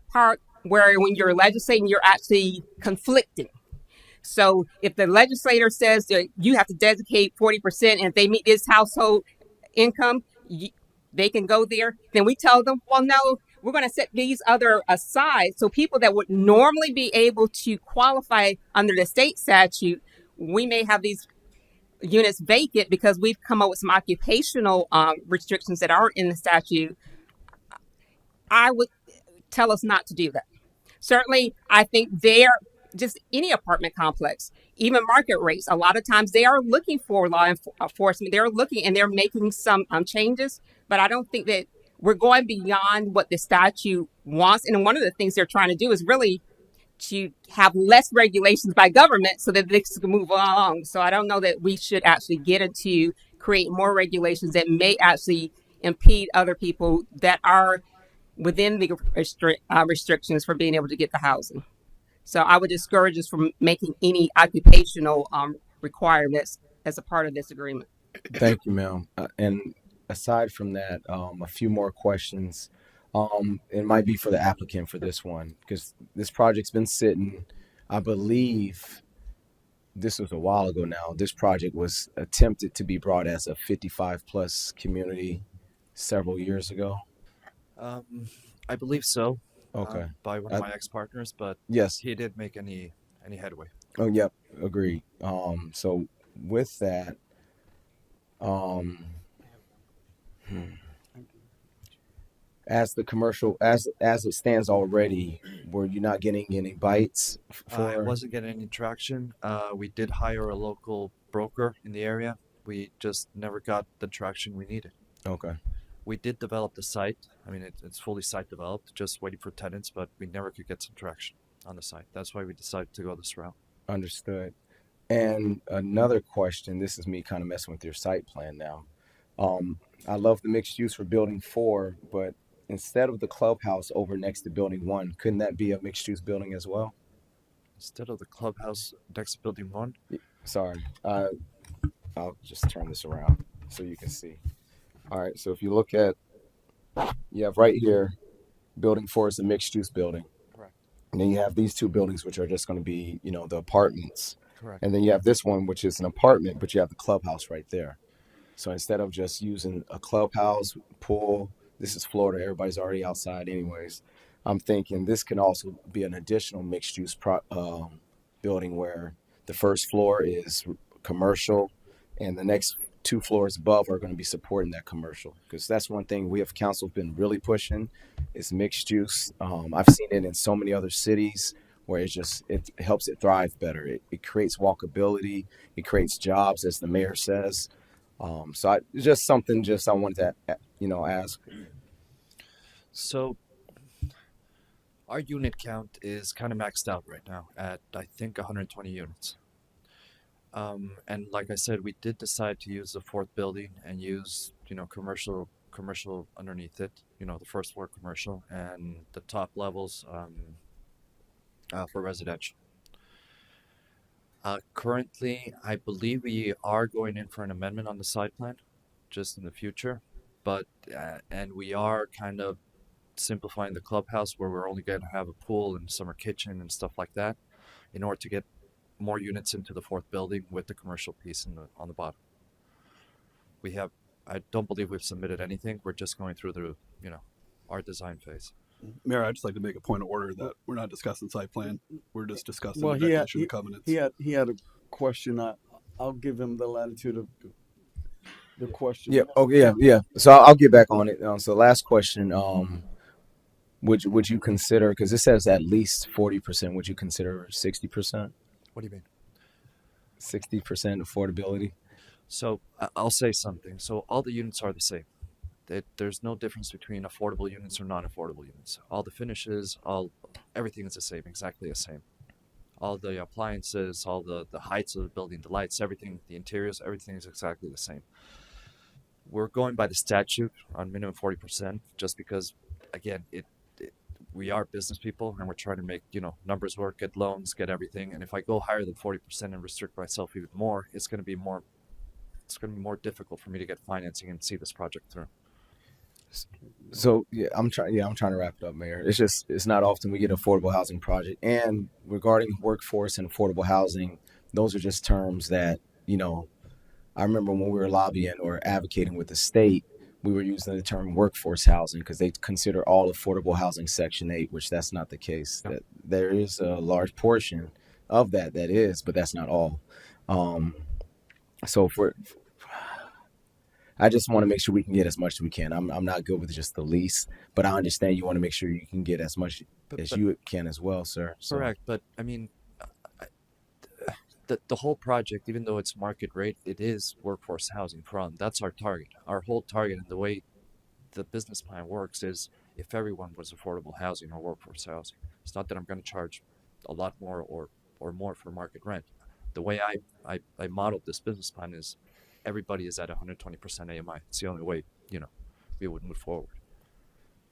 part where when you're legislating, you're actually conflicting. So if the legislator says that you have to dedicate 40%, and if they meet this household income, they can go there, then we tell them, well, no, we're going to set these other aside. So people that would normally be able to qualify under the state statute, we may have these units vacant because we've come up with some occupational restrictions that aren't in the statute. I would tell us not to do that. Certainly, I think just any apartment complex, even market rates, a lot of times they are looking for law enforcement. They're looking and they're making some changes, but I don't think that we're going beyond what the statute wants. And one of the things they're trying to do is really to have less regulations by government so that this can move along. So I don't know that we should actually get into create more regulations that may actually impede other people that are within the restrictions for being able to get the housing. So I would discourage us from making any occupational requirements as a part of this agreement. Thank you, ma'am. And aside from that, a few more questions. It might be for the applicant for this one, because this project's been sitting, I believe this was a while ago now. This project was attempted to be brought as a 55 plus community several years ago. I believe so. Okay. By one of my ex-partners, but yes, he didn't make any headway. Oh, yep, agreed. So with that, as the commercial, as it stands already, were you not getting any bites? I wasn't getting any traction. We did hire a local broker in the area. We just never got the traction we needed. Okay. We did develop the site. I mean, it's fully site developed, just waiting for tenants, but we never could get some traction on the site. That's why we decided to go this route. Understood. And another question, this is me kind of messing with your site plan now. I love the mixed use for building 4, but instead of the clubhouse over next to building 1, couldn't that be a mixed use building as well? Instead of the clubhouse next to building 1? Sorry. I'll just turn this around so you can see. All right, so if you look at, you have right here, building 4 is a mixed use building. Correct. And then you have these 2 buildings, which are just going to be, the apartments. Correct. And then you have this one, which is an apartment, but you have the clubhouse right there. So instead of just using a clubhouse, pool, this is Florida, everybody's already outside anyways. I'm thinking this can also be an additional mixed use building where the first floor is commercial and the next 2 floors above are going to be supporting that commercial, because that's one thing we have council been really pushing is mixed use. I've seen it in so many other cities where it helps it thrive better. It creates walkability, it creates jobs, as the mayor says. So just something I wanted to ask. So our unit count is kind of maxed out right now at I think 120 units. And like I said, we did decide to use the 4th building and use, commercial underneath it, the first floor commercial and the top levels for residential. Currently, I believe we are going in for an amendment on the site plan just in the future, but and we are kind of simplifying the clubhouse where we're only going to have a pool and summer kitchen and stuff like that in order to get more units into the 4th building with the commercial piece on the bottom. I don't believe we've submitted anything. We're just going through our design phase. Mayor, I'd just like to make a point of order that we're not discussing site plan. We're just discussing Well, the declaration of covenants. he had a question. I'll give him the latitude of the question. Yeah. Oh, yeah, yeah. So I'll get back on it. So last question. Would you consider, because it says at least 40%? Would you consider 60%? What do you mean? 60% affordability. So I'll say something. So all the units are the same. There's no difference between affordable units or non-affordable units. All the finishes, everything is the same, exactly the same. All the appliances, all the heights of the building, the lights, everything, the interiors, everything is exactly the same. We're going by the statute on minimum 40%, just because, again, we are business people and we're trying to make numbers work, get loans, get everything. And if I go higher than 40% and restrict myself even more, it's going to be more difficult for me to get financing and see this project through. So I'm trying to wrap it up, Mayor. It's not often we get an affordable housing project. And regarding workforce and affordable housing, those are just terms that, I remember when we were lobbying or advocating with the state, we were using the term workforce housing because they consider all affordable housing Section 8, which that's not the case. That there is a large portion of that is, but that's not all. So I just want to make sure we can get as much as we can. I'm not good with just the lease, but I understand you want to make sure you can get as much as you can as well, sir. So. Correct, but I mean, the whole project, even though it's market rate, it is workforce housing from. That's our target. Our whole target, and the way the business plan works is if everyone was affordable housing or workforce housing. It's not that I'm going to charge a lot more or more for market rent. The way I modeled this business plan is everybody is at 120% AMI. It's the only way, we would move forward.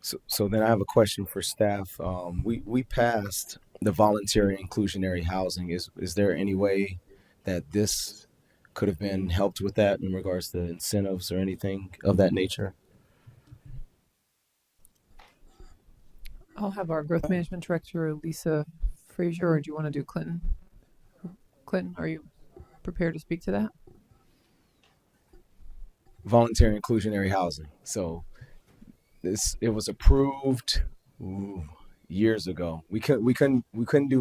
So then I have a question for staff. We passed the voluntary inclusionary housing. Is there any way that this could have been helped with that in regards to incentives or anything of that nature? I'll have our growth management director, Lisa Frazier, or do you want to do Clinton? Clinton, are you prepared to speak to that? Voluntary inclusionary housing. So it was approved years ago. We couldn't do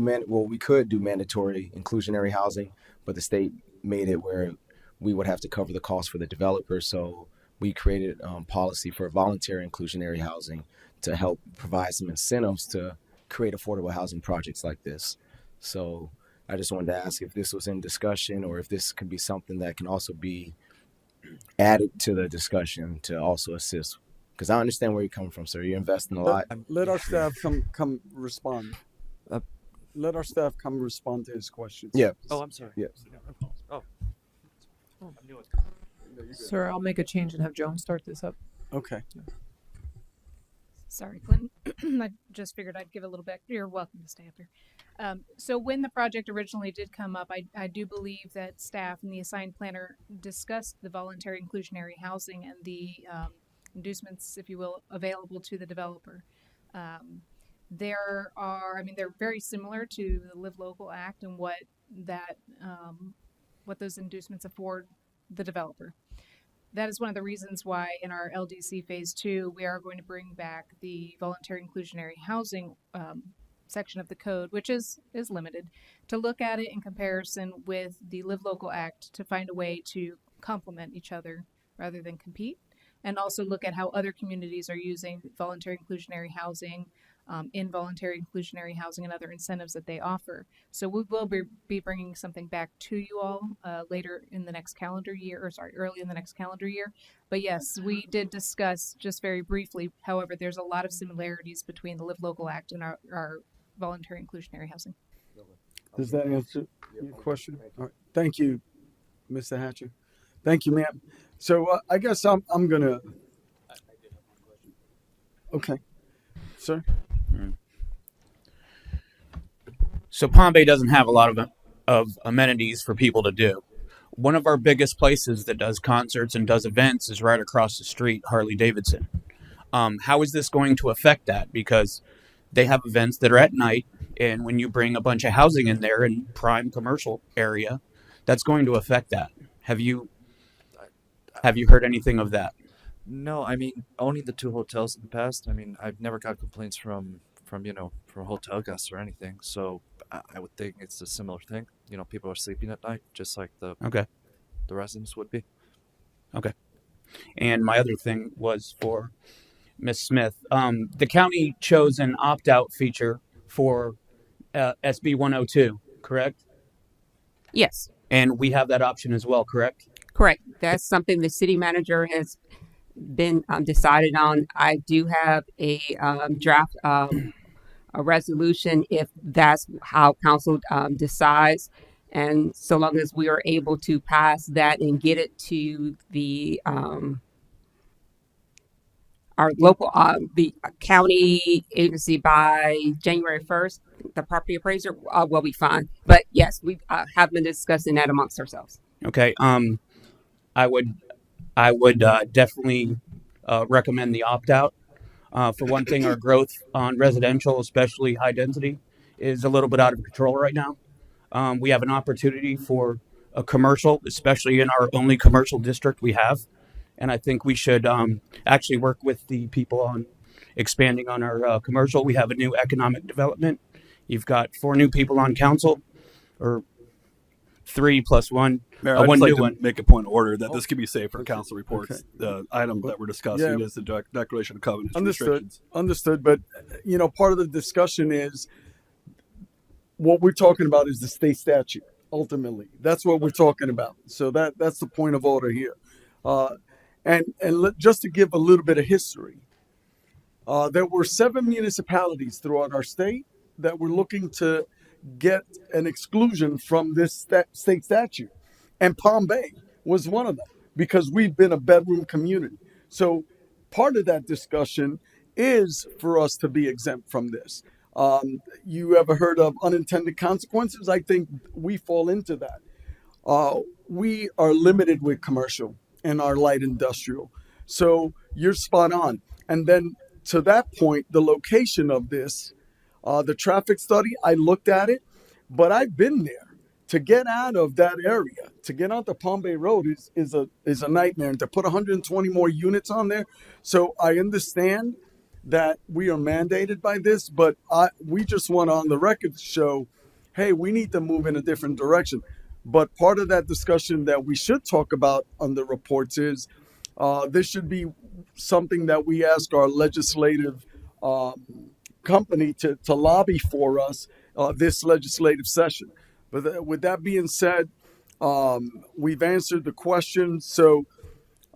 we could do mandatory inclusionary housing, but the state made it where we would have to cover the cost for the developer. So we created policy for voluntary inclusionary housing to help provide some incentives to create affordable housing projects like this. So I just wanted to ask if this was in discussion or if this could be something that can also be added to the discussion to also assist. Because I understand where you're coming from, sir. You're investing a lot. Let our staff come respond. Let our staff come respond to his questions. Yeah. Oh, I'm sorry. Yeah. Oh. Sir, I'll make a change and have Joan start this up. Okay. Sorry, Clinton. I just figured I'd give a little back. You're welcome to stay up here. So when the project originally did come up, I do believe that staff and the assigned planner discussed the voluntary inclusionary housing and the inducements, if you will, available to the developer. They're very similar to the Live Local Act and what those inducements afford the developer. That is one of the reasons why in our LDC Phase 2, we are going to bring back the voluntary inclusionary housing section of the code, which is limited, to look at it in comparison with the Live Local Act to find a way to complement each other rather than compete, and also look at how other communities are using voluntary inclusionary housing, involuntary inclusionary housing, and other incentives that they offer. So we will be bringing something back to you all later in the next calendar year, early in the next calendar year. But yes, we did discuss just very briefly. However, there's a lot of similarities between the Live Local Act and our voluntary inclusionary housing. Does that answer your question? All right. Thank you, Mr. Hatcher. Thank you, ma'am. So I guess I'm gonna. Okay, sir. So Palm Bay doesn't have a lot of amenities for people to do. One of our biggest places that does concerts and does events is right across the street, Harley Davidson. How is this going to affect that? Because they have events that are at night, and when you bring a bunch of housing in there in prime commercial area, that's going to affect that. Have you heard anything of that? No, I mean only the two hotels in the past. I mean, I've never got complaints from from hotel guests or anything. So I would think it's a similar thing. People are sleeping at night just like Okay. the residents would be. Okay. And my other thing was for Ms. Smith. The county chose an opt-out feature for SB 102, correct? Yes, And we have that option as well, correct? correct. That's something the city manager has been decided on. I do have a draft a resolution if that's how council decides. And so long as we are able to pass that and get it to the our local the county agency by January 1st, the property appraiser will be fine. But yes, we have been discussing that amongst ourselves. Okay. I would definitely recommend the opt-out. For one thing, our growth on residential, especially high density, is a little bit out of control right now. We have an opportunity for a commercial, especially in our only commercial district we have. And I think we should actually work with the people on expanding on our commercial. We have a new economic development. You've got 4 new people on council, or 3 plus 1, Mayor, I'd one just like new to one. make a point of order that this can be saved for council reports. Okay. The item that we're discussing Yeah. is the declaration of covenants and Understood. restrictions. Understood. But part of the discussion is what we're talking about is the state statute. Ultimately, that's what we're talking about. So that's the point of order here. Just to give a little bit of history, there were 7 municipalities throughout our state that were looking to get an exclusion from this state statute. And Palm Bay was one of them because we've been a bedroom community. So part of that discussion is for us to be exempt from this. You ever heard of unintended consequences? I think we fall into that. We are limited with commercial and our light industrial. So you're spot on. And then to that point, the location of this, the traffic study, I looked at it, but I've been there. To get out of that area, to get out the Palm Bay Road is a nightmare. And to put 120 more units on there. So I understand that we are mandated by this, but we just want on the record to show, hey, we need to move in a different direction. But part of that discussion that we should talk about on the reports is this should be something that we ask our legislative company to lobby for us this legislative session. But with that being said, we've answered the question. So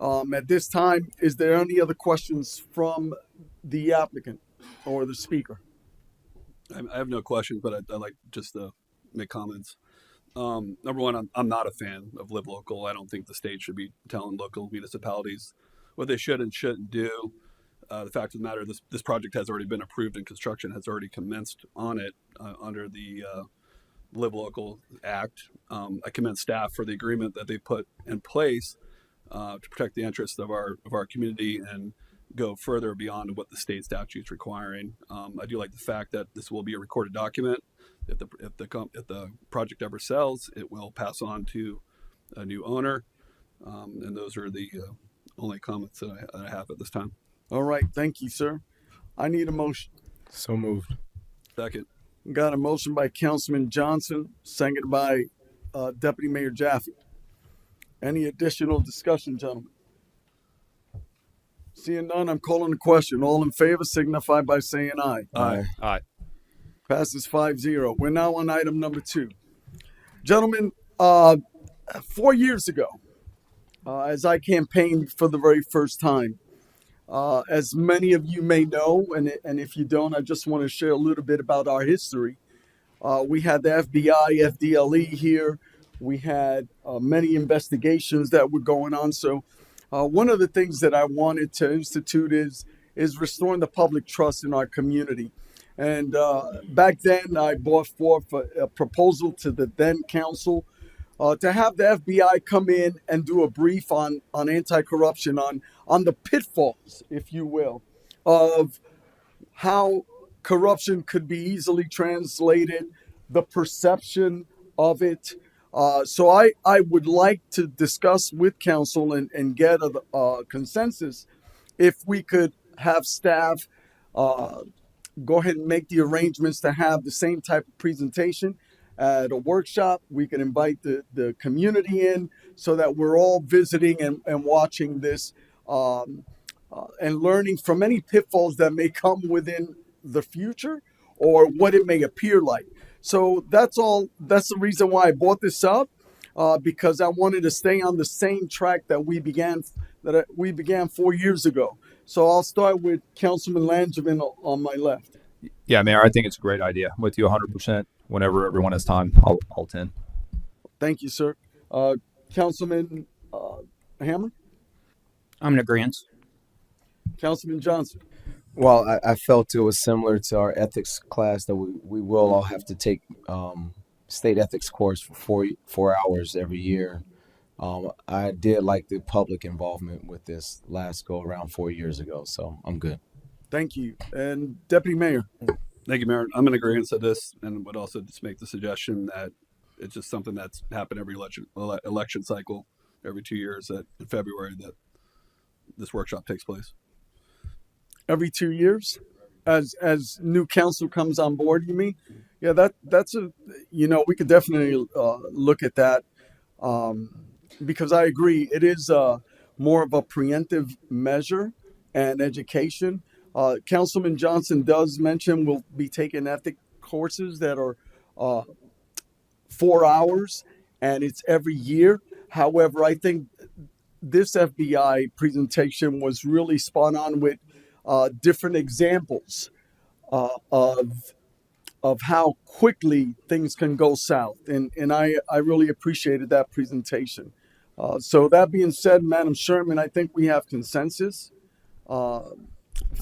at this time, is there any other questions from the applicant or the speaker? I have no questions, but I'd like just to make comments. Number one, I'm not a fan of Live Local. I don't think the state should be telling local municipalities what they should and shouldn't do. The fact of the matter, this project has already been approved and construction has already commenced on it under the Live Local Act. I commend staff for the agreement that they put in place to protect the interests of our community and go further beyond what the state statute's requiring. I do like the fact that this will be a recorded document. If the project ever sells, it will pass on to a new owner. And those are the only comments that I have at this time. All right. Thank you, sir. I need a motion. So moved. Second. Got a motion by Councilman Johnson, seconded by Deputy Mayor Jaffe. Any additional discussion, gentlemen? Seeing none, I'm calling the question. All in favor signify by saying aye. Aye. Aye. Passes 5-0. We're now on item number 2. Gentlemen, 4 years ago, as I campaigned for the very first time, as many of you may know, and if you don't, I just want to share a little bit about our history. We had the FBI, FDLE here. We had many investigations that were going on. So one of the things that I wanted to institute is restoring the public trust in our community. And back then, I brought forth a proposal to the then council to have the FBI come in and do a brief on anti-corruption, on the pitfalls, if you will, of how corruption could be easily translated, the perception of it. So I would like to discuss with council and get a consensus if we could have staff uh, go ahead and make the arrangements to have the same type of presentation at a workshop. We can invite the community in so that we're all visiting and watching this and learning from any pitfalls that may come within the future or what it may appear like. So that's all. That's the reason why I brought this up because I wanted to stay on the same track that we began 4 years ago. So I'll start with Councilman Langevin on my left. Yeah, Mayor, I think it's a great idea. I'm with you 100%. Whenever everyone has time, I'll attend. Thank you, sir. Councilman Hammer, I'm in agreement. Councilman Johnson. Well, I felt it was similar to our ethics class that we will all have to take state ethics course for 4 hours every year. I did like the public involvement with this last go around 4 years ago, so I'm good. Thank you. And Deputy Mayor. Thank you, Mayor. I'm in agreement to this and would also just make the suggestion that it's just something that's happened every election cycle, every 2 years that in February that this workshop takes place. Every 2 years, as new council comes on board, you mean? Yeah, that's we could definitely look at that because I agree it is more of a preemptive measure and education. Councilman Johnson does mention we'll be taking ethic courses that are 4 hours, and it's every year. However, I think this FBI presentation was really spot on with different examples of how quickly things can go south, and I really appreciated that presentation. So that being said, Madam Sherman, I think we have consensus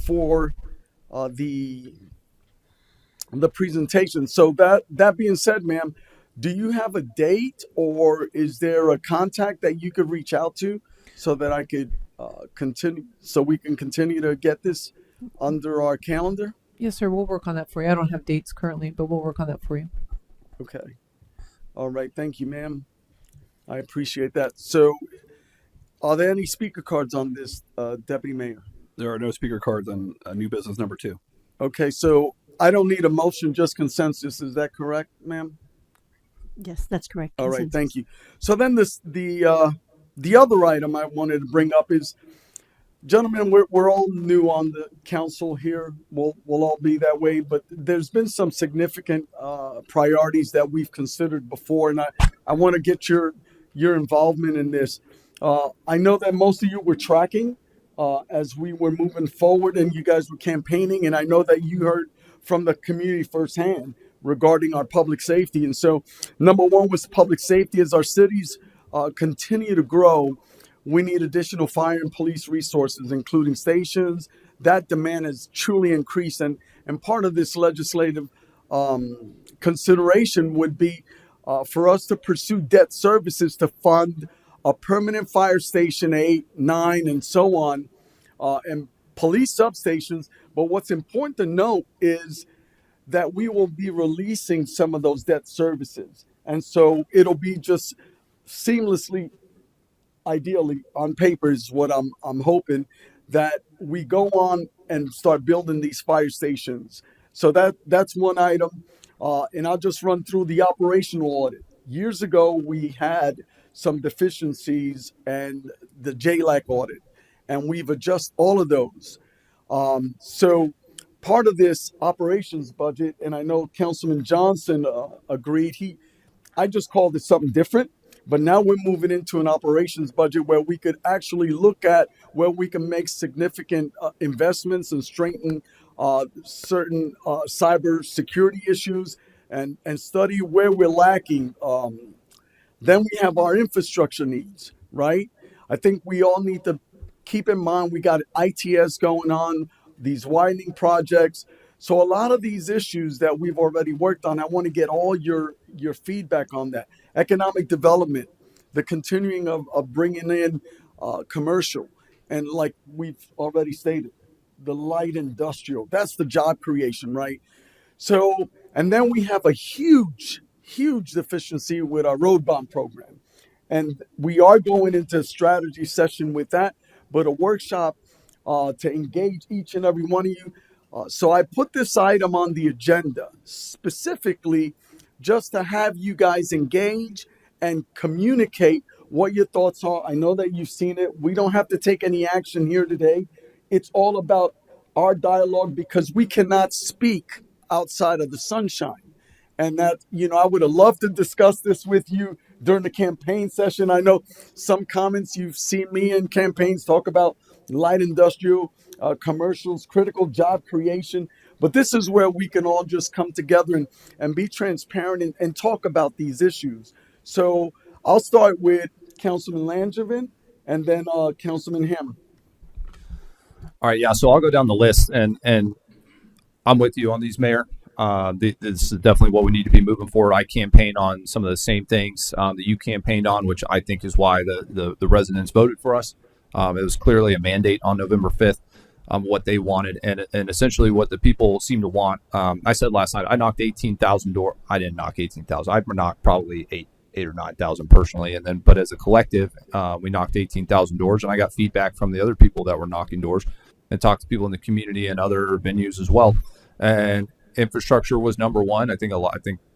for the presentation. So that being said, ma'am, do you have a date or is there a contact that you could reach out to so that I could continue, so we can continue to get this under our calendar? Yes, sir. We'll work on that for you. I don't have dates currently, but we'll work on that for you. Okay. All right. Thank you, ma'am. I appreciate that. So are there any speaker cards on this, Deputy Mayor? There are no speaker cards on new business number 2. Okay, so I don't need a motion, just consensus. Is that correct, ma'am? Yes, that's correct. All right, Consensus. thank you. So then the other item I wanted to bring up is, gentlemen, we're all new on the council here. We'll all be that way, but there's been some significant priorities that we've considered before, and I want to get your involvement in this. I know that most of you were tracking as we were moving forward and you guys were campaigning, and I know that you heard from the community firsthand regarding our public safety. And so number one was public safety. As our cities continue to grow, we need additional fire and police resources, including stations. That demand has truly increased, and part of this legislative consideration would be for us to pursue debt services to fund a permanent fire station 8, 9, and so on, and police substations. But what's important to note is that we will be releasing some of those debt services. And so it'll be just seamlessly, ideally on paper is what I'm hoping, that we go on and start building these fire stations. So that's one item. And I'll just run through the operational audit. Years ago, we had some deficiencies and the JLAC audit, and we've adjusted all of those. So part of this operations budget, and I know Councilman Johnson agreed, I just called it something different, but now we're moving into an operations budget where we could actually look at where we can make significant investments and strengthen certain cyber security issues and study where we're lacking. Then we have our infrastructure needs, right? I think we all need to keep in mind we got ITS going on, these widening projects. So a lot of these issues that we've already worked on, I want to get all your feedback on that. Economic development, the continuing of bringing in commercial, and like we've already stated, the light industrial, that's the job creation, right? So, and then we have a huge deficiency with our road bond program. And we are going into a strategy session with that, but a workshop to engage each and every one of you. So I put this item on the agenda specifically just to have you guys engage and communicate what your thoughts are. I know that you've seen it. We don't have to take any action here today. It's all about our dialogue because we cannot speak outside of the sunshine. And that, I would have loved to discuss this with you during the campaign session. I know some comments you've seen me in campaigns talk about light industrial, commercials, critical job creation. But this is where we can all just come together and be transparent and talk about these issues. So I'll start with Councilman Langevin and then Councilman Hammer. All right, yeah. So I'll go down the list, and I'm with you on these, Mayor. This is definitely what we need to be moving forward. I campaigned on some of the same things that you campaigned on, which I think is why the residents voted for us. It was clearly a mandate on November 5th, what they wanted, and essentially what the people seem to want. I said last night, I knocked 18,000 doors. I didn't knock 18,000. I knocked probably eight or 9,000 personally, but as a collective, we knocked 18,000 doors, and I got feedback from the other people that were knocking doors, and talked to people in the community and other venues as well. And infrastructure was number one. I think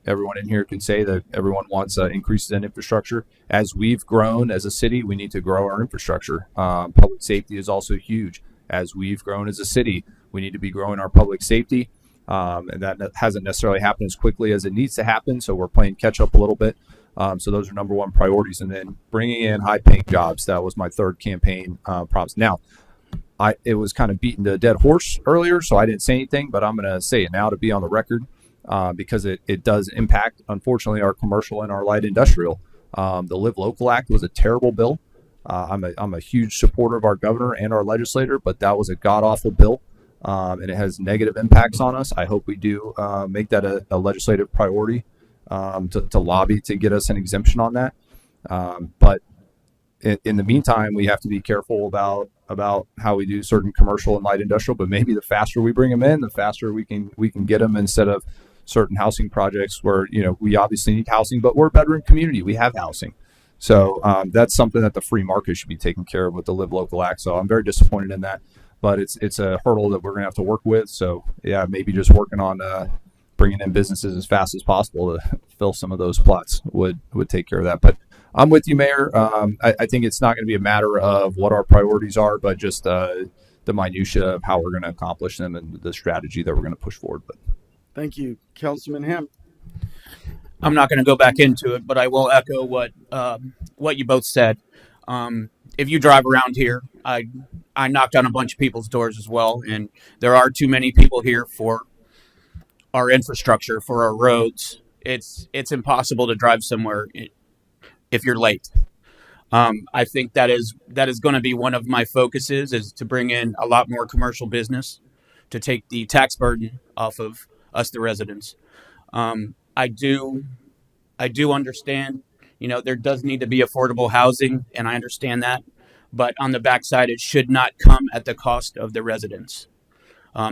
everyone in here can say that everyone wants increases in infrastructure. As we've grown as a city, we need to grow our infrastructure. Public safety is also huge. As we've grown as a city, we need to be growing our public safety. And that hasn't necessarily happened as quickly as it needs to happen. So we're playing catch up a little bit. So those are number one priorities. And then bringing in high paying jobs. That was my third campaign promise. Now, it was kind of beating a dead horse earlier, so I didn't say anything, but I'm going to say it now to be on the record because it does impact, unfortunately, our commercial and our light industrial. The Live Local Act was a terrible bill. I'm a huge supporter of our governor and our legislator, but that was a god-awful bill, and it has negative impacts on us. I hope we do make that a legislative priority to lobby to get us an exemption on that. But in the meantime, we have to be careful about how we do certain commercial and light industrial. But maybe the faster we bring them in, the faster we can get them, instead of certain housing projects where we obviously need housing, but we're a veteran community. We have housing, so that's something that the free market should be taking care of with the Live Local Act. So I'm very disappointed in that, but it's a hurdle that we're gonna have to work with. So yeah, maybe just working on bringing in businesses as fast as possible to fill some of those plots would take care of that. But I'm with you, Mayor. I think it's not going to be a matter of what our priorities are, but just the minutia of how we're going to accomplish them and the strategy that we're going to push forward. But Thank you, Councilman Ham. I'm not going to go back into it, but I will echo what you both said. If you drive around here, I knocked on a bunch of people's doors as well, and there are too many people here for our infrastructure, for our roads. It's impossible to drive somewhere if you're late. I think that is going to be one of my focuses, is to bring in a lot more commercial business to take the tax burden off of us, the residents. I do understand, there does need to be affordable housing, and I understand that, but on the backside, it should not come at the cost of the residents.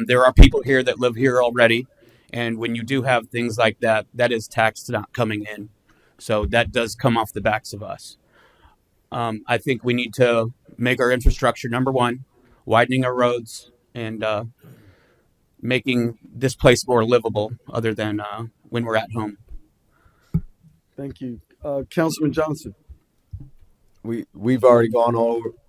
There are people here that live here already, and when you do have things like that, that is tax not coming in. So that does come off the backs of us. I think we need to make our infrastructure number one, widening our roads, and making this place more livable other than when we're at home. Thank you. Councilman Johnson. We've already gone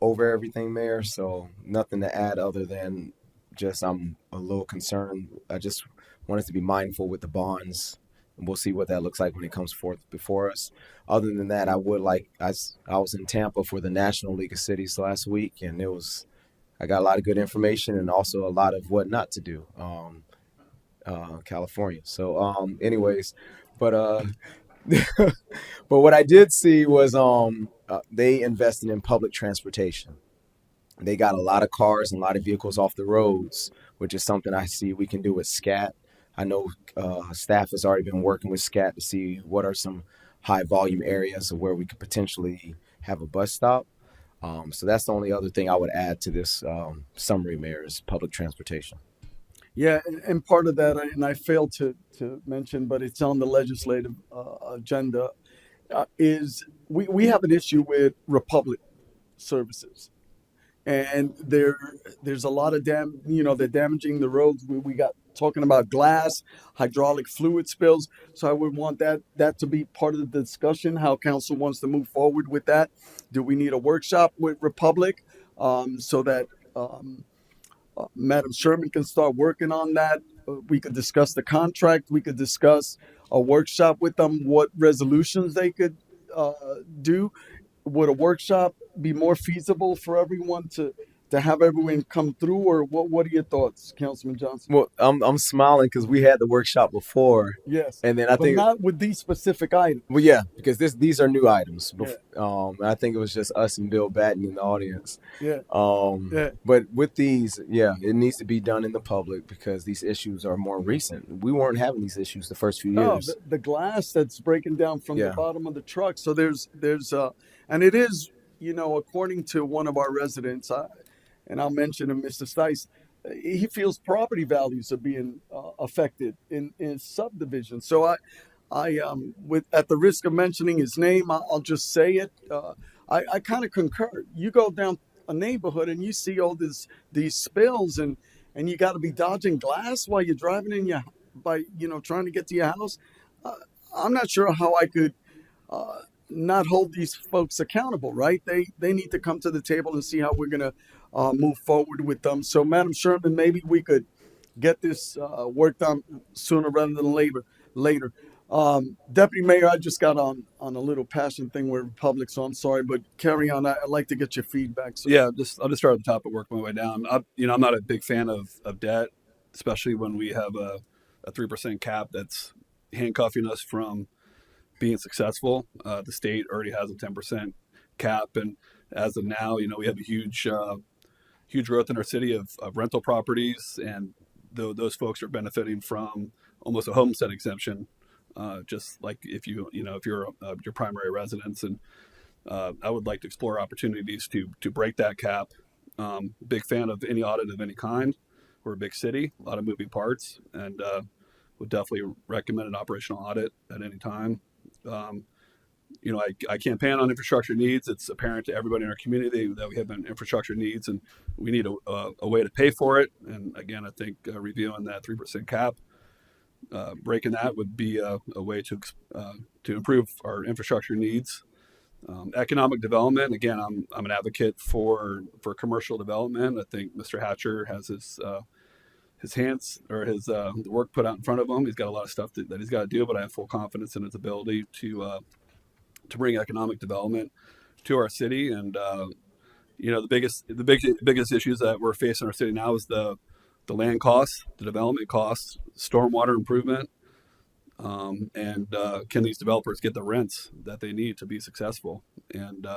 over everything, Mayor, so nothing to add other than just I'm a little concerned. I just wanted to be mindful with the bonds. And we'll see what that looks like when it comes forth before us. Other than that, I was in Tampa for the National League of Cities last week, and I got a lot of good information and also a lot of what not to do. California. So, anyways, but but what I did see was they invested in public transportation. They got a lot of cars and a lot of vehicles off the roads, which is something I see we can do with SCAT. I know staff has already been working with SCAT to see what are some high volume areas of where we could potentially have a bus stop. So that's the only other thing I would add to this summary, Mayor, is public transportation. Yeah, and part of that, and I failed to mention, but it's on the legislative agenda, is we have an issue with Republic services. and there's a lot of they're damaging the roads. We got talking about glass, hydraulic fluid spills. So I would want that to be part of the discussion. How council wants to move forward with that. Do we need a workshop with Republic so that Madam Sherman can start working on that? We could discuss the contract. We could discuss a workshop with them. What resolutions they could uh, do. Would a workshop be more feasible for everyone to have everyone come through, or what are your thoughts, Councilman Johnson? Well, I'm smiling because we had the workshop before, Yes, and then I but think, not with these specific items. well, yeah, because these are new items. Yeah. And I think it was just us and Bill Batten in the audience. Yeah. Yeah. But with these, yeah, it needs to be done in the public because these issues are more recent. We weren't having these issues the first few No, years. the glass that's breaking down from the Yeah. bottom of the truck. So there's and it is, according to one of our residents, and I'll mention him, Mr. Stice, he feels property values are being affected in subdivision. So with at the risk of mentioning his name, I'll just say it. I kind of concur. You go down a neighborhood and you see all these spills, and you got to be dodging glass while you're driving in your by trying to get to your house. Uh, I'm not sure how I could uh, not hold these folks accountable. Right? They need to come to the table and see how we're gonna move forward with them. So, Madam Sherman, maybe we could get this worked on sooner rather than later. Later. Deputy Mayor, I just got on a little passion thing with Republic, so I'm sorry, but carry on. I'd like to get your feedback. So. Yeah, I'll just start at the top and work my way down. I'm not a big fan of debt, especially when we have a 3% cap that's handcuffing us from being successful. The state already has a 10% cap, and as of now, we have a huge growth in our city of rental properties, and those folks are benefiting from almost a homestead exemption, just like if you're your primary residence. And I would like to explore opportunities to break that cap. Big fan of any audit of any kind. We're a big city, a lot of moving parts, and would definitely recommend an operational audit at any time. I campaign on infrastructure needs. It's apparent to everybody in our community that we have infrastructure needs, and we need a way to pay for it. And again, I think reviewing that 3% cap, breaking that would be a way to improve our infrastructure needs. Economic development. Again, I'm an advocate for commercial development. I think Mr. Hatcher has his hands or his work put out in front of him. He's got a lot of stuff that he's got to do, but I have full confidence in his ability to bring economic development to our city. And the biggest issues that we're facing in our city now is the land costs, the development costs, stormwater improvement, and can these developers get the rents that they need to be successful? And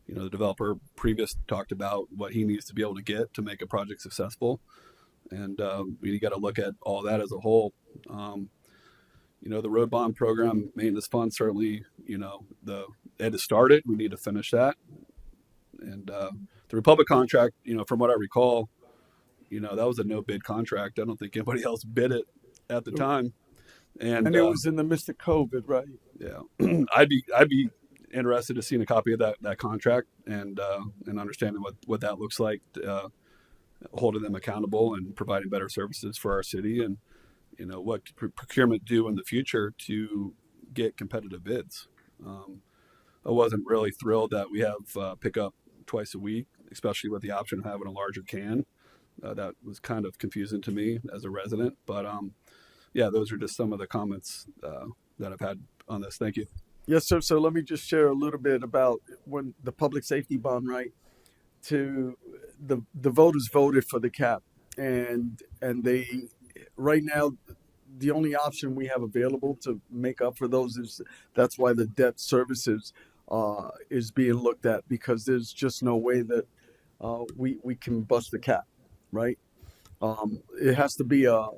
the developer previous talked about what he needs to be able to get to make a project successful, and we got to look at all that as a whole. The road bond program maintenance fund, certainly, it has started. We need to finish that. And the Republic contract, from what I recall, that was a no bid contract. I don't think anybody else bid it at the time. And it was in the midst of COVID, right? Yeah. I'd be interested to seeing a copy of that contract and understanding what that looks like, holding them accountable and providing better services for our city, and what procurement do in the future to get competitive bids. I wasn't really thrilled that we have pickup twice a week, especially with the option of having a larger can. That was kind of confusing to me as a resident, but yeah, those are just some of the comments that I've had on this. Thank you. Yes, sir. So let me just share a little bit about when the public safety bond, right? To the voters voted for the cap, and they right now the only option we have available to make up for those is that's why the debt services is being looked at, because there's just no way that we can bust the cap, right? It has to be a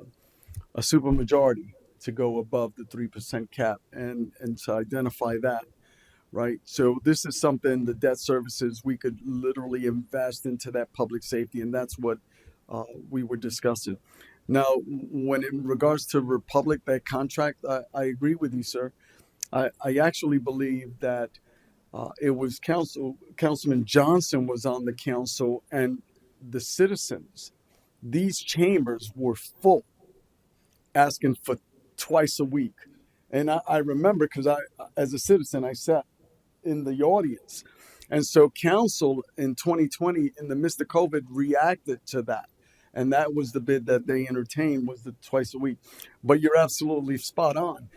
supermajority to go above the 3% cap, and to identify that, right? So this is something, the debt services, we could literally invest into that public safety, and that's what we were discussing. Now, when in regards to Republic, that contract, I agree with you, sir. I actually believe that It was Councilman Johnson was on the council, and the citizens, these chambers were full, asking for twice a week. And I remember because as a citizen, I sat in the audience. And so council in 2020, in the midst of COVID, reacted to that. And that was the bid that they entertained, was the twice a week. But you're absolutely spot on.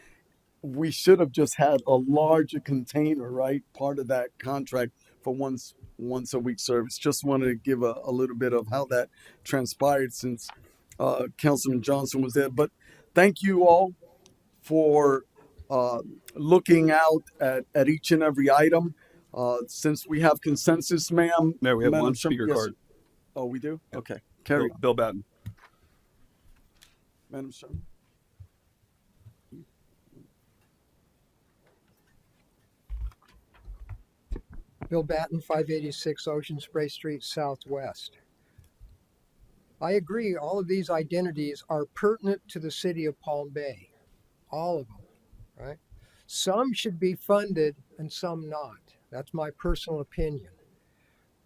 We should have just had a larger container, right? Part of that contract for once a week service. Just wanted to give a little bit of how that transpired since Councilman Johnson was there. But thank you all for looking out at each and every item. Since we have consensus, ma'am. Mayor, we have Madam one Chair- speaker yes. card. Oh, we do? Okay. Carry on. Bill Batten. Madam Chair. Bill Batten, 586 Ocean Spray Street Southwest. I agree, all of these identities are pertinent to the city of Palm Bay. All of them, right? Some should be funded and some not. That's my personal opinion,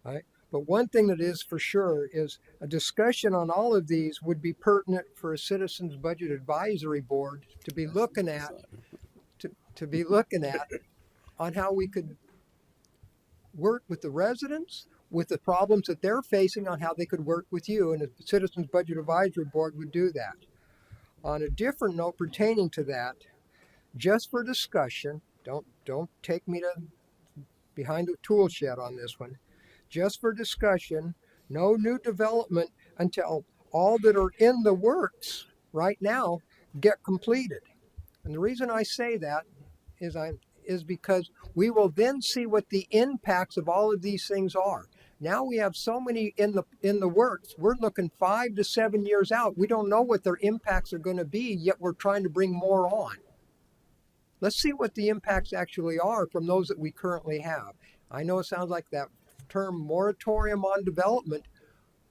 right? But one thing that is for sure is a discussion on all of these would be pertinent for a Citizens Budget Advisory Board to be looking at, to be looking at on how we could work with the residents, with the problems that they're facing, on how they could work with you, and the Citizens Budget Advisory Board would do that. On a different note pertaining to that, just for discussion, don't take me to behind the tool shed on this one. Just for discussion, no new development until all that are in the works right now get completed. And the reason I say that is because we will then see what the impacts of all of these things are. Now we have so many in the works. We're looking 5 to 7 years out. We don't know what their impacts are going to be, yet we're trying to bring more on. Let's see what the impacts actually are from those that we currently have. I know it sounds like that term moratorium on development,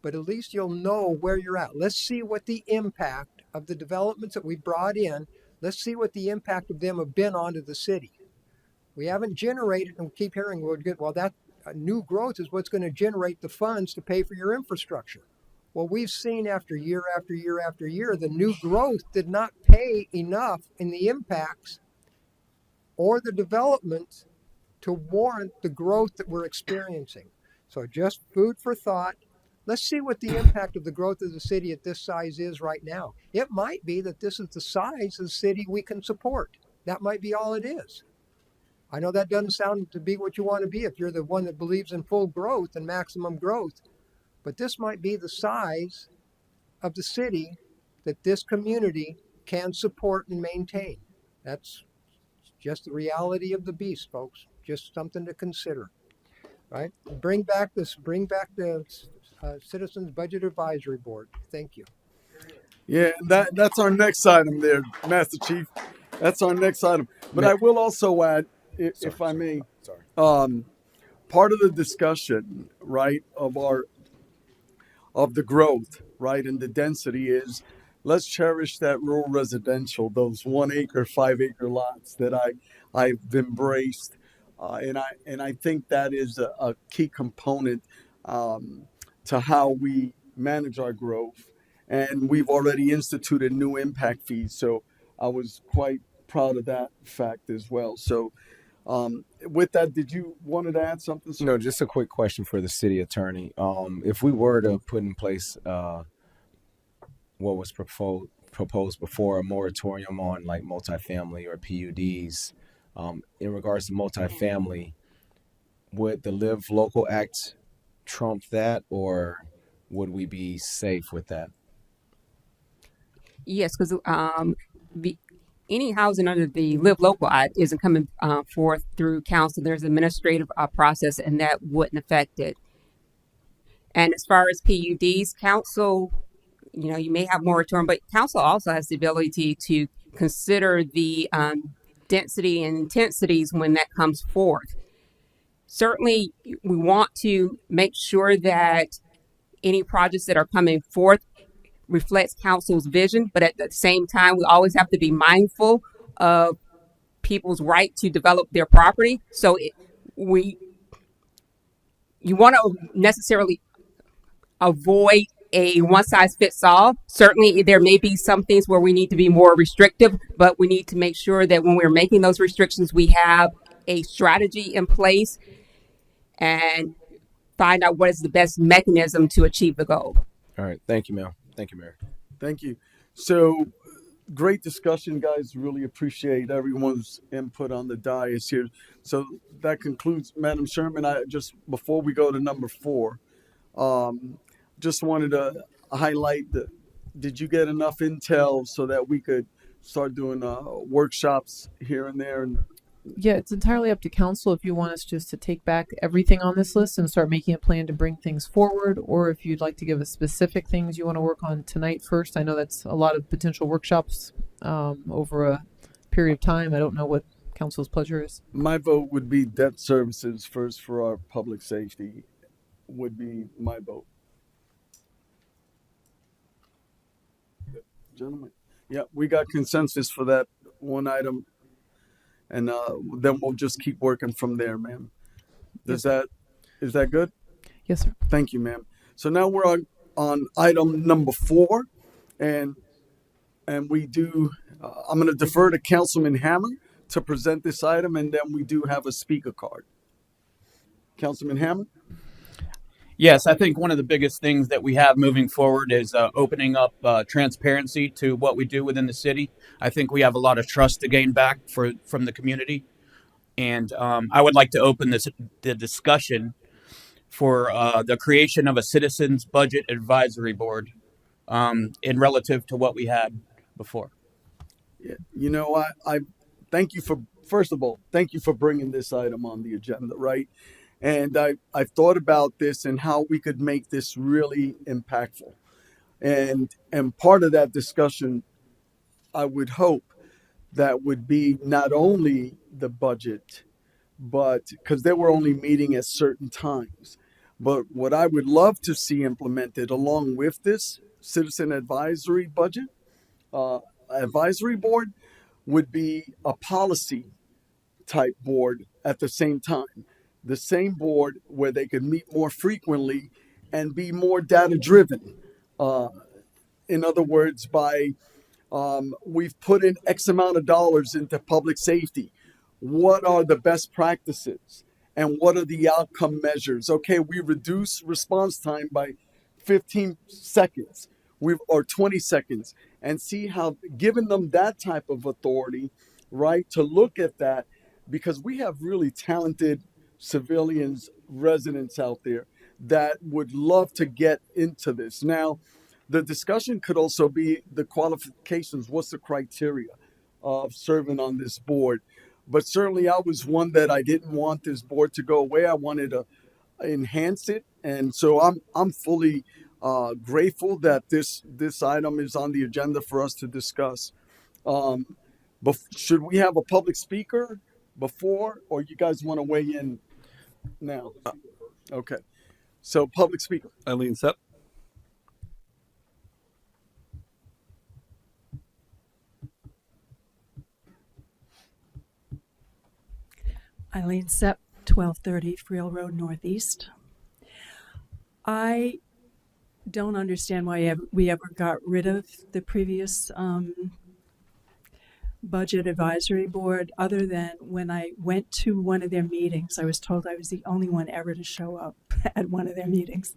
but at least you'll know where you're at. Let's see what the impact of the developments that we brought in, let's see what the impact of them have been onto the city. We haven't generated, and we keep hearing, well, that new growth is what's going to generate the funds to pay for your infrastructure. Well, we've seen after year after year after year, the new growth did not pay enough in the impacts or the developments to warrant the growth that we're experiencing. So just food for thought. Let's see what the impact of the growth of the city at this size is right now. It might be that this is the size of the city we can support. That might be all it is. I know that doesn't sound to be what you want to be if you're the one that believes in full growth and maximum growth, but this might be the size of the city that this community can support and maintain. That's just the reality of the beast, folks. Just something to consider, right? Bring back the Citizens Budget Advisory Board. Thank you. Yeah, that's our next item there, Master Chief. That's our next item. But I will also add, if I may, part of the discussion, right, of the growth, right, and the density is, let's cherish that rural residential, those 1 acre, 5 acre lots that I've embraced, and I think that is a key component to how we manage our growth. And we've already instituted new impact fees, so I was quite proud of that fact as well. So with that, did you wanted to add something, sir? No, just a quick question for the city attorney. If we were to put in place what was proposed before, a moratorium on like multifamily or PUDs, in regards to multifamily, would the Live Local Act trump that, or would we be safe with that? Yes, because any housing under the Live Local Act isn't coming forth through council. There's an administrative process, and that wouldn't affect it. And as far as PUDs, council, you may have moratorium, but council also has the ability to consider the density and intensities when that comes forth. Certainly, we want to make sure that any projects that are coming forth reflects council's vision, but at the same time, we always have to be mindful of people's right to develop their property. So we you want to necessarily avoid a one size fits all. Certainly, there may be some things where we need to be more restrictive, but we need to make sure that when we're making those restrictions, we have a strategy in place and find out what is the best mechanism to achieve the goal. All right. Thank you, Mel. Thank you, Mayor. Thank you. So great discussion, guys. Really appreciate everyone's input on the dais here. So that concludes, Madam Sherman. I just before we go to number 4, just wanted to highlight the. Did you get enough intel so that we could start doing workshops here and there? And Yeah, it's entirely up to council if you want us just to take back everything on this list and start making a plan to bring things forward, or if you'd like to give us specific things you want to work on tonight first. I know that's a lot of potential workshops over a period of time. I don't know what council's pleasure is. my vote would be debt services first for our public safety. Would be my vote. Gentlemen, yeah, we got consensus for that one item, and then we'll just keep working from there, ma'am. Is that good? Yes, sir. Thank you, ma'am. So now we're on item number 4, and we do. I'm going to defer to Councilman Hammer to present this item, and then we do have a speaker card. Councilman Hammer. Yes, I think one of the biggest things that we have moving forward is opening up transparency to what we do within the city. I think we have a lot of trust to gain back from the community. And I would like to open the discussion for the creation of a Citizens Budget Advisory Board in relative to what we had before. Yeah, you know, I thank you for, first of all, thank you for bringing this item on the agenda, right? And I've thought about this and how we could make this really impactful. And part of that discussion, I would hope that would be not only the budget, but because they were only meeting at certain times. But what I would love to see implemented along with this citizen advisory budget, advisory board, would be a policy type board at the same time. The same board where they could meet more frequently and be more data driven. In other words, by we've put in X amount of dollars into public safety. What are the best practices? And what are the outcome measures? Okay, we reduce response time by 15 seconds or 20 seconds, and see how, giving them that type of authority, right, to look at that, because we have really talented civilians, residents out there that would love to get into this. Now, the discussion could also be the qualifications. What's the criteria of serving on this board? But certainly I was one that I didn't want this board to go away. I wanted to enhance it. And so I'm fully grateful that this item is on the agenda for us to discuss. But should we have a public speaker before, or you guys want to weigh in now? Okay. So public speaker. Eileen Sepp. Eileen Sepp, 1230 Friel Road Northeast. I don't understand why we ever got rid of the previous budget advisory board, other than when I went to one of their meetings, I was told I was the only one ever to show up at one of their meetings.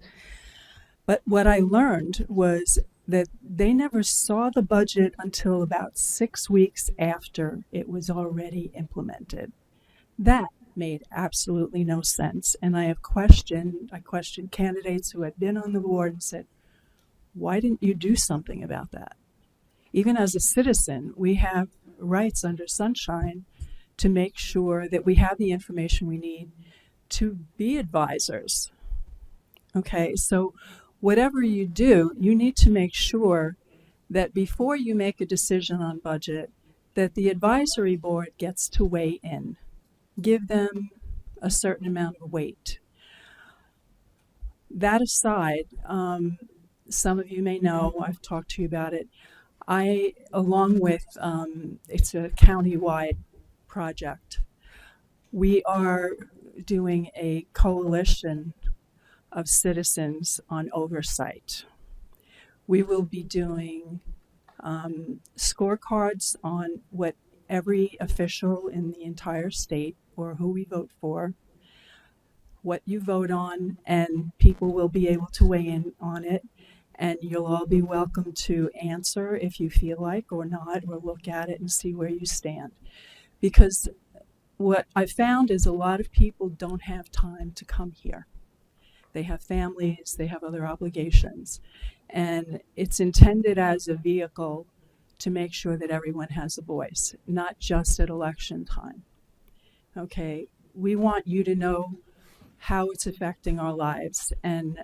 But what I learned was that they never saw the budget until about 6 weeks after it was already implemented. That made absolutely no sense. And I questioned candidates who had been on the board and said, why didn't you do something about that? Even as a citizen, we have rights under Sunshine to make sure that we have the information we need to be advisors. Okay, so whatever you do, you need to make sure that before you make a decision on budget, that the advisory board gets to weigh in. Give them a certain amount of weight. That aside, some of you may know, I've talked to you about it, I, along with, it's a county-wide project. We are doing a coalition of citizens on oversight. We will be doing scorecards on what every official in the entire state, or who we vote for, what you vote on, and people will be able to weigh in on it. And you'll all be welcome to answer if you feel like or not, or look at it and see where you stand. Because what I found is a lot of people don't have time to come here. They have families, they have other obligations. And it's intended as a vehicle to make sure that everyone has a voice, not just at election time. Okay, we want you to know how it's affecting our lives and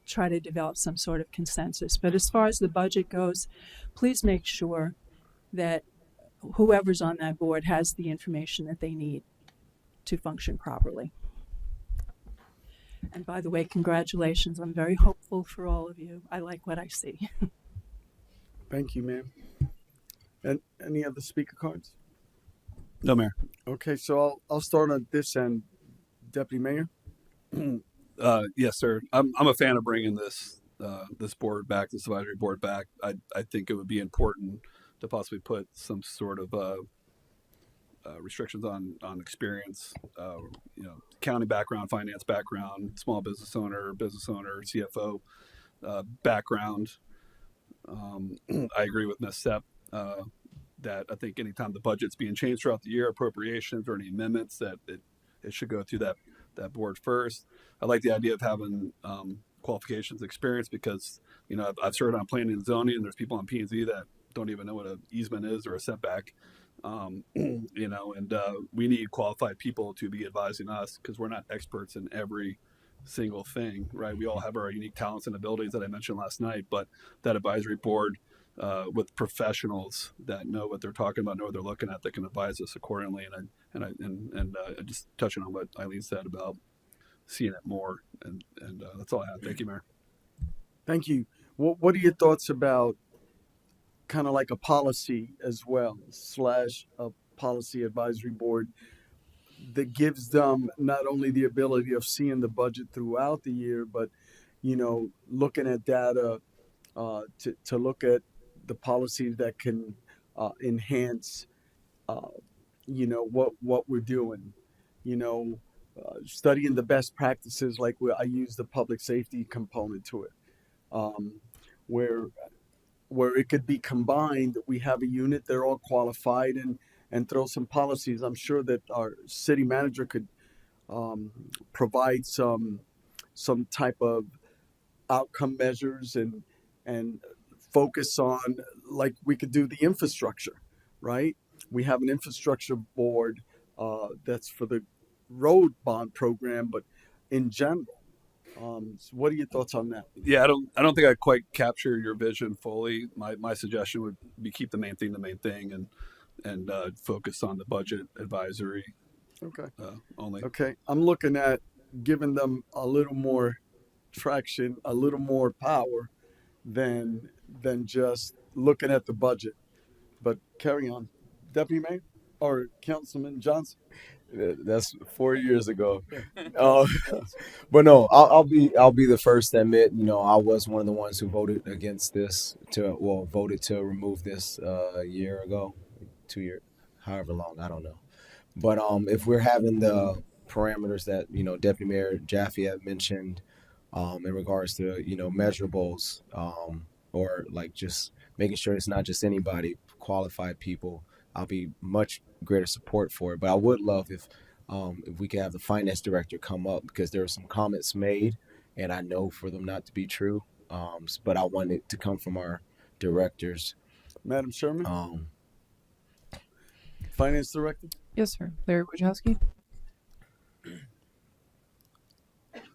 try to develop some sort of consensus. But as far as the budget goes, please make sure that whoever's on that board has the information that they need to function properly. And by the way, congratulations. I'm very hopeful for all of you. I like what I see. Thank you, ma'am. And any other speaker cards? No, Mayor. Okay, so I'll start on this end. Deputy Mayor? Yes, sir. I'm a fan of bringing this board back, this advisory board back. I think it would be important to possibly put some sort of restrictions on experience, county background, finance background, small business owner, CFO background. I agree with Ms. Sepp that I think anytime the budget's being changed throughout the year, appropriations or any amendments, that it should go through that board first. I like the idea of having qualifications experience because, I've served on planning and zoning, and there's people on P&Z that don't even know what an easement is or a setback. And we need qualified people to be advising us because we're not experts in every single thing, right? We all have our unique talents and abilities that I mentioned last night, but that advisory board with professionals that know what they're talking about, know what they're looking at, that can advise us accordingly. And just touching on what Eileen said about seeing it more, and that's all I have. Thank you, Mayor. Thank you. What are your thoughts about kind of like a policy as well, / a policy advisory board that gives them not only the ability of seeing the budget throughout the year, but, looking at data to look at the policies that can enhance, what we're doing, studying the best practices, like I use the public safety component to it, where it could be combined. We have a unit, they're all qualified, and throw some policies. I'm sure that our city manager could provide some type of outcome measures and focus on, like we could do the infrastructure, right? We have an infrastructure board that's for the road bond program, but in general. So what are your thoughts on that? Yeah, I don't think I quite capture your vision fully. My suggestion would be keep the main thing, and focus on the budget advisory. Okay. Only. Okay. I'm looking at giving them a little more traction, a little more power than just looking at the budget. But carry on. Deputy Mayor or Councilman Johnson? That's 4 years ago. But no, I'll be the first to admit, I was one of the ones who voted against this voted to remove this a year ago, 2 years, however long, I don't know. But if we're having the parameters that Deputy Mayor Jaffe had mentioned in regards to measurables, or like just making sure it's not just anybody, qualified people, I'll be much greater support for it. But I would love if we could have the finance director come up, because there were some comments made, and I know for them not to be true. But I want it to come from our directors. Madam Sherman? Finance director? Yes, sir. Larry Wojciechowski.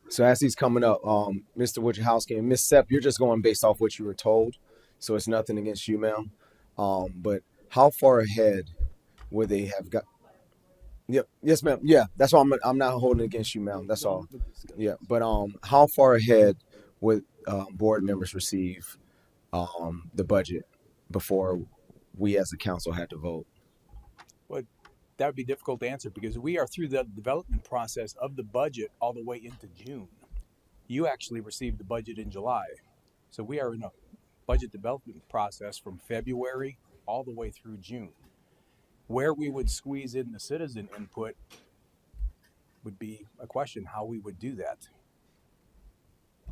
So as he's coming up, Mr. Wojciechowski and Ms. Sepp, you're just going based off what you were told. So it's nothing against you, ma'am. But how far ahead would they have got? Yep. Yes, ma'am. Yeah, that's all. I'm not holding it against you, ma'am. That's all. Yeah. But how far ahead would board members receive the budget before we as a council had to vote? Well, that would be difficult to answer because we are through the development process of the budget all the way into June. You actually received the budget in July. So we are in a budget development process from February all the way through June. Where we would squeeze in the citizen input would be a question how we would do that.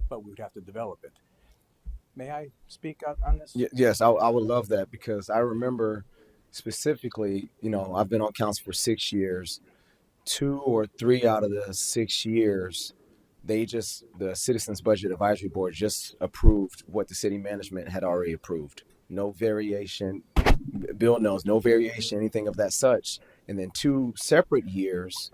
But we would have to develop it. May I speak on this? Yes, I would love that because I remember specifically, I've been on council for 6 years. 2 or 3 out of the 6 years, the Citizens Budget Advisory Board just approved what the city management had already approved. No variation. Bill knows no variation, anything of that such. And then 2 separate years,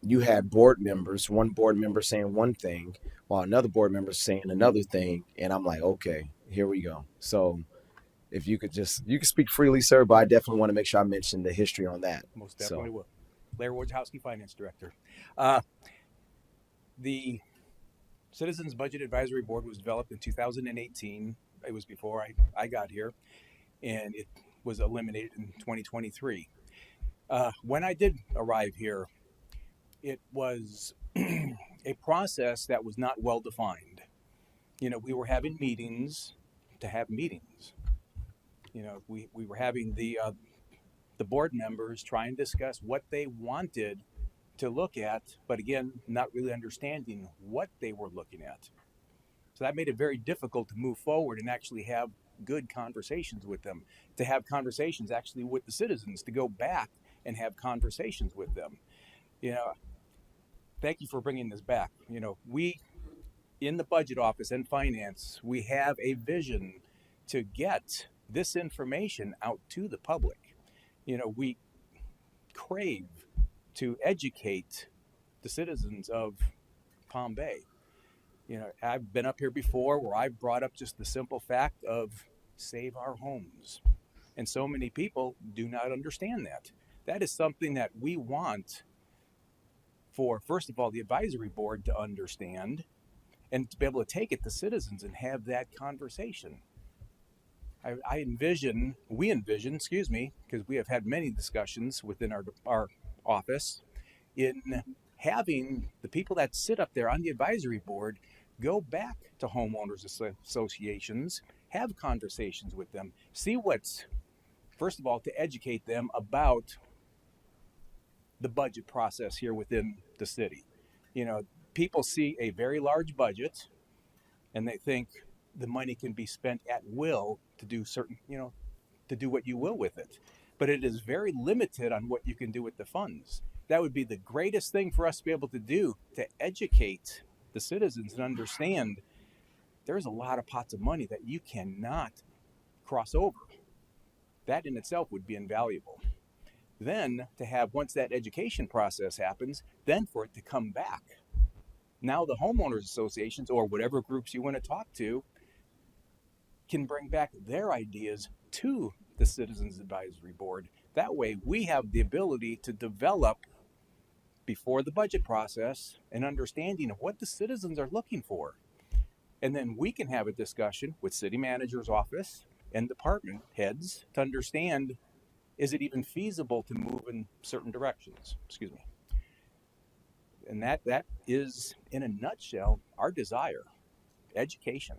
you had board members, one board member saying one thing while another board member saying another thing. And I'm like, okay, here we go. So if you could speak freely, sir, but I definitely want to make sure I mention the history on that. Most definitely will. Larry Wojciechowski, Finance Director. The Citizens Budget Advisory Board was developed in 2018. It was before I got here, and it was eliminated in 2023. When I did arrive here, it was a process that was not well defined. We were having meetings to have meetings. We were having the board members try and discuss what they wanted to look at, but again, not really understanding what they were looking at. So that made it very difficult to move forward and actually have good conversations with them, to have conversations actually with the citizens, to go back and have conversations with them. Thank you for bringing this back. We in the budget office and finance, we have a vision to get this information out to the public. We crave to educate the citizens of Palm Bay. I've been up here before where I've brought up just the simple fact of save our homes. And so many people do not understand that. That is something that we want for, first of all, the advisory board to understand and to be able to take it to citizens and have that conversation. We envision, because we have had many discussions within our office in having the people that sit up there on the advisory board go back to homeowners associations, have conversations with them, see what's, first of all, to educate them about the budget process here within the city. People see a very large budget and they think the money can be spent at will to do certain, to do what you will with it. But it is very limited on what you can do with the funds. That would be the greatest thing for us to be able to do, to educate the citizens and understand there's a lot of pots of money that you cannot cross over. That in itself would be invaluable. Then to have, once that education process happens, then for it to come back. Now the homeowners associations or whatever groups you want to talk to can bring back their ideas to the Citizens Advisory Board. That way we have the ability to develop before the budget process an understanding of what the citizens are looking for. And then we can have a discussion with city manager's office and department heads to understand, is it even feasible to move in certain directions? And that is, in a nutshell, our desire, education.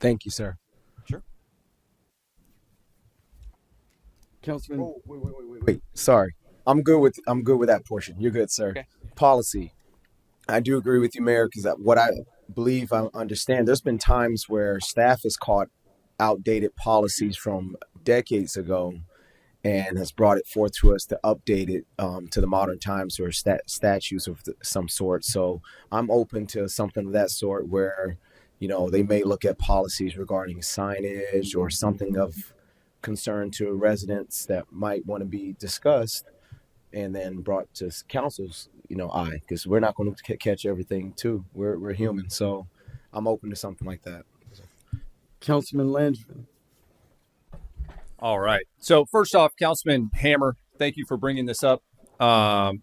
Thank you, sir. Sure. Councilman. Oh, wait. Sorry. I'm good with that portion. You're good, sir. Okay. Policy. I do agree with you, Mayor, because what I believe I understand, there's been times where staff has caught outdated policies from decades ago and has brought it forth to us to update it to the modern times or statutes of some sort. So I'm open to something of that sort where, they may look at policies regarding signage or something of concern to residents that might want to be discussed and then brought to council's, eye, because we're not going to catch everything too. We're human. So I'm open to something like that. Councilman Langevin. All right. So first off, Councilman Hammer, thank you for bringing this up. And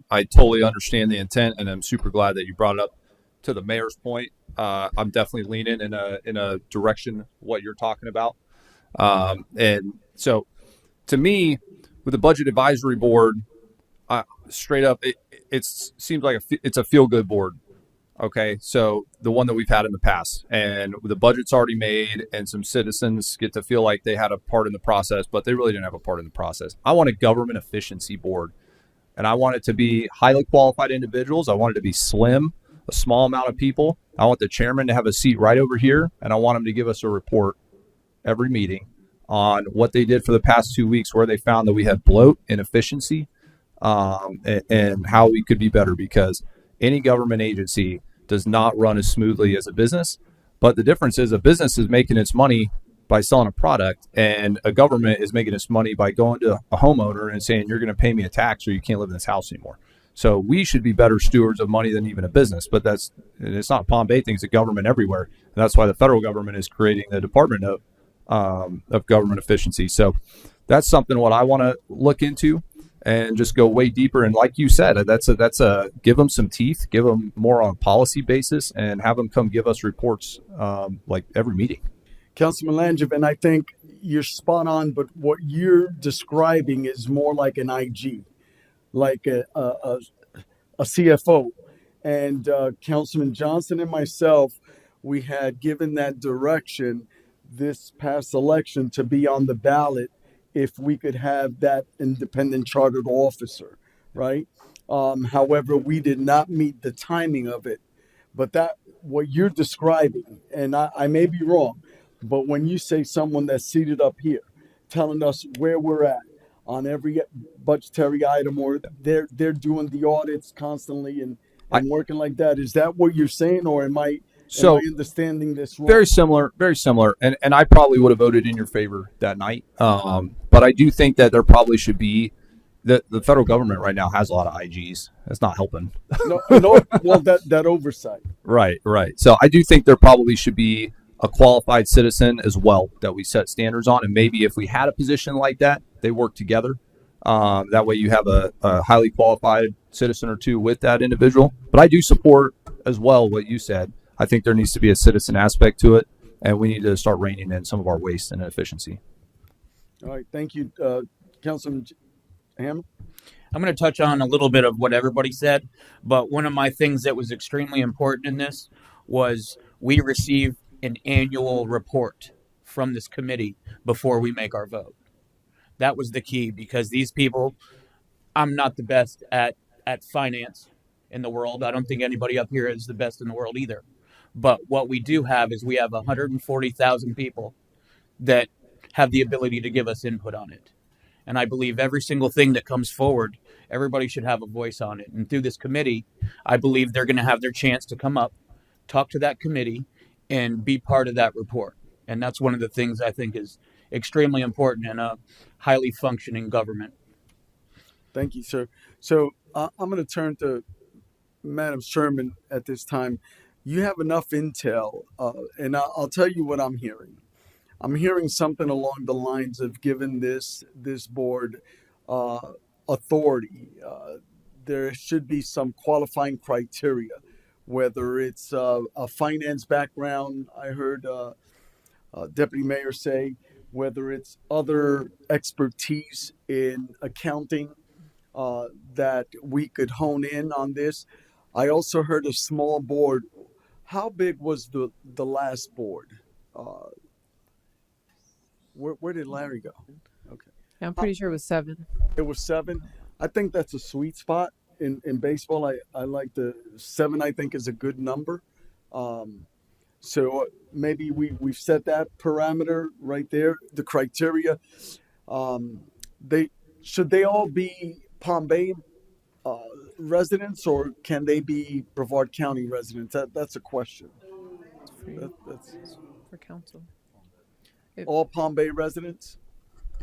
I totally understand the intent, and I'm super glad that you brought it up. To the mayor's point, I'm definitely leaning in a direction what you're talking about. And so to me, with the budget advisory board, straight up, it seems like it's a feel good board. Okay, so the one that we've had in the past, and the budget's already made, and some citizens get to feel like they had a part in the process, but they really didn't have a part in the process. I want a government efficiency board, and I want it to be highly qualified individuals. I want it to be slim, a small amount of people. I want the chairman to have a seat right over here, and I want him to give us a report every meeting on what they did for the past 2 weeks, where they found that we had bloat and efficiency, and how we could be better, because any government agency does not run as smoothly as a business. But the difference is a business is making its money by selling a product, and a government is making its money by going to a homeowner and saying, you're going to pay me a tax or you can't live in this house anymore. So we should be better stewards of money than even a business. But it's not Palm Bay thing, it's a government everywhere. And that's why the federal government is creating the Department of Government Efficiency. So that's something what I want to look into and just go way deeper. And like you said, that's a give them some teeth, give them more on a policy basis, and have them come give us reports like every meeting. Councilman Langevin, I think you're spot on, but what you're describing is more like an IG, like a CFO. And Councilman Johnson and myself, we had given that direction this past election to be on the ballot if we could have that independent chartered officer, right? However, we did not meet the timing of it. But that what you're describing, and I may be wrong, but when you say someone that's seated up here, telling us where we're at on every budgetary item, or they're doing the audits constantly and working like that, is that what you're saying, or am I understanding this wrong? Very similar. And I probably would have voted in your favor that night. But I do think that there probably should be, the federal government right now has a lot of IGs. That's not helping. No, well, that oversight. Right. So I do think there probably should be a qualified citizen as well that we set standards on. And maybe if we had a position like that, they work together. That way you have a highly qualified citizen or two with that individual. But I do support as well what you said. I think there needs to be a citizen aspect to it, and we need to start reining in some of our waste and inefficiency. All right, thank you, Councilman Hammer. I'm going to touch on a little bit of what everybody said, but one of my things that was extremely important in this was we receive an annual report from this committee before we make our vote. That was the key, because these people, I'm not the best at finance in the world. I don't think anybody up here is the best in the world either. But what we do have is we have 140,000 people that have the ability to give us input on it. And I believe every single thing that comes forward, everybody should have a voice on it. And through this committee, I believe they're going to have their chance to come up, talk to that committee, and be part of that report. And that's one of the things I think is extremely important in a highly functioning government. Thank you, sir. So I'm going to turn to Madam Sherman at this time. You have enough intel, and I'll tell you what I'm hearing. I'm hearing something along the lines of giving this board authority. There should be some qualifying criteria, whether it's a finance background, I heard Deputy Mayor say, whether it's other expertise in accounting, that we could hone in on this. I also heard a small board. How big was the last board? Where did Larry go? Okay. Yeah, I'm pretty sure it was 7. It was 7. I think that's a sweet spot in baseball. I like the 7. I think is a good number. So maybe we've set that parameter right there. The criteria. Should they all be Palm Bay residents, or can they be Brevard County residents? That's a question. That's for council. All Palm Bay residents?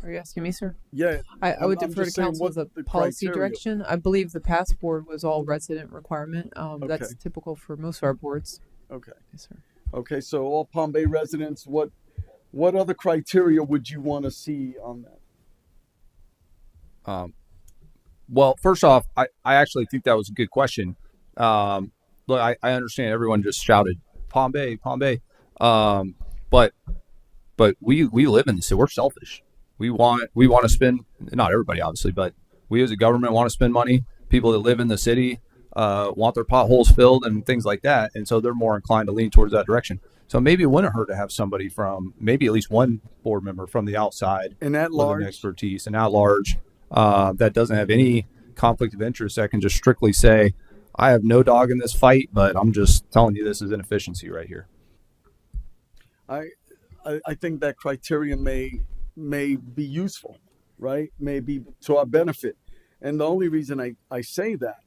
Are you asking me, sir? Yeah. I would defer to just saying council as a the policy criteria. direction. I believe the past board was all resident requirement. That's Okay. typical for most of our boards. Okay. Yes, sir. Okay, so all Palm Bay residents, what other criteria would you want to see on that? Well, first off, I actually think that was a good question. Look, I understand everyone just shouted Palm Bay, but we live in the city. We're selfish. we want to spend, not everybody obviously, but we as a government want to spend money. People that live in the city want their potholes filled and things like that, and so they're more inclined to lean towards that direction. So maybe it wouldn't hurt to have somebody from, maybe at least one board member from the outside And at with an large, expertise and at large that doesn't have any conflict of interest, that can just strictly say, I have no dog in this fight, but I'm just telling you this is inefficiency right here. I think that criteria may be useful, right? May be to our benefit. And the only reason I say that,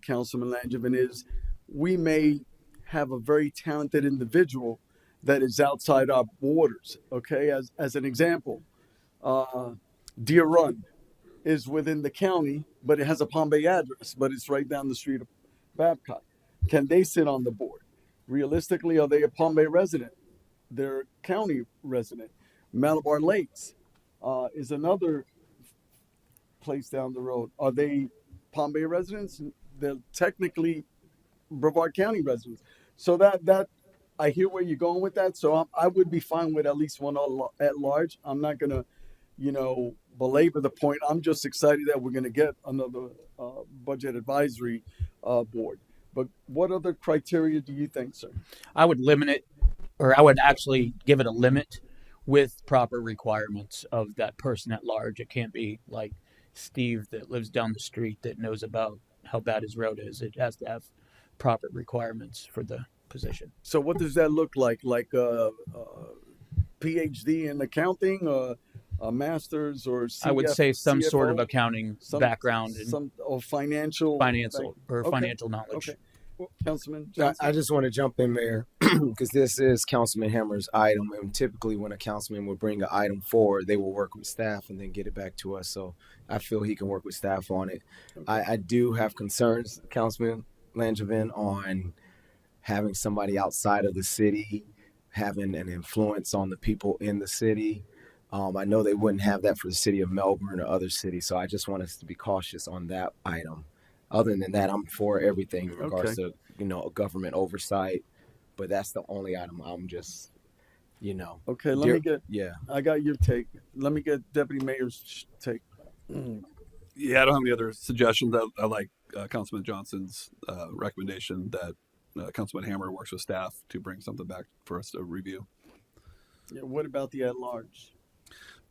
Councilman Langevin, is we may have a very talented individual that is outside our borders. Okay, as an example, Deer Run is within the county, but it has a Palm Bay address, but it's right down the street of Babcock. Can they sit on the board? Realistically, are they a Palm Bay resident? They're county resident. Malabar Lakes is another place down the road. Are they Palm Bay residents? They're technically Brevard County residents. So that I hear where you're going with that. So I would be fine with at least one at large. I'm not gonna, belabor the point. I'm just excited that we're gonna get another budget advisory board. But what other criteria do you think, sir? I would limit it, or I would actually give it a limit with proper requirements of that person at large. It can't be like Steve that lives down the street that knows about how bad his road is. It has to have proper requirements for the position. So what does that look like? Like a PhD in accounting, a master's, or I would say some CFO? sort of accounting background and some or financial financial knowledge. Okay. Well, Councilman I Johnson? just want to jump in, Mayor, because this is Councilman Hammer's item, and typically when a councilman would bring an item forward, they will work with staff and then get it back to us. So I feel he can work with staff on it. I do have concerns, Councilman Langevin, on having somebody outside of the city having an influence on the people in the city. I know they wouldn't have that for the city of Melbourne or other cities, so I just want us to be cautious on that item. Other than that, I'm for everything in regards to, government oversight, but that's the only item I'm just, Okay, I got your take. Let me get Deputy Mayor's take. Yeah, I don't have any other suggestions. I like Councilman Johnson's recommendation that Councilman Hammer works with staff to bring something back for us to review. Yeah, what about the at-large?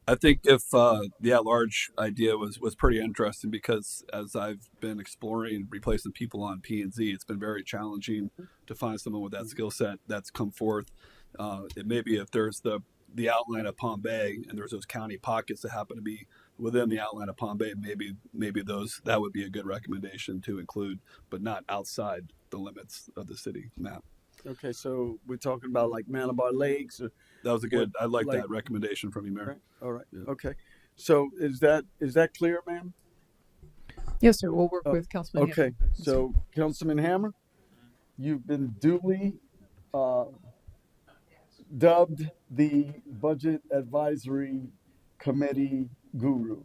I think if the at-large idea was pretty interesting, because as I've been exploring replacing people on P&Z, it's been very challenging to find someone with that skill set that's come forth. It may be if there's the outline of Palm Bay and there's those county pockets that happen to be within the outline of Palm Bay, maybe that would be a good recommendation to include, but not outside the limits of the city map. Okay, so we're talking about like Malabar Lakes. That was I like that recommendation from you, Mayor. All right. Yeah. Okay. So is that clear, ma'am? Yes, sir. We'll work with Councilman Hammer. Okay. So Councilman Hammer, you've been duly dubbed the Budget Advisory Committee guru.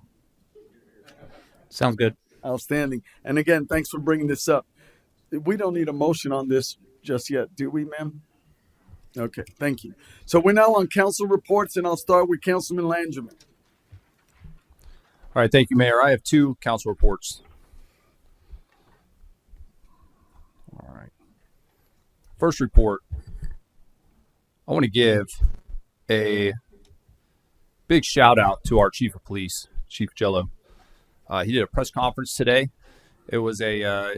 Sounds good. Outstanding. And again, thanks for bringing this up. We don't need a motion on this just yet, do we, ma'am? Okay, thank you. So we're now on council reports, and I'll start with Councilman Langevin. All right, thank you, Mayor. I have two council reports. All right. First report, I want to give a big shout out to our Chief of Police, Chief Jello. He did a press conference today. It was a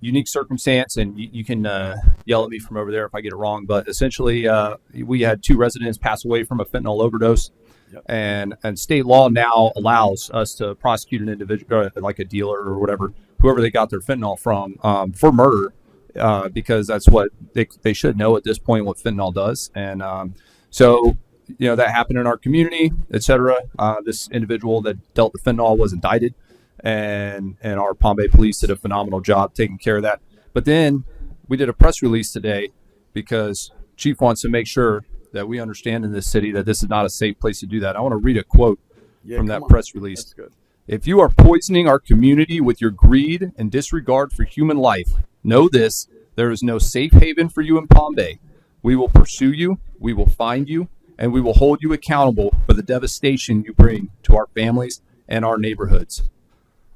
unique circumstance, and you can yell at me from over there if I get it wrong. But essentially, we had 2 residents pass away from a fentanyl overdose, and state law now allows us to prosecute an individual, like a dealer or whatever, whoever they got their fentanyl from, for murder, because that's what they should know at this point what fentanyl does. And so that happened in our community, etc. This individual that dealt the fentanyl was indicted. And our Palm Bay police did a phenomenal job taking care of that. But then we did a press release today because Chief wants to make sure that we understand in this city that this is not a safe place to do that. I want to read a quote from that press release. That's good. If you are poisoning our community with your greed and disregard for human life, know this: there is no safe haven for you in Palm Bay. We will pursue you, we will find you, and we will hold you accountable for the devastation you bring to our families and our neighborhoods.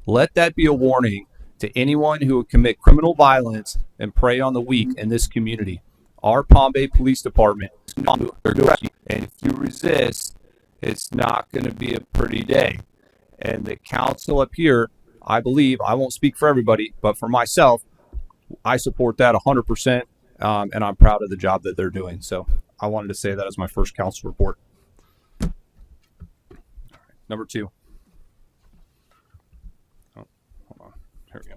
Let that be a warning to anyone who would commit criminal violence and prey on the weak in this community. Our Palm Bay Police Department is not rescue, and if you resist, it's not going to be a pretty day. And the council up here, I believe, I won't speak for everybody, but for myself, I support that 100%, and I'm proud of the job that they're doing. So I wanted to say that as my first council report. Number 2. Oh, hold on. Here we go.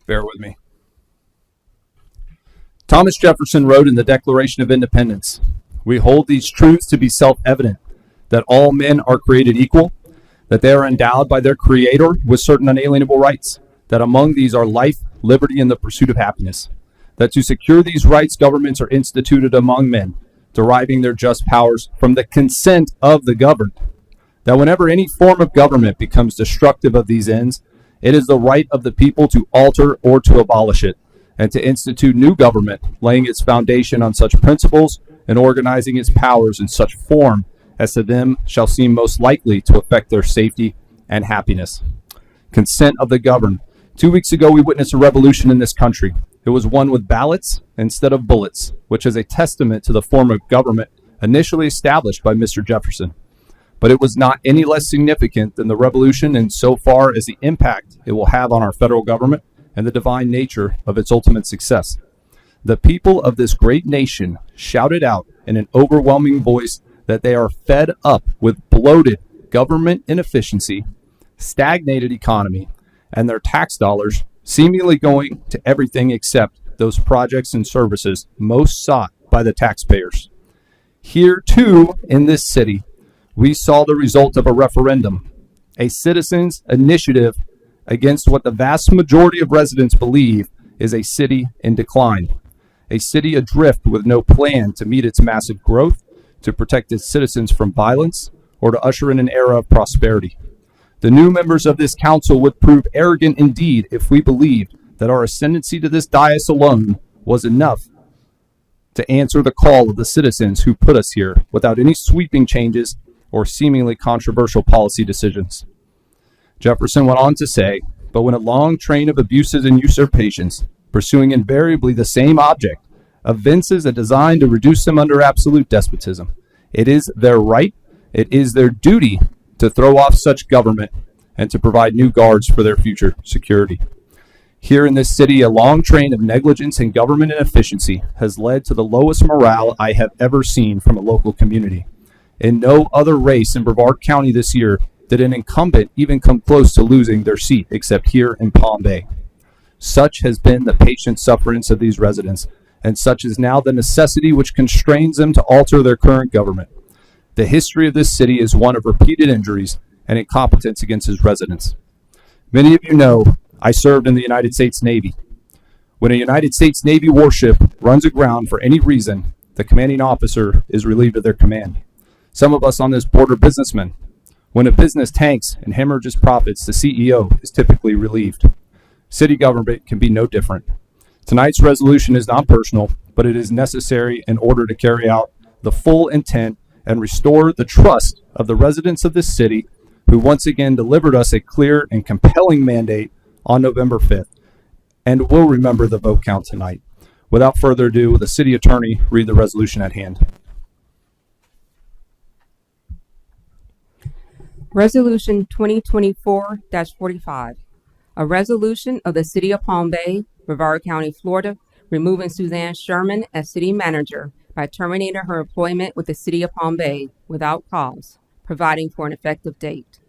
Bear with me. Thomas Jefferson wrote in the Declaration of Independence, "We hold these truths to be self-evident, that all men are created equal, that they are endowed by their Creator with certain unalienable rights, that among these are life, liberty, and the pursuit of happiness, that to secure these rights governments are instituted among men, deriving their just powers from the consent of the governed, that whenever any form of government becomes destructive of these ends, it is the right of the people to alter or to abolish it, and to institute new government, laying its foundation on such principles and organizing its powers in such form as to them shall seem most likely to affect their safety and happiness." Consent of the governed. 2 weeks ago, we witnessed a revolution in this country. It was one with ballots instead of bullets, which is a testament to the form of government initially established by Mr. Jefferson. But it was not any less significant than the revolution insofar as the impact it will have on our federal government and the divine nature of its ultimate success. The people of this great nation shouted out in an overwhelming voice that they are fed up with bloated government inefficiency, stagnated economy, and their tax dollars seemingly going to everything except those projects and services most sought by the taxpayers. Here, too, in this city, we saw the result of a referendum, a citizens' initiative against what the vast majority of residents believe is a city in decline, a city adrift with no plan to meet its massive growth, to protect its citizens from violence, or to usher in an era of prosperity. The new members of this council would prove arrogant indeed if we believed that our ascendancy to this dais alone was enough to answer the call of the citizens who put us here without any sweeping changes or seemingly controversial policy decisions. Jefferson went on to say, "But when a long train of abuses and usurpations, pursuing invariably the same object, evinces a design to reduce them under absolute despotism, it is their right, it is their duty to throw off such government and to provide new guards for their future security." Here in this city, a long train of negligence and government inefficiency has led to the lowest morale I have ever seen from a local community. In no other race in Brevard County this year did an incumbent even come close to losing their seat except here in Palm Bay. Such has been the patient sufferance of these residents, and such is now the necessity which constrains them to alter their current government. The history of this city is one of repeated injuries and incompetence against its residents. Many of you know I served in the United States Navy. When a United States Navy warship runs aground for any reason, the commanding officer is relieved of their command. Some of us on this board are businessmen. When a business tanks and hemorrhages profits, the CEO is typically relieved. City government can be no different. Tonight's resolution is not personal, but it is necessary in order to carry out the full intent and restore the trust of the residents of this city who once again delivered us a clear and compelling mandate on November 5th, and will remember the vote count tonight. Without further ado, will the city attorney read the resolution at hand? Resolution 2024-45, a resolution of the City of Palm Bay, Brevard County, Florida, removing Suzanne Sherman as city manager by terminating her employment with the City of Palm Bay without cause, providing for an effective date.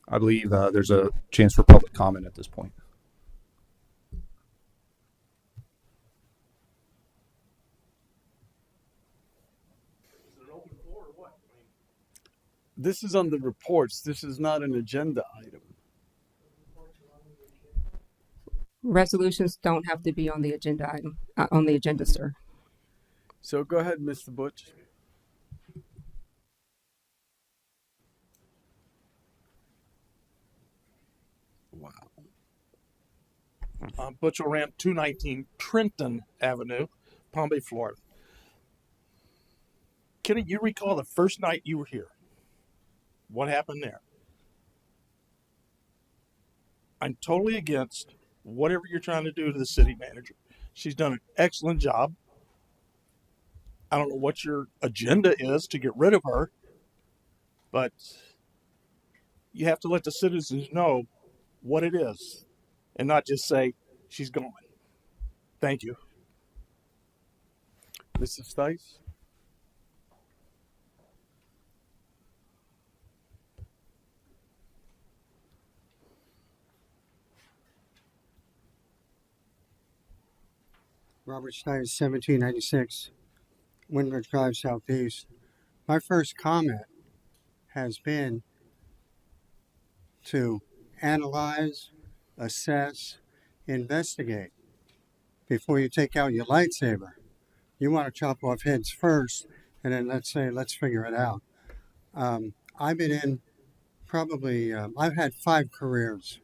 I believe there's a chance for public comment at this point. This is on the reports. This is not an agenda item. Resolutions don't have to be on the agenda item, on the agenda, sir. So go ahead, Mr. Butch. Wow. Butch Ramp, 219 Trenton Avenue, Palm Bay, Florida. Kenny, you recall the first night you were here? What happened there? I'm totally against whatever you're trying to do to the city manager. She's done an excellent job. I don't know what your agenda is to get rid of her, but you have to let the citizens know what it is and not just say she's gone. Thank you. Mr. Stice? Robert Stice, 1796, Windward Drive, Southeast. My first comment has been to analyze, assess, investigate before you take out your lightsaber. You want to chop off heads first, and then let's figure it out. I've been in I've had 5 careers.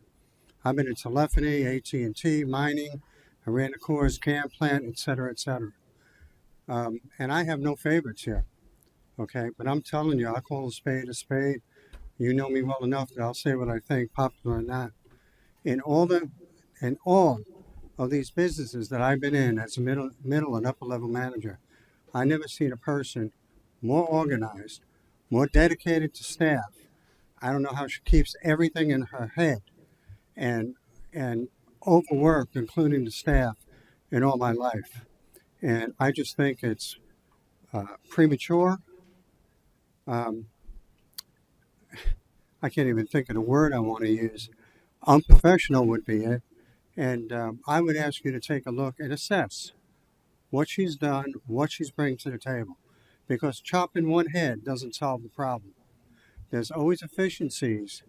I've been in telephony, AT&T, mining. I ran the Coors can plant, et cetera, et cetera. And I have no favorites here, okay? But I'm telling you, I call a spade a spade. You know me well enough that I'll say what I think, popular or not. In all of these businesses that I've been in as a middle and upper level manager, I never seen a person more organized, more dedicated to staff. I don't know how she keeps everything in her head and overworked, including the staff, in all my life. And I just think it's premature. I can't even think of the word I want to use. Unprofessional would be it. And I would ask you to take a look and assess what she's done, what she's bringing to the table. Because chopping one head doesn't solve the problem. There's always efficiencies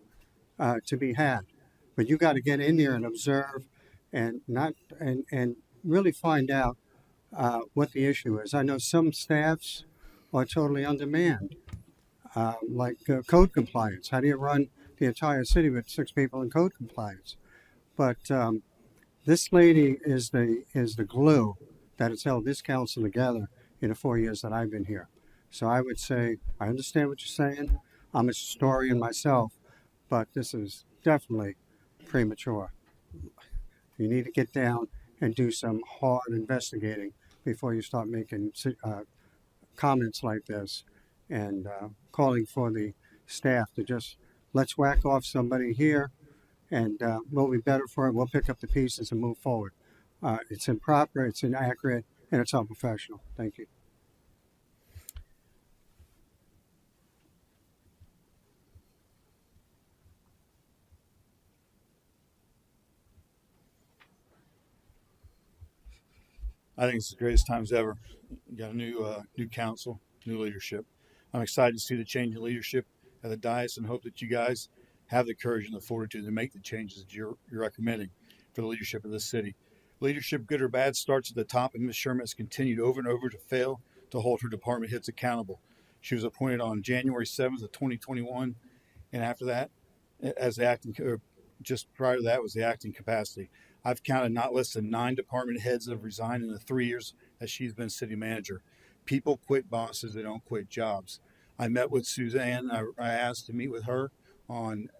to be had. But you got to get in there and observe and really find out what the issue is. I know some staffs are totally undermanned, like code compliance. How do you run the entire city with 6 people in code compliance? But this lady is the glue that has held this council together in the 4 years that I've been here. So I would say, I understand what you're saying. I'm a historian myself, but this is definitely premature. You need to get down and do some hard investigating before you start making comments like this and calling for the staff to just, let's whack off somebody here and we'll be better for it. We'll pick up the pieces and move forward. It's improper, it's inaccurate, and it's unprofessional. Thank you. I think it's the greatest times ever. You got a new council, new leadership. I'm excited to see the change in leadership at the dais and hope that you guys have the courage and the fortitude to make the changes that you're recommending for the leadership of this city. Leadership, good or bad, starts at the top, and Ms. Sherman has continued over and over to fail to hold her department heads accountable. She was appointed on January 7th of 2021, and after that, as the acting, or just prior to that, was the acting capacity. I've counted not less than 9 department heads that have resigned in the 3 years that she's been city manager. People quit bosses, they don't quit jobs. I met with Suzanne. I asked to meet with her on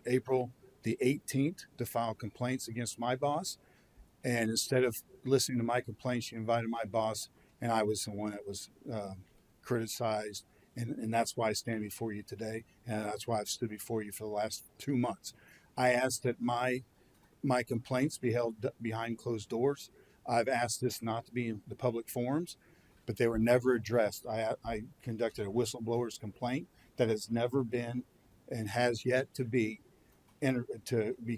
April the 18th to file complaints against my boss. And instead of listening to my complaints, she invited my boss, and I was the one that was criticized. And that's why I stand before you today, and that's why I've stood before you for the last 2 months. I asked that my complaints be held behind closed doors. I've asked this not to be in the public forums, but they were never addressed. I conducted a whistleblower's complaint that has never been and has yet to be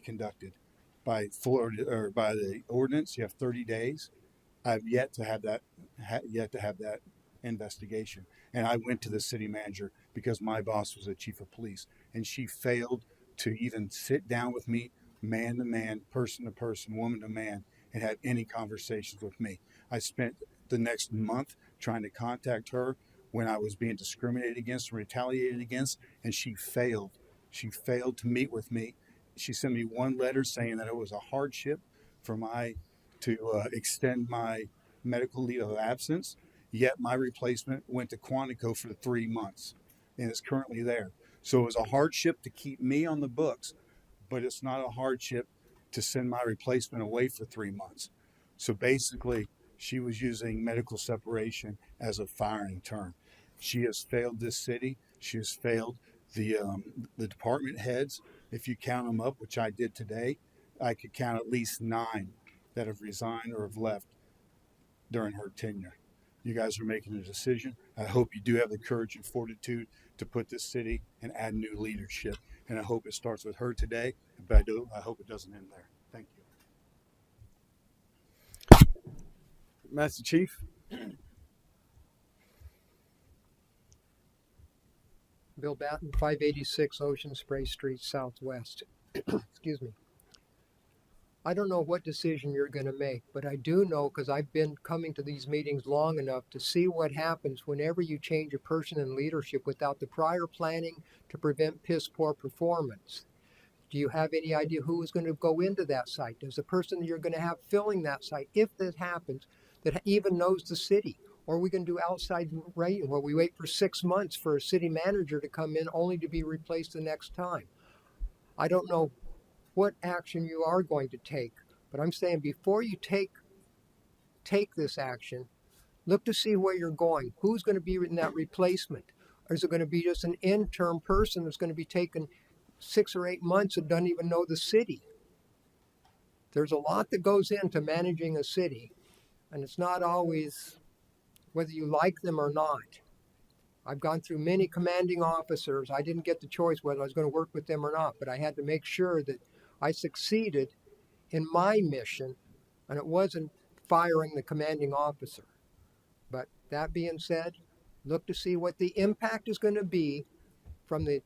conducted by Florida or by the ordinance. You have 30 days. I've yet to have that investigation. And I went to the city manager because my boss was the chief of police, and she failed to even sit down with me, man to man, person to person, woman to man, and had any conversations with me. I spent the next month trying to contact her when I was being discriminated against and retaliated against, and she failed. She failed to meet with me. She sent me one letter saying that it was a hardship for my to extend my medical leave of absence. Yet my replacement went to Quantico for 3 months and is currently there. So it was a hardship to keep me on the books, but it's not a hardship to send my replacement away for 3 months. So basically, she was using medical separation as a firing term. She has failed this city. She has failed the department heads. If you count them up, which I did today, I could count at least 9 that have resigned or have left during her tenure. You guys are making a decision. I hope you do have the courage and fortitude to put this city and add new leadership. And I hope it starts with her today, but I hope it doesn't end there. Thank you. Master Chief. Bill Batten, 586 Ocean Spray Street Southwest. Excuse me. I don't know what decision you're going to make, but I do know, because I've been coming to these meetings long enough to see what happens whenever you change a person in leadership without the prior planning to prevent piss poor performance. Do you have any idea who is going to go into that site? Does the person you're going to have filling that site, if that happens, that even knows the city? Or are we going to do outside rating where we wait for 6 months for a city manager to come in only to be replaced the next time? I don't know what action you are going to take, but I'm saying before you take this action, look to see where you're going. Who's going to be in that replacement? Or is it going to be just an interim person that's going to be taken 6 or 8 months and doesn't even know the city? There's a lot that goes into managing a city, and it's not always whether you like them or not. I've gone through many commanding officers. I didn't get the choice whether I was going to work with them or not, but I had to make sure that I succeeded in my mission, and it wasn't firing the commanding officer. But that being said, look to see what the impact is going to be from the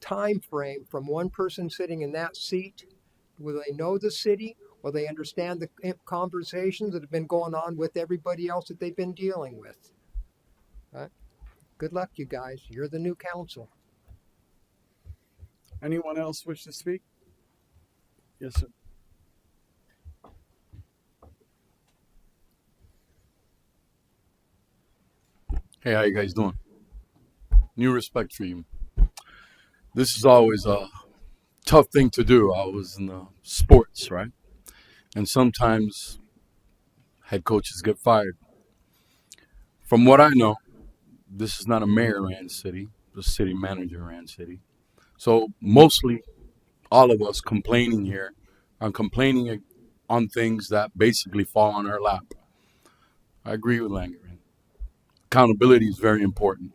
time frame from one person sitting in that seat. Will they know the city? Will they understand the conversations that have been going on with everybody else that they've been dealing with? Good luck, you guys. You're the new council. Anyone else wish to speak? Yes, sir. Hey, how you guys doing? New respect for you. This is always a tough thing to do. I was in the sports, right? And sometimes head coaches get fired. From what I know, this is not a mayor-ran city. The city manager-ran city. So mostly all of us complaining here are complaining on things that basically fall on our lap. I agree with Langerin. Accountability is very important.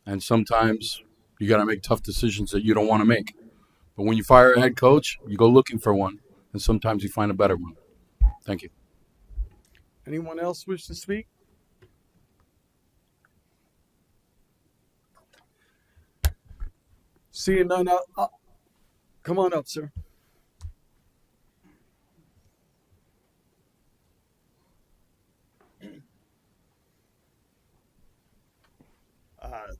And sometimes you got to make tough decisions that you don't want to make. But when you fire a head coach, you go looking for one. And sometimes you find a better one. Thank you. Anyone else wish to speak? Seeing none, come on up, sir.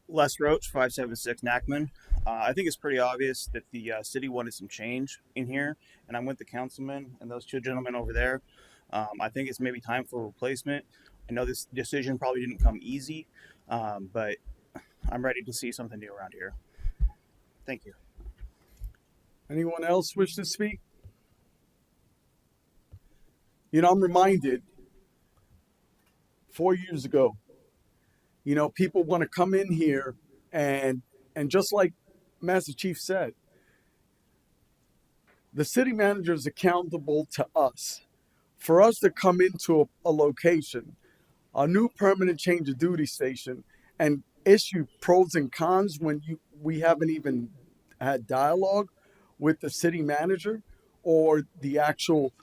Les Roach, 576 Nackman. I think it's pretty obvious that the city wanted some change in here, and I'm with the councilman and those two gentlemen over there. I think it's maybe time for a replacement. I know this decision probably didn't come easy, but I'm ready to see something new around here. Thank you. Anyone else wish to speak? You know, I'm reminded 4 years ago, you know, people want to come in here and just like Master Chief said, the city manager is accountable to us. For us to come into a location, a new permanent change of duty station, and issue pros and cons when we haven't even had dialogue with the city manager or the actual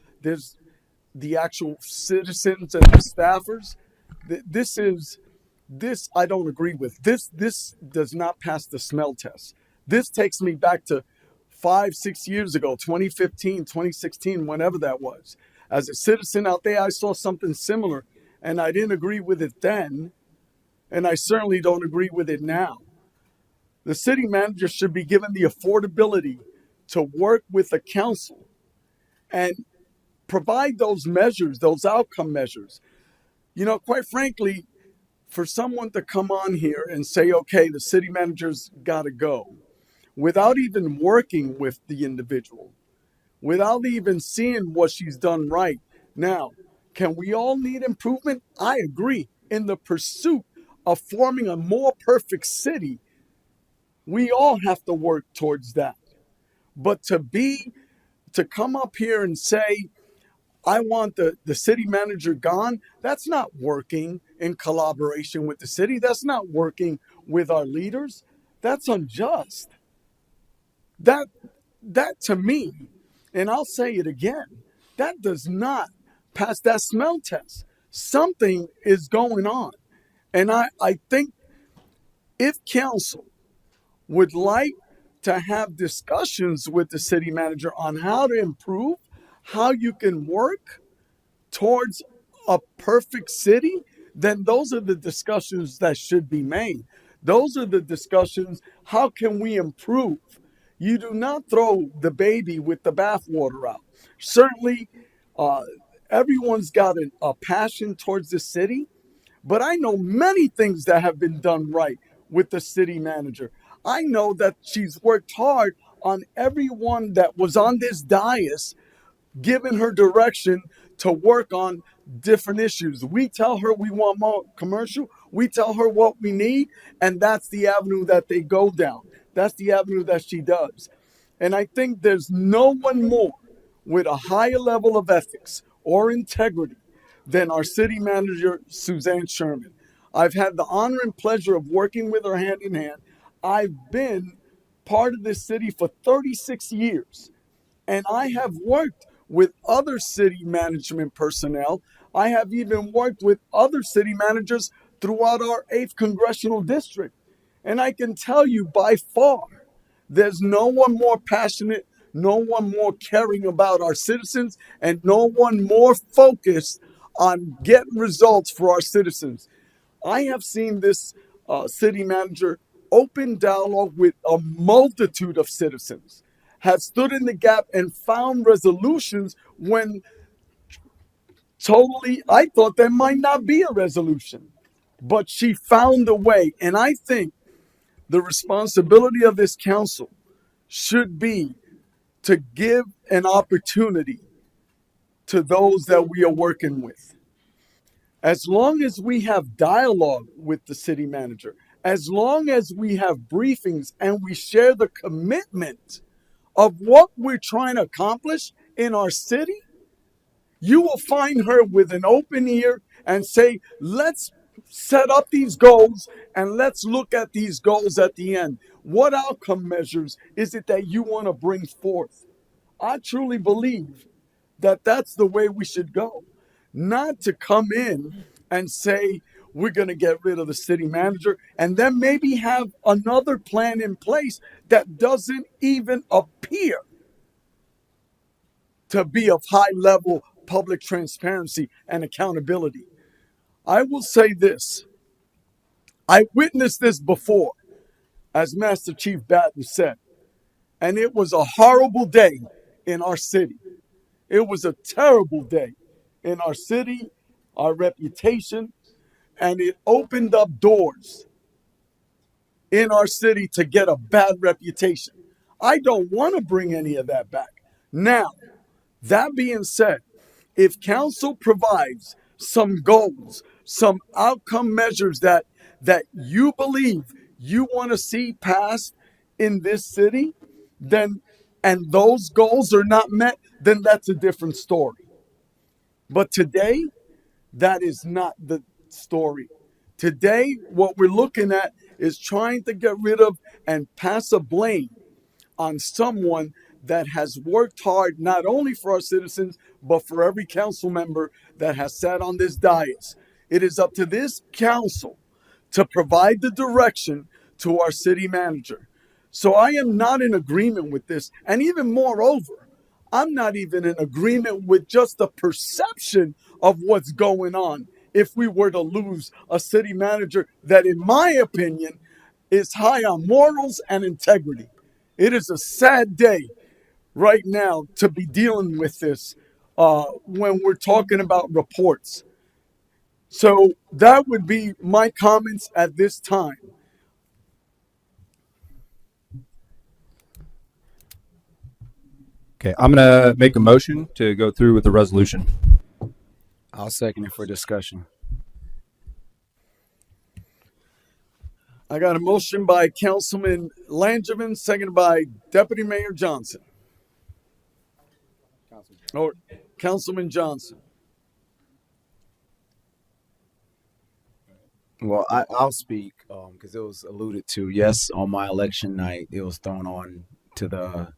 citizens and the staffers. This I don't agree with. This does not pass the smell test. This takes me back to 5-6 years ago, 2015, 2016, whenever that was. As a citizen out there, I saw something similar, and I didn't agree with it then, and I certainly don't agree with it now. The city manager should be given the affordability to work with the council and provide those measures, those outcome measures. You know, quite frankly, for someone to come on here and say, okay, the city manager's got to go, without even working with the individual, without even seeing what she's done right. Now, can we all need improvement? I agree. In the pursuit of forming a more perfect city, we all have to work towards that. But to come up here and say, I want the city manager gone, that's not working in collaboration with the city. That's not working with our leaders. That's unjust. That to me, and I'll say it again, that does not pass that smell test. Something is going on. And I think if council would like to have discussions with the city manager on how to improve, how you can work towards a perfect city, then those are the discussions that should be made. Those are the discussions. How can we improve? You do not throw the baby with the bathwater out. Certainly, uh, everyone's got a passion towards the city, but I know many things that have been done right with the city manager. I know that she's worked hard on everyone that was on this dais, giving her direction to work on different issues. We tell her we want more commercial, we tell her what we need, and that's the avenue that they go down. That's the avenue that she does. And I think there's no one more with a higher level of ethics or integrity than our city manager, Suzanne Sherman. I've had the honor and pleasure of working with her hand in hand. I've been part of this city for 36 years, and I have worked with other city management personnel. I have even worked with other city managers throughout our 8th congressional district. And I can tell you by far, there's no one more passionate, no one more caring about our citizens, and no one more focused on getting results for our citizens. I have seen this city manager open dialogue with a multitude of citizens, have stood in the gap and found resolutions when totally I thought there might not be a resolution. But she found a way. And I think the responsibility of this council should be to give an opportunity to those that we are working with. As long as we have dialogue with the city manager, as long as we have briefings and we share the commitment of what we're trying to accomplish in our city, you will find her with an open ear and say, let's set up these goals and let's look at these goals at the end. What outcome measures is it that you want to bring forth? I truly believe that that's the way we should go. Not to come in and say, we're going to get rid of the city manager and then maybe have another plan in place that doesn't even appear to be of high level public transparency and accountability. I will say this. I witnessed this before, as Master Chief Batten said, and it was a horrible day in our city. It was a terrible day in our city, our reputation, and it opened up doors in our city to get a bad reputation. I don't want to bring any of that back. Now, that being said, if council provides some goals, some outcome measures that you believe you want to see passed in this city, then and those goals are not met, then that's a different story. But today, that is not the story. Today, what we're looking at is trying to get rid of and pass a blame on someone that has worked hard not only for our citizens, but for every council member that has sat on this dais. It is up to this council to provide the direction to our city manager. So I am not in agreement with this. And even moreover, I'm not even in agreement with just the perception of what's going on if we were to lose a city manager that, in my opinion, is high on morals and integrity. It is a sad day right now to be dealing with this when we're talking about reports. So that would be my comments at this time. Okay, I'm gonna make a motion to go through with the resolution. I'll second it for discussion. I got a motion by Councilman Langevin, seconded by Deputy Mayor Johnson. Or Councilman Johnson. Well, I'll speak because it was alluded to. Yes, on my election night, it was thrown on to the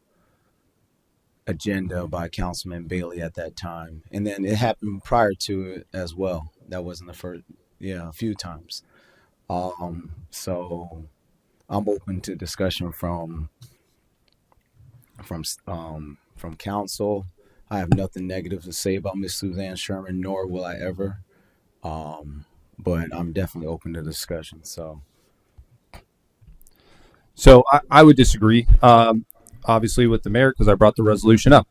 agenda by Councilman Bailey at that time, and then it happened prior to it as well. That wasn't the first, a few times. So I'm open to discussion from council. I have nothing negative to say about Miss Suzanne Sherman, nor will I ever. But I'm definitely open to discussion. So I would disagree, obviously, with the mayor because I brought the resolution up.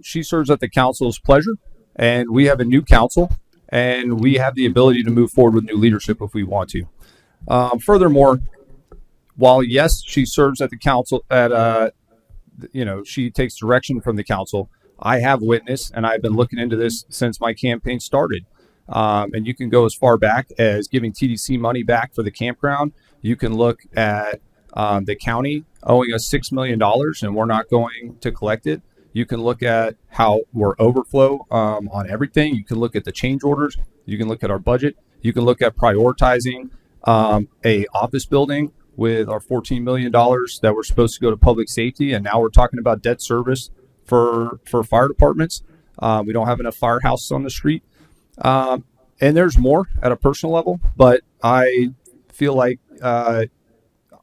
She serves at the council's pleasure, and we have a new council, and we have the ability to move forward with new leadership if we want to. Furthermore, while yes, she serves at the council she takes direction from the council. I have witnessed, and I've been looking into this since my campaign started. And you can go as far back as giving TDC money back for the campground. You can look at the county owing us $6 million and we're not going to collect it. You can look at how we're overflow on everything. You can look at the change orders. You can look at our budget. You can look at prioritizing a office building with our $14 million that were supposed to go to public safety. And now we're talking about debt service for fire departments. We don't have enough firehouses on the street. And there's more at a personal level, but I feel like I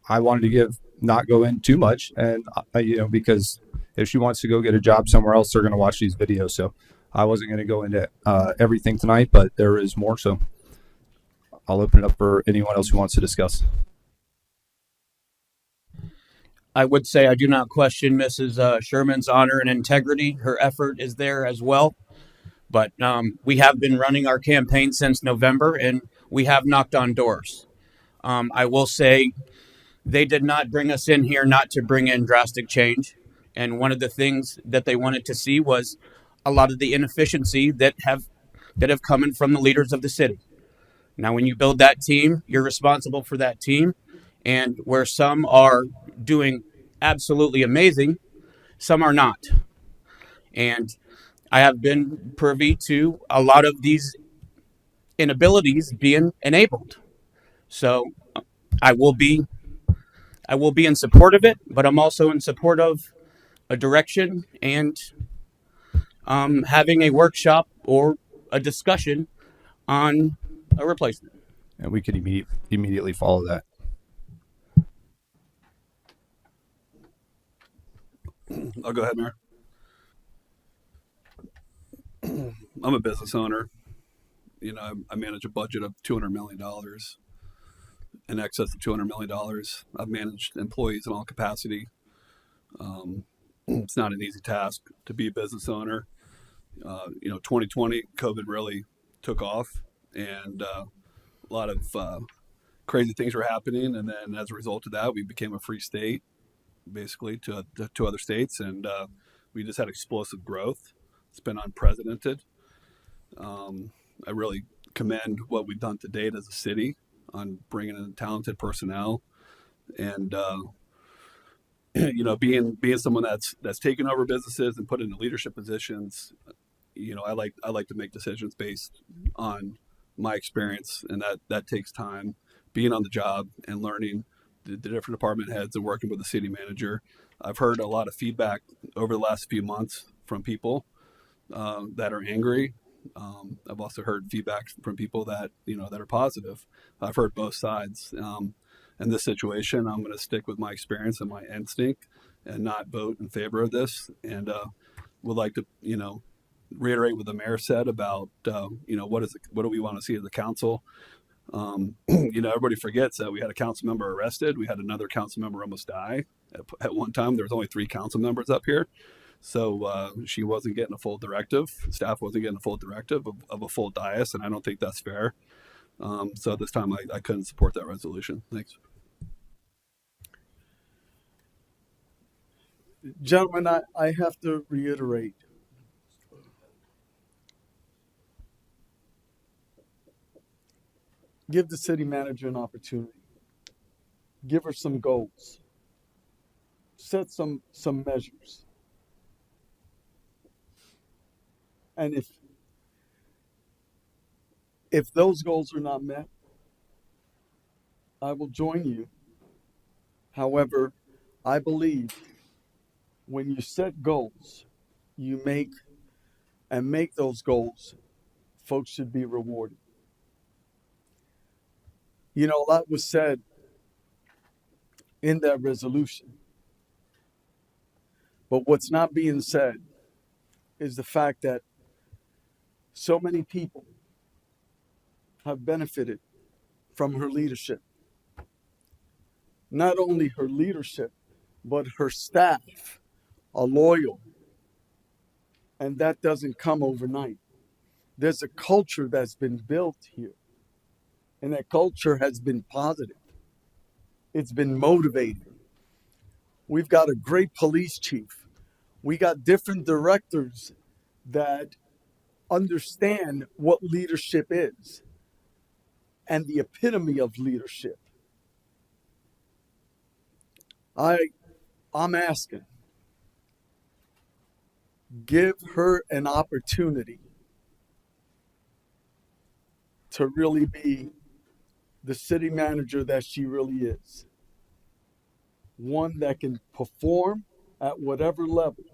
wanted to not go in too much. And, because if she wants to go get a job somewhere else, they're going to watch these videos. So I wasn't going to go into everything tonight, but there is more. So I'll open it up for anyone else who wants to discuss. I would say I do not question Mrs. Sherman's honor and integrity. Her effort is there as well. But we have been running our campaign since November, and we have knocked on doors. I will say they did not bring us in here not to bring in drastic change. And one of the things that they wanted to see was a lot of the inefficiency that have come in from the leaders of the city. Now, when you build that team, you're responsible for that team. And where some are doing absolutely amazing, some are not. And I have been privy to a lot of these inabilities being enabled. So I will be in support of it, but I'm also in support of a direction and having a workshop or a discussion on a replacement. And we could immediately follow that. I'll go ahead, Mayor. I'm a business owner. I manage a budget of $200 million, in excess of $200 million. I've managed employees in all capacity. It's not an easy task to be a business owner. 2020, COVID really took off, and a lot of crazy things were happening. And then as a result of that, we became a free state, basically, to other states. And we just had explosive growth. It's been unprecedented. I really commend what we've done to date as a city on bringing in talented personnel, and being someone that's taken over businesses and put into leadership positions. I like to make decisions based on my experience, and that takes time. Being on the job and learning the different department heads and working with the city manager. I've heard a lot of feedback over the last few months from people that are angry. I've also heard feedback from people that are positive. I've heard both sides. In this situation, I'm going to stick with my experience and my instinct and not vote in favor of this. And would like to, reiterate what the mayor said about what do we want to see as a council. Everybody forgets that we had a council member arrested. We had another council member almost die. At one time, there was only 3 council members up here. So she wasn't getting a full directive. Staff wasn't getting a full directive of a full dais, and I don't think that's fair. So this time I couldn't support that resolution. Thanks. Gentlemen, I have to reiterate. Give the city manager an opportunity. Give her some goals. Set some measures. And if those goals are not met, I will join you. However, I believe when you set goals, you make those goals, folks should be rewarded. A lot was said in that resolution. But what's not being said is the fact that so many people have benefited from her leadership. Not only her leadership, but her staff are loyal. And that doesn't come overnight. There's a culture that's been built here. And that culture has been positive. It's been motivating. We've got a great police chief. We got different directors that understand what leadership is and the epitome of leadership. I'm asking, give her an opportunity to really be the city manager that she really is. One that can perform at whatever level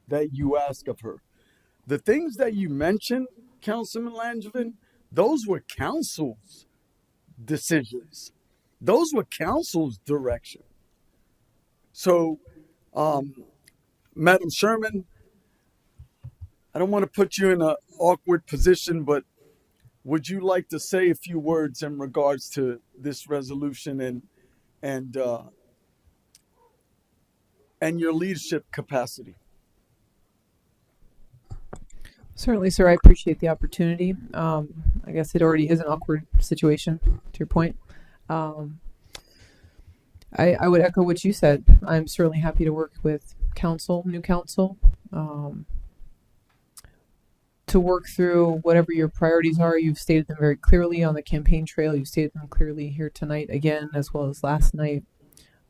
that you ask of her. The things that you mentioned, Councilman Langevin, those were council's decisions. Those were council's direction. So, Madam Sherman, I don't want to put you in an awkward position, but would you like to say a few words in regards to this resolution and your leadership capacity? Certainly, sir. I appreciate the opportunity. I guess it already is an awkward situation, to your point. I would echo what you said. I'm certainly happy to work with new council, to work through whatever your priorities are. You've stated them very clearly on the campaign trail. You've stated them clearly here tonight again, as well as last night.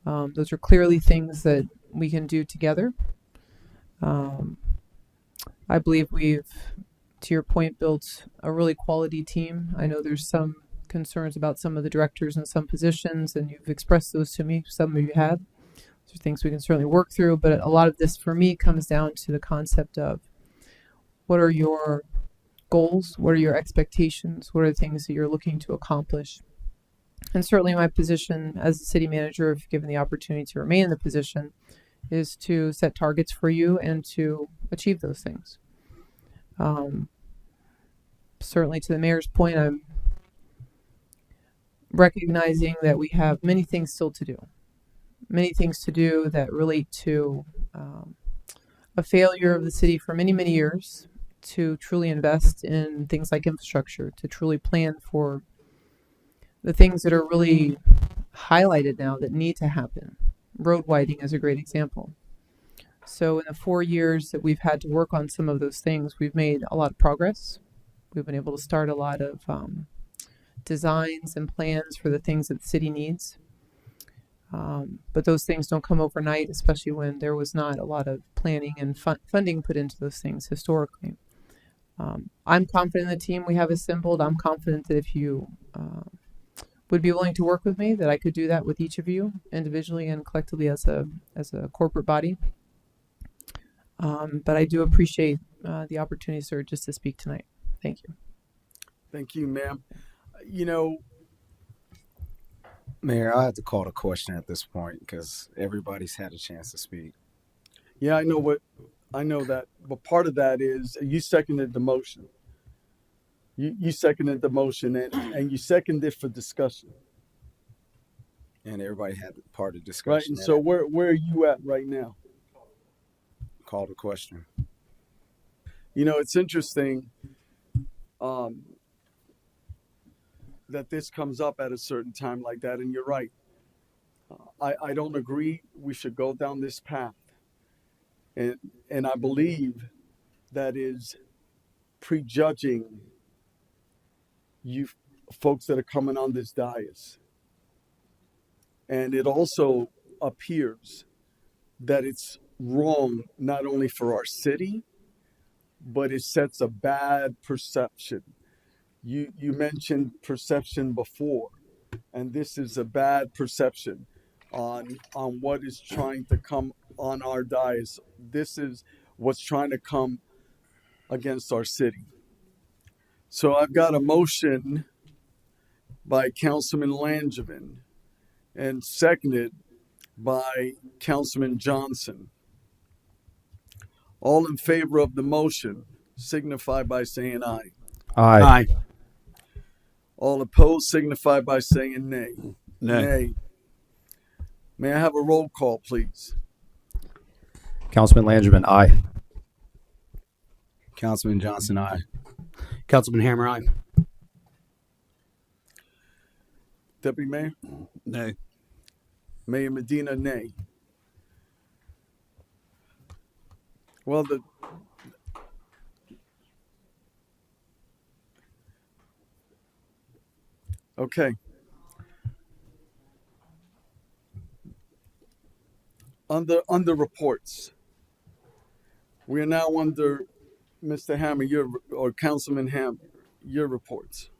Those are clearly things that we can do together. I believe we've, to your point, built a really quality team. I know there's some concerns about some of the directors in some positions, and you've expressed those to me. Some of you have. Those are things we can certainly work through, but a lot of this for me comes down to the concept of what are your goals? What are your expectations? What are the things that you're looking to accomplish? And certainly my position as a city manager, if given the opportunity to remain in the position, is to set targets for you and to achieve those things. Certainly to the mayor's point, I'm recognizing that we have many things still to do. Many things to do that relate to a failure of the city for many, many years to truly invest in things like infrastructure, to truly plan for the things that are really highlighted now that need to happen. Road widening is a great example. So in the 4 years that we've had to work on some of those things, we've made a lot of progress. We've been able to start a lot of designs and plans for the things that the city needs. But those things don't come overnight, especially when there was not a lot of planning and funding put into those things historically. I'm confident in the team we have assembled. I'm confident that if you would be willing to work with me, that I could do that with each of you individually and collectively as a corporate body. But I do appreciate the opportunity, sir, just to speak tonight. Thank you. Thank you, ma'am. Mayor, I have to call the question at this point because everybody's had a chance to speak. Yeah, I know what I know that, but part of that is you seconded the motion. You seconded the motion, and you seconded it for discussion, And everybody had part of the right? discussion. And so where are you at right now? Call the question. You know, it's interesting um, that this comes up at a certain time like that, and you're right. I don't agree we should go down this path, and I believe that is prejudging you folks that are coming on this dais. And it also appears that it's wrong not only for our city, but it sets a bad perception. You mentioned perception before, and this is a bad perception on what is trying to come on our dais. This is what's trying to come against our city. So I've got a motion by Councilman Langevin and seconded by Councilman Johnson. All in favor of the motion signify by saying aye. Aye. All opposed signify by saying nay. Nay. May I have a roll call, please? Councilman Langevin, aye. Councilman Johnson, aye. Councilman Hammer, aye. Deputy Mayor? Nay. Mayor Medina, nay. Well, okay. Under reports. We are now under Mr. Hammer, or Councilman Hammer, your reports.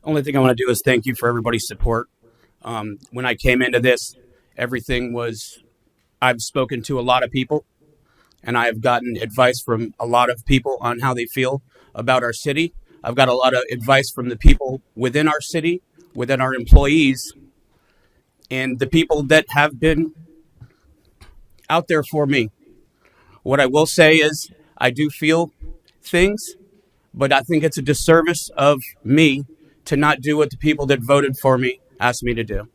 Only thing I want to do is thank you for everybody's support. When I came into this, everything was, I've spoken to a lot of people, and I have gotten advice from a lot of people on how they feel about our city. I've got a lot of advice from the people within our city, within our employees, and the people that have been out there for me. What I will say is I do feel things, but I think it's a disservice of me to not do what the people that voted for me asked me to do.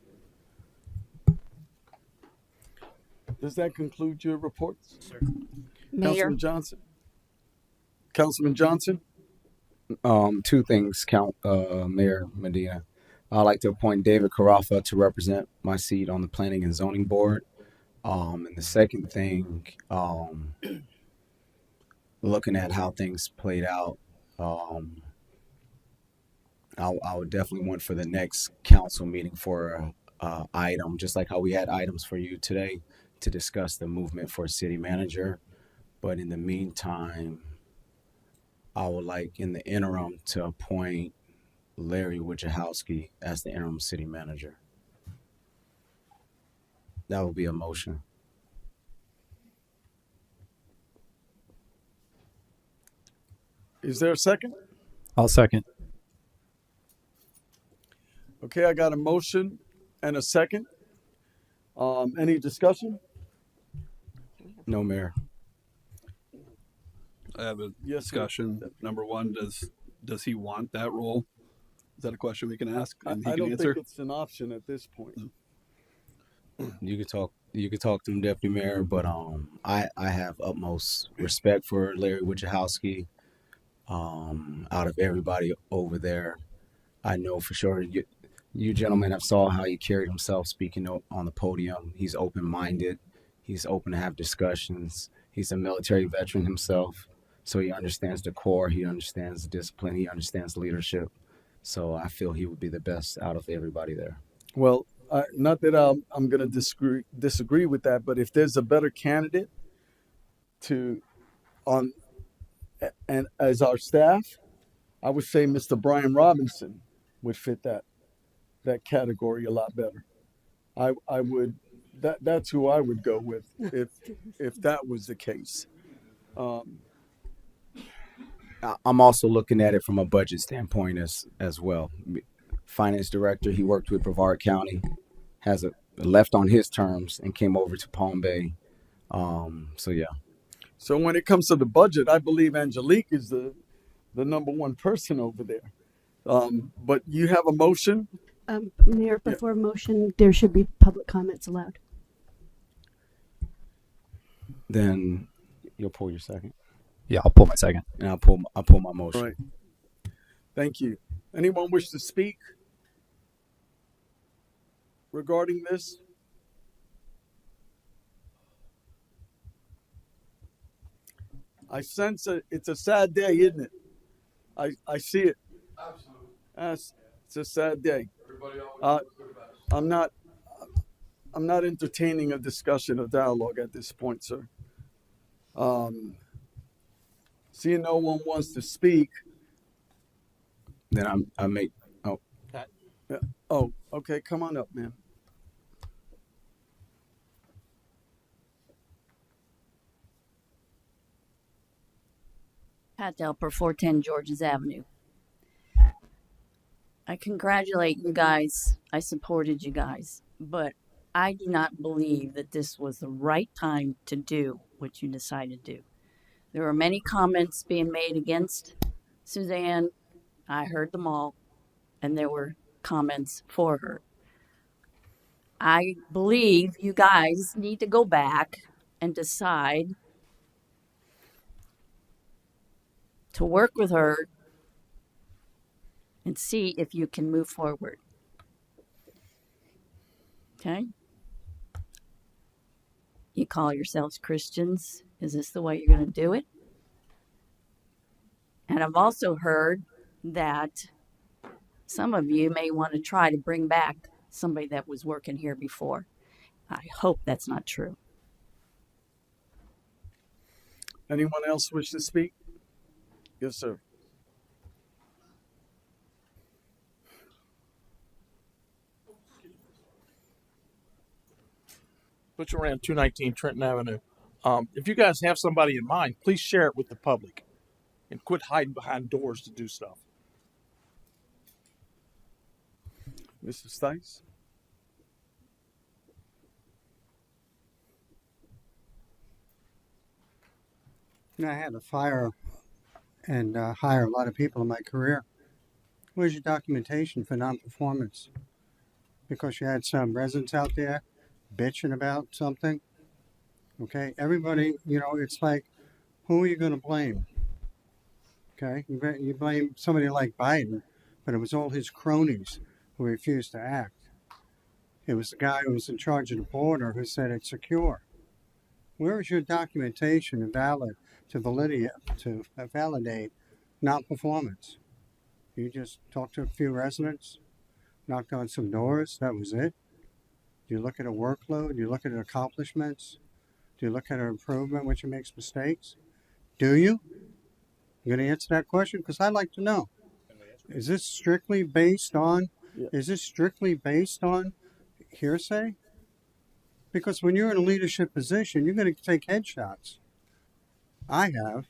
Does that conclude your reports? Sir. Councilman Johnson? Councilman Johnson? Two things, Mayor Medina. I'd like to appoint David Carafa to represent my seat on the Planning and Zoning Board. And the second thing, looking at how things played out, I would definitely want for the next council meeting for a item, just like how we had items for you today to discuss the movement for city manager. But in the meantime, I would like in the interim to appoint Larry Wojciechowski as the interim city manager. That would be a motion. Is there a second? I'll second. Okay, I got a motion and a second. Any discussion? No, Mayor. I have a Yes, sir. discussion. Number one, does he want that role? Is that a question we can ask and he I can don't answer? think it's an option at this point. You could talk to him, Deputy Mayor, but I have utmost respect for Larry Wojciechowski. Out of everybody over there, I know for sure you gentlemen have saw how he carried himself speaking on the podium. He's open-minded. He's open to have discussions. He's a military veteran himself, so he understands the core. He understands the discipline. He understands leadership. So I feel he would be the best out of everybody there. Well, not that I'm going to disagree with that, but if there's a better candidate and as our staff, I would say Mr. Brian Robinson would fit that category a lot better. I would that's who I would go with if that was the case. I'm also looking at it from a budget standpoint as well. Finance director, he worked with Brevard County, has left on his terms and came over to Palm Bay. So yeah, So when it comes to the budget, I believe Angelique is the number one person over there. But you have a motion? Mayor, Yeah. before motion, there should be public comments allowed. Then you'll pull your second. Yeah, I'll pull my second. And I'll pull my motion. All right. Thank you. Anyone wish to speak regarding this? I sense it's a sad day, isn't it? I see it. Absolutely. It's a sad day. I'm not entertaining a discussion or dialogue at this point, sir. Seeing no one wants to speak. Then I make. Oh. Yeah. Oh, okay. Come on up, man. Pat Delper, 410 Georges Avenue. I congratulate you guys. I supported you guys, but I do not believe that this was the right time to do what you decided to do. There were many comments being made against Suzanne. I heard them all, and there were comments for her. I believe you guys need to go back and decide to work with her and see if you can move forward. Okay? You call yourselves Christians. Is this the way you're going to do it? And I've also heard that some of you may want to try to bring back somebody that was working here before. I hope that's not true. Anyone else wish to speak? Yes, sir. Butcher Ram 219 Trenton Avenue. If you guys have somebody in mind, please share it with the public and quit hiding behind doors to do stuff. Mr. Stice? You know, I had to fire and hire a lot of people in my career. Where's your documentation for non-performance? Because you had some residents out there bitching about something. Okay, everybody, you know, it's like, who are you going to blame? Okay, you blame somebody like Biden, but it was all his cronies who refused to act. It was the guy who was in charge of the border who said it's secure. Where is your documentation to validate non-performance? You just talked to a few residents, knocked on some doors, that was it? Do you look at a workload? Do you look at her accomplishments? Do you look at her improvement when she makes mistakes? Do you? You going to answer that question? Because I'd like to know. Is this strictly based on hearsay? Because when you're in a leadership position, you're going to take headshots. I have.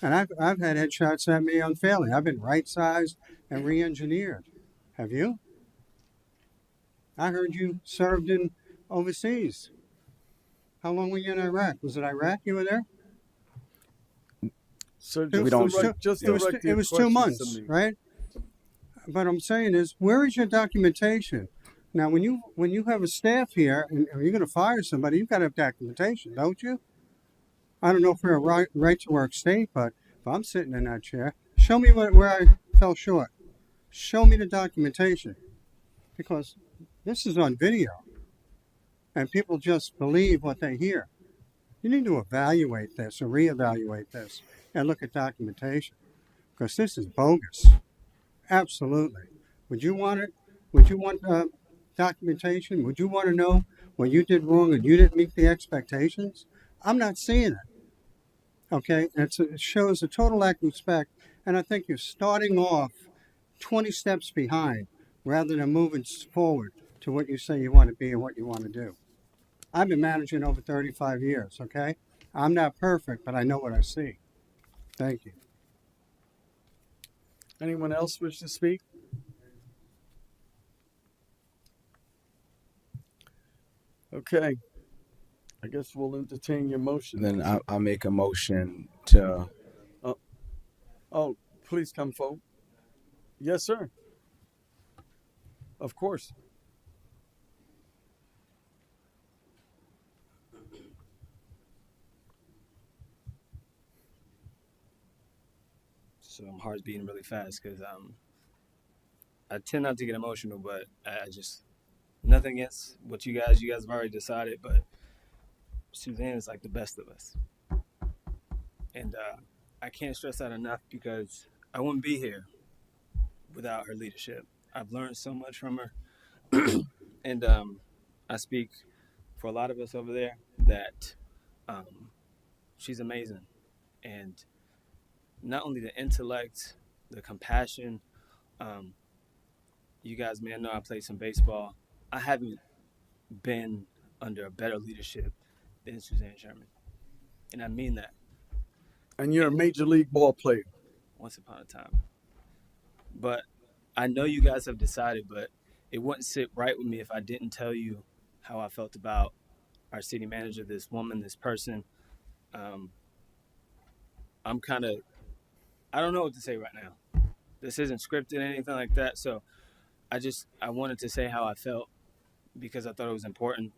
And I've had headshots at me unfairly. I've been right-sized and re-engineered. Have you? I heard you served in overseas. How long were you in Iraq? Was it Iraq you were there? So it was 2 months, right? But I'm saying is, where is your documentation? Now, when you have a staff here and you're going to fire somebody, you've got to have documentation, don't you? I don't know if we're a right to work state, but if I'm sitting in that chair, show me where I fell short. Show me the documentation, because this is on video, and people just believe what they hear. You need to evaluate this or reevaluate this and look at documentation, because this is bogus. Absolutely. Would you want it? Would you want documentation? Would you want to know what you did wrong and you didn't meet the expectations? I'm not seeing it. Okay, it shows a total lack of respect, and I think you're starting off 20 steps behind rather than moving forward to what you say you want to be and what you want to do. I've been managing over 35 years, okay? I'm not perfect, but I know what I see. Thank you. Anyone else wish to speak? Okay. I guess we'll entertain your motion. Then I'll make a motion to. Oh, please come forward. Yes, sir. Of course. So my heart's beating really fast because I tend not to get emotional, but I just nothing against what you guys have already decided, but Suzanne is like the best of us, and I can't stress that enough because I wouldn't be here without her leadership. I've learned so much from her, and I speak for a lot of us over there that she's amazing, and not only the intellect, the compassion. You guys may know I played some baseball. I haven't been under a better leadership than Suzanne Sherman, and I mean that. And you're a major league ball player. Once upon a time. But I know you guys have decided, but it wouldn't sit right with me if I didn't tell you how I felt about our city manager, this woman, this person. I'm kind of, I don't know what to say right now. This isn't scripted or anything like that. So I wanted to say how I felt because I thought it was important.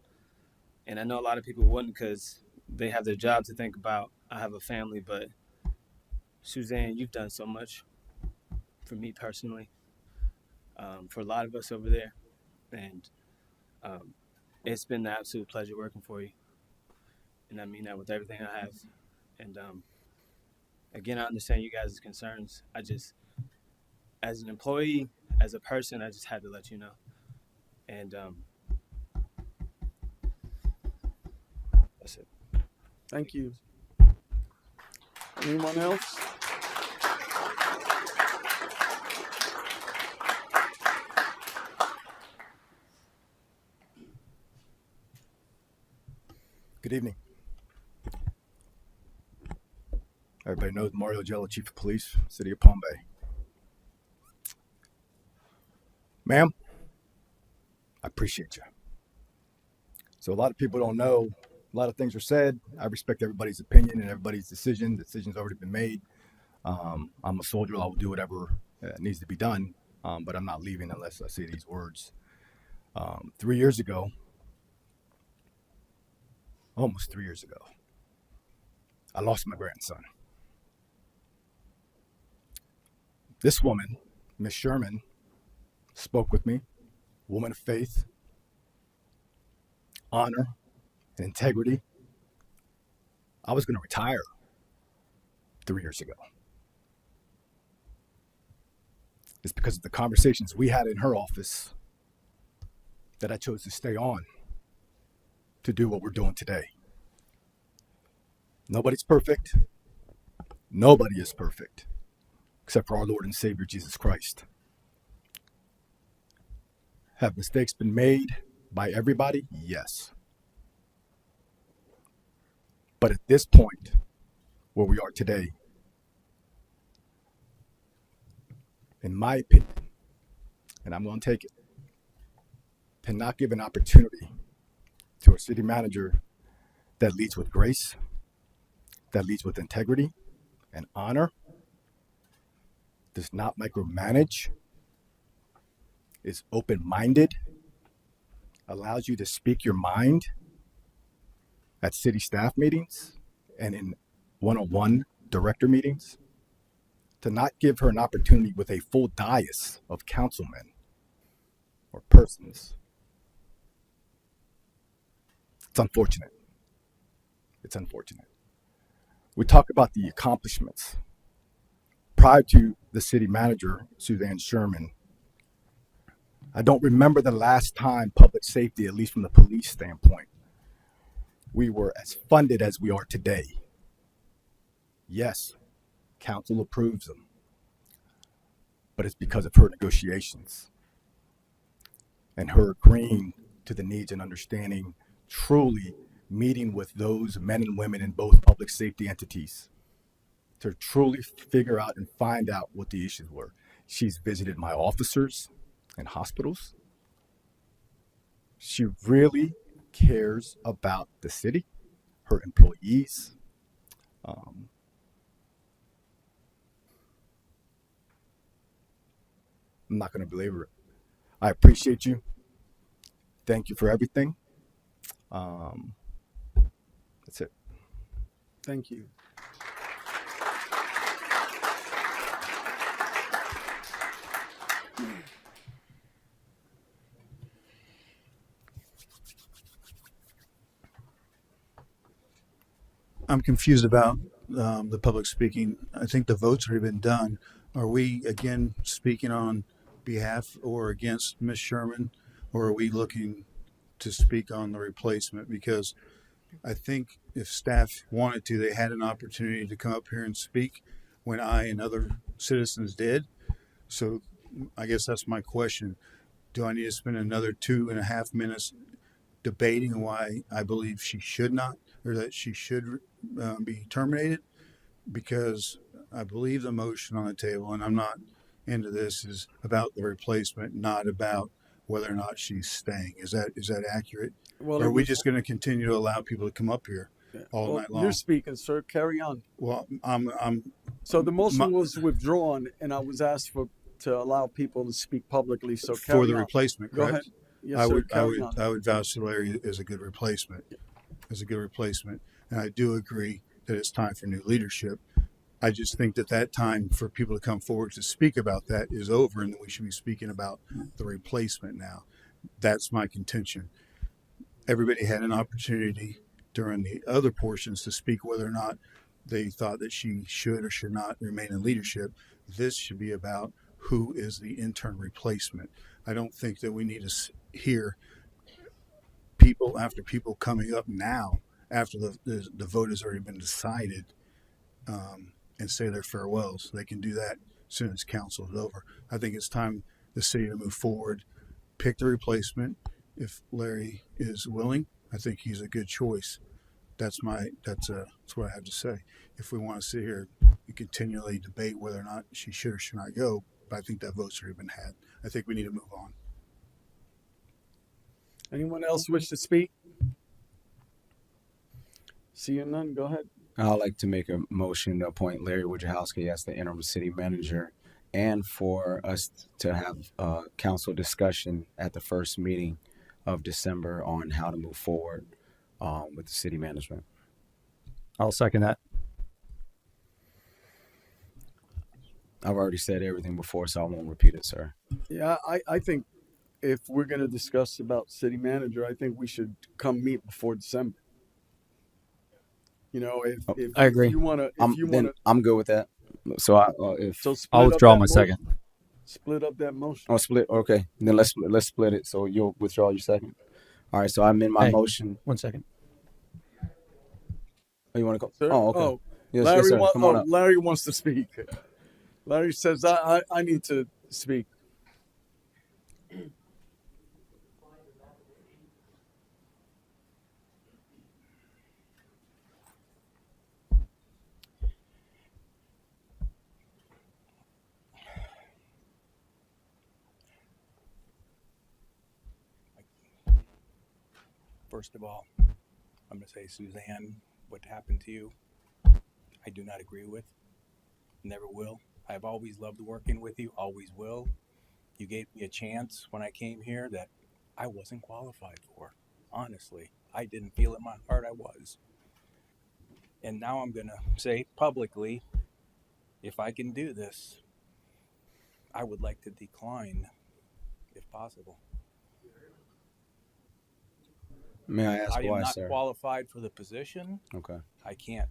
And I know a lot of people wouldn't because they have their job to think about. I have a family, but Suzanne, you've done so much for me personally, for a lot of us over there. And it's been an absolute pleasure working for you. And I mean that with everything I have. And again, I understand you guys' concerns. I just, as an employee, as a person, I just had to let you know. And that's it. Thank you. Anyone else? Good evening. Everybody knows Mario Jello, Chief of Police, City of Palm Bay. Ma'am, I appreciate you. So a lot of people don't know, a lot of things are said. I respect everybody's opinion and everybody's decision. The decision's already been made. I'm a soldier. I will do whatever needs to be done, but I'm not leaving unless I say these words. 3 years ago, almost 3 years ago, I lost my grandson. This woman, Miss Sherman, spoke with me, woman of faith, honor, and integrity. I was going to retire 3 years ago. It's because of the conversations we had in her office that I chose to stay on to do what we're doing today. Nobody's perfect. Nobody is perfect except for our Lord and Savior, Jesus Christ. Have mistakes been made by everybody? Yes. But at this point, where we are today, in my opinion, and I'm going to take it, to not give an opportunity to a city manager that leads with grace, that leads with integrity and honor, does not micromanage, is open-minded, allows you to speak your mind at city staff meetings and in one-on-one director meetings, to not give her an opportunity with a full dais of councilmen or persons. It's unfortunate. It's unfortunate. We talk about the accomplishments. Prior to the city manager, Suzanne Sherman, I don't remember the last time public safety, at least from the police standpoint, we were as funded as we are today. Yes, council approves them, but it's because of her negotiations and her agreeing to the needs and understanding, truly meeting with those men and women in both public safety entities to truly figure out and find out what the issues were. She's visited my officers in hospitals. She really cares about the city, her employees. Um, I'm not going to belabor it. I appreciate you. Thank you for everything. Um, that's it. Thank you. I'm confused about the public speaking. I think the vote's already been done. Are we again speaking on behalf or against Ms. Sherman, or are we looking to speak on the replacement? Because I think if staff wanted to, they had an opportunity to come up here and speak when I and other citizens did. So I guess that's my question. Do I need to spend another 2.5 minutes debating why I believe she should not, or that she should be terminated? Because I believe the motion on the table, and I'm not into this, is about the replacement, not about whether or not she's staying. Is that accurate? Well, Or are it we was, just going to continue to allow people to come up here all well, night you're long? speaking, sir. Carry on. Well, So the my, motion was withdrawn, and I was asked to allow people to speak publicly. So for carry the on. replacement, Go correct? ahead. Yes, sir. Carry on. I would vouch for Larry as a good replacement, and I do agree that it's time for new leadership. I just think that time for people to come forward to speak about that is over, and that we should be speaking about the replacement now. That's my contention. Everybody had an opportunity during the other portions to speak whether or not they thought that she should or should not remain in leadership. This should be about who is the intern replacement. I don't think that we need to hear people after people coming up now after the vote has already been decided, and say their farewells. They can do that as soon as council is over. I think it's time the city to move forward, pick the replacement. If Larry is willing, I think he's a good choice. That's what I have to say. If we want to sit here and continually debate whether or not she should or should not go, but I think that vote's already been had. I think we need to move on. Anyone else wish to speak? Seeing none, go ahead. I'd like to make a motion to appoint Larry Wojciechowski as the interim city manager, and for us to have a council discussion at the first meeting of December on how to move forward with the city management. I'll second that. I've already said everything before, so I won't repeat it, sir. Yeah, I think if we're going to discuss about city manager, I think we should come meet before December. You know, if I agree. If you want to, I'm good with that. So I'll withdraw my second. Split up that motion. Oh, split. Okay, then let's split it. So you'll withdraw your second. All right. So I'm in my motion. 1 second. Oh, you want to go? Sir? Oh, okay. Oh, Yes, Larry, yes, sir. Come on up. Larry wants to speak. Larry says, I need to speak. First of all, I'm going to say, Suzanne, what happened to you, I do not agree with. Never will. I've always loved working with you, always will. You gave me a chance when I came here that I wasn't qualified for. Honestly, I didn't feel in my heart I was. And now I'm going to say publicly, if I can do this, I would like to decline, if possible. May I ask I am why, not sir? qualified for the position. Okay. I can't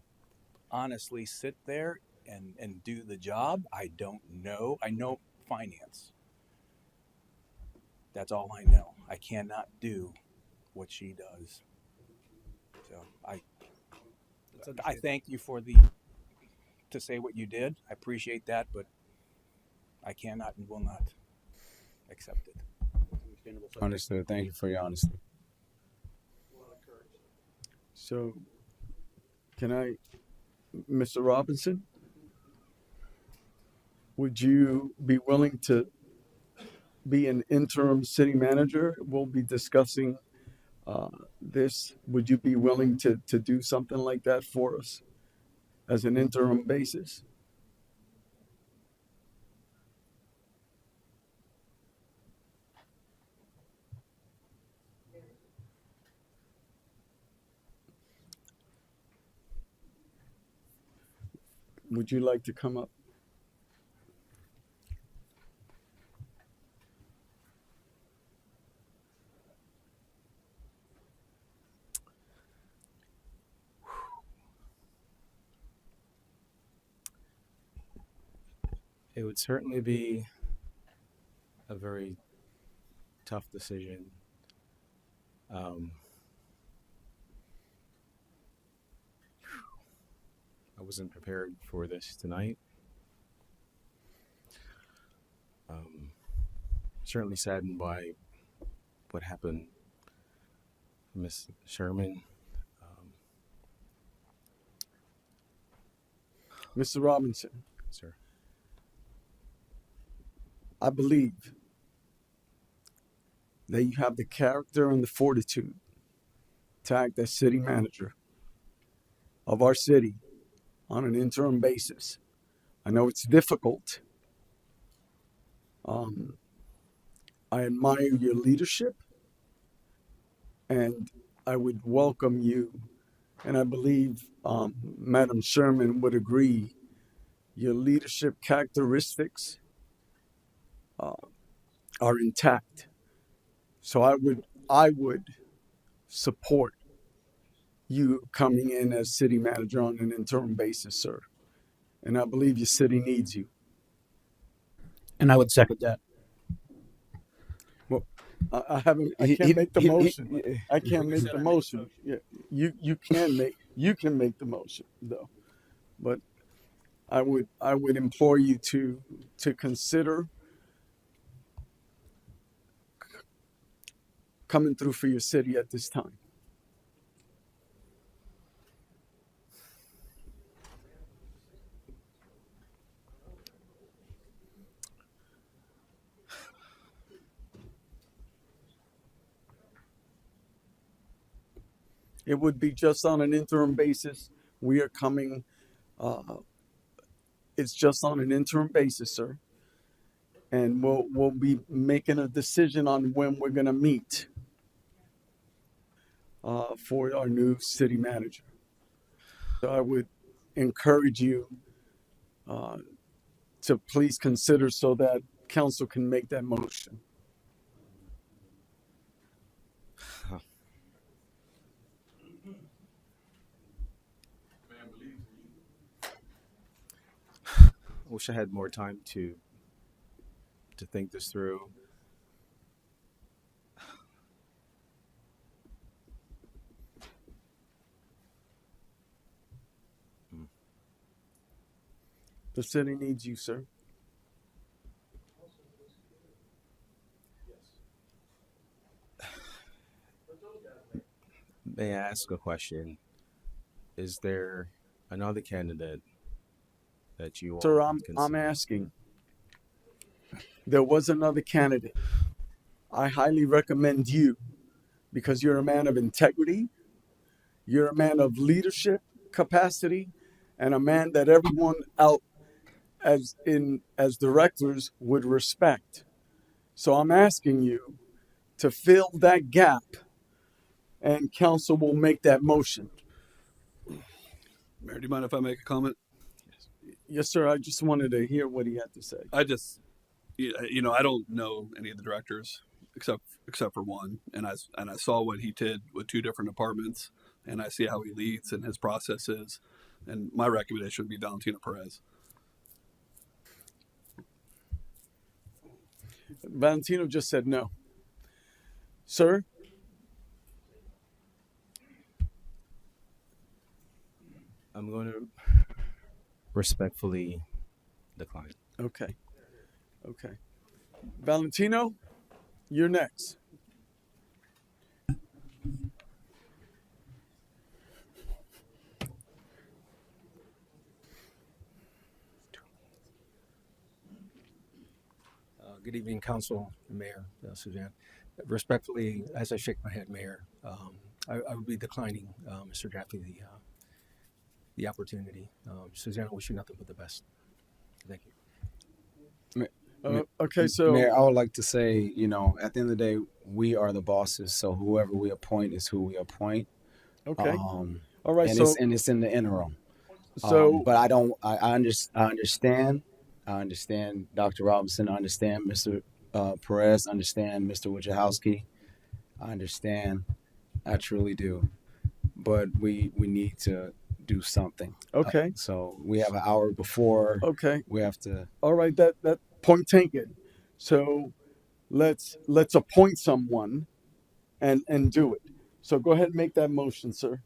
honestly sit there and do the job. I don't know. I know finance. That's all I know. I cannot do what she does. So I thank you for to say what you did. I appreciate that, but I cannot and will not accept it. Understood. Thank you for your honesty. So, can I, Mr. Robinson, would you be willing to be an interim city manager? We'll be discussing this. Would you be willing to do something like that for us as an interim basis? Would you like to come up? It would certainly be a very tough decision. I wasn't prepared for this tonight. Certainly saddened by what happened to Miss Sherman. Mr. Robinson, Sir. I believe that you have the character and the fortitude to act as city manager of our city on an interim basis. I know it's difficult. I admire your leadership, and I would welcome you, and I believe Madam Sherman would agree, your leadership characteristics are intact. So I would support you coming in as city manager on an interim basis, sir. And I believe your city needs you. And I would second that. Well, I haven't. I can't make the motion. I can't make the motion. Yeah, you can make the motion though, but I would implore you to consider coming through for your city at this time. It would be just on an interim basis. We are coming. It's just on an interim basis, sir. And we'll be making a decision on when we're going to meet for our new city manager. So I would encourage you to please consider so that council can make that motion. I wish I had more time to think this through. The city needs you, sir. May I ask a question? Is there another candidate that you Sir, all I'm consider? asking. There was another candidate. I highly recommend you because you're a man of integrity, you're a man of leadership capacity, and a man that everyone out as directors would respect. So I'm asking you to fill that gap, and council will make that motion. Mayor, do you mind if I make a comment? Yes, sir. I just wanted to hear what he had to say. I just, I don't know any of the directors except for one, and I saw what he did with two different departments, and I see how he leads and his process is, and my recommendation would be Valentino Perez. Valentino just said no. Sir? I'm going to respectfully decline. Okay. Valentino, you're next. Good evening, Council, Mayor, Suzanne. Respectfully, as I shake my head, Mayor, I would be declining Mr. Jaffe the opportunity. Suzanne, I wish you nothing but the best. Thank you. Okay, so Mayor, I would like to say, you know, at the end of the day, we are the bosses, so whoever we appoint is who we appoint. okay, all right. And So it's in the interim. so But I understand. I understand Dr. Robinson. I understand Mr. Perez. I understand Mr. Wojciechowski. I understand. I truly do. But we need to do something. okay, So we have an hour before. okay, We have to. all right. That point taken. So let's appoint someone and do it. So go ahead and make that motion, sir.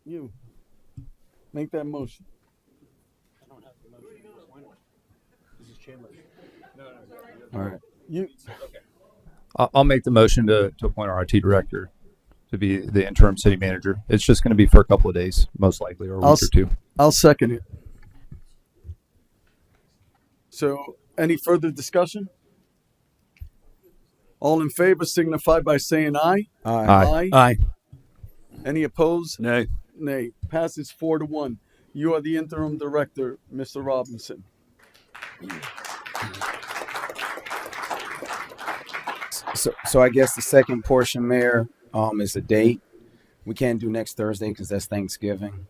You make that motion. All right. You I'll make the motion to appoint our IT director to be the interim city manager. It's just going to be for a couple of days, most likely, or a week or two. I'll second it. So any further discussion? All in favor signify by saying aye. Aye. Aye. Any opposed? Nay. Nay. Passes 4-1. You are the interim director, Mr. Robinson. So I guess the second portion, Mayor, is a date. We can't do next Thursday because that's Thanksgiving.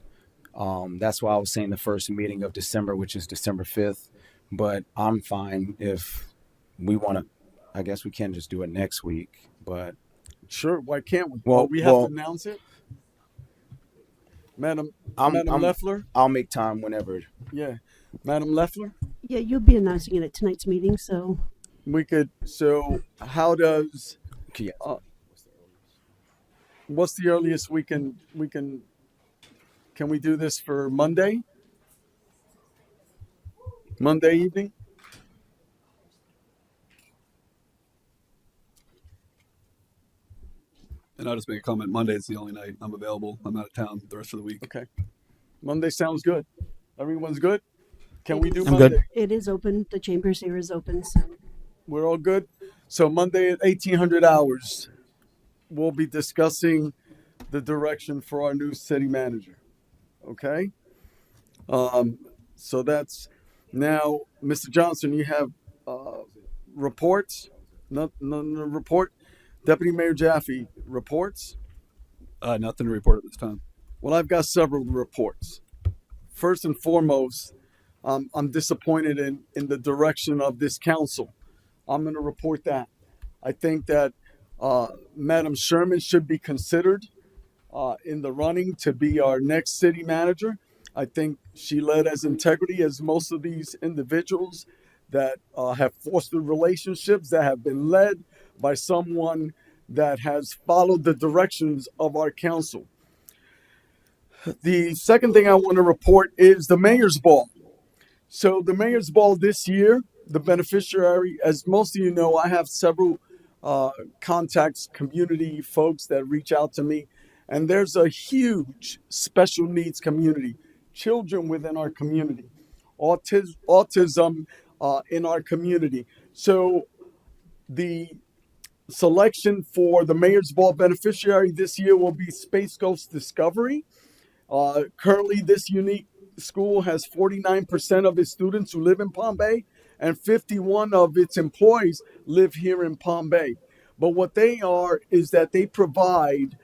That's why I was saying the first meeting of December, which is December 5th. But I'm fine if we want to. I guess we can just do it next week. But Sure, why can't we? Well, We have well- to announce it. Madam I'm Leffler? I'll make time whenever. Yeah. Madam Leffler? Yeah, you'll be announcing it at tonight's meeting, so We could, so how does, Yeah. what's the earliest can we do this for Monday? Monday evening? And I'll just make a comment. Monday is the only night I'm available. I'm out of town the rest of the week. Okay. Monday sounds good. Everyone's good? Can we do I'm Monday? good. it is open. The chambers here is open, so We're all good? So Monday at 1800 hours, we'll be discussing the direction for our new city manager. Okay? So that's now, Mr. Johnson, you have reports? None to report? Deputy Mayor Jaffe, reports? Nothing to report at this time. Well, I've got several reports. First and foremost, I'm disappointed in the direction of this council. I'm going to report that. I think that Madam Sherman should be considered in the running to be our next city manager. I think she led as integrity as most of these individuals that have fostered relationships that have been led by someone that has followed the directions of our council. The second thing I want to report is the Mayor's Ball. So the Mayor's Ball this year, the beneficiary, as most of you know, I have several contacts, community folks that reach out to me, and there's a huge special needs community, children within our community, autism in our community. So the selection for the Mayor's Ball beneficiary this year will be Space Coast Discovery. Currently, this unique school has 49% of its students who live in Palm Bay, and 51 of its employees live here in Palm Bay. But what they are is that they provide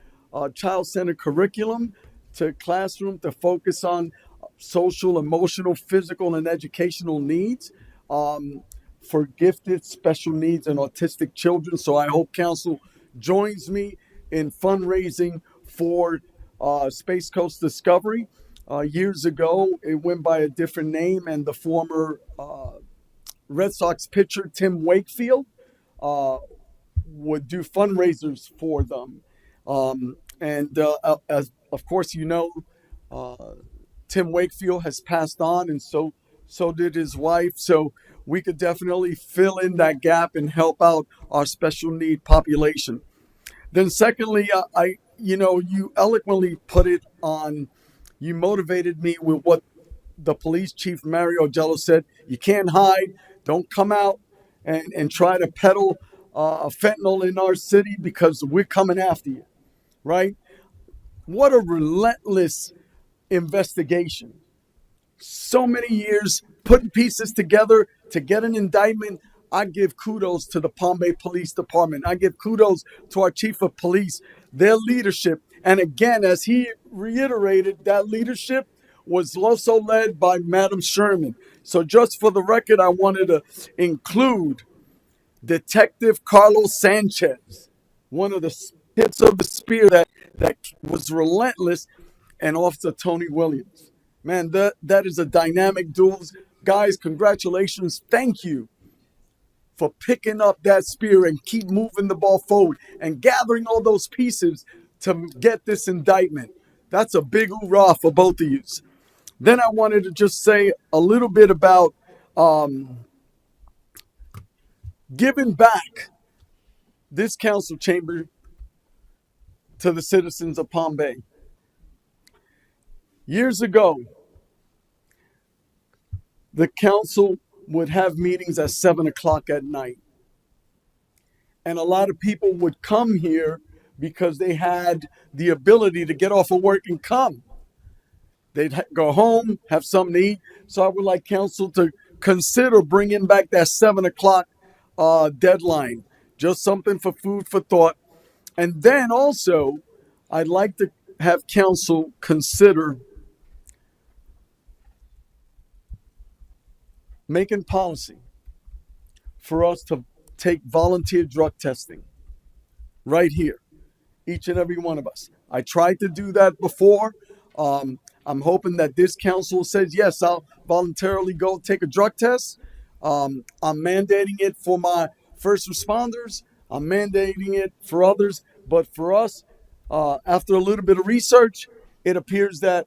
child-centered curriculum to classroom to focus on social, emotional, physical, and educational needs for gifted, special needs, and autistic children. So I hope council joins me in fundraising for Space Coast Discovery. Years ago, it went by a different name, and the former Red Sox pitcher Tim Wakefield would do fundraisers for them. As of course you know, Tim Wakefield has passed on, and so did his wife. So we could definitely fill in that gap and help out our special need population. Then secondly, you eloquently put it on, you motivated me with what the police chief, Mario Jello, said, you can't hide. Don't come out and try to peddle fentanyl in our city because we're coming after you, right? What a relentless investigation. So many years putting pieces together to get an indictment. I give kudos to the Palm Bay Police Department. I give kudos to our chief of police, their leadership. And again, as he reiterated, that leadership was also led by Madam Sherman. So just for the record, I wanted to include Detective Carlos Sanchez, one of the tips of the spear that was relentless, and Officer Tony Williams. Man, that is a dynamic duel. Guys, congratulations. Thank you for picking up that spear and keep moving the ball forward and gathering all those pieces to get this indictment. That's a big hoorah for both of you. Then I wanted to just say a little bit about giving back this council chamber to the citizens of Palm Bay. Years ago, the council would have meetings at 7 o'clock at night. And a lot of people would come here because they had the ability to get off of work and come. They'd go home, have something to eat. So I would like council to consider bringing back that 7 o'clock deadline. Just something for food for thought. And then also, I'd like to have council consider making policy for us to take volunteer drug testing right here, each and every one of us. I tried to do that before. I'm hoping that this council says, yes, I'll voluntarily go take a drug test. I'm mandating it for my first responders. I'm mandating it for others. But for us, after a little bit of research, it appears that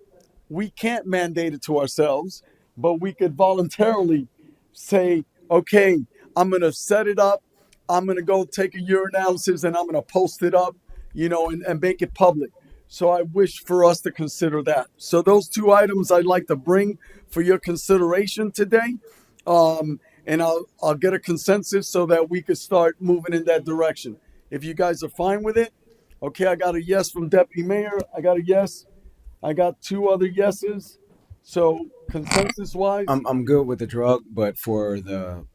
we can't mandate it to ourselves, but we could voluntarily say, okay, I'm going to set it up. I'm going to go take a urinalysis and I'm going to post it up, and make it public. So I wish for us to consider that. So those two items I'd like to bring for your consideration today. And I'll get a consensus so that we could start moving in that direction. If you guys are fine with it, okay, I got a yes from Deputy Mayor. I got a yes. I got two other yeses. So consensus wise, I'm good with the drug, but for the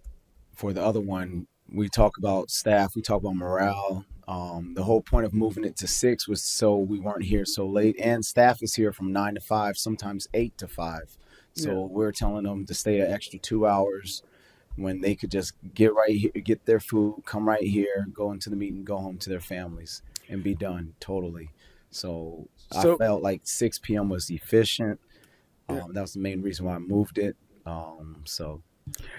other one, we talk about staff, we talk about morale. The whole point of moving it to 6 was so we weren't here so late, and staff is here from 9 to 5, sometimes 8 to 5. So Yeah. we're telling them to stay an extra 2 hours when they could just get right here, get their food, come right here, go into the meeting, go home to their families, and be done totally. So I felt like 6 p.m. was efficient. That was the main reason why I moved it.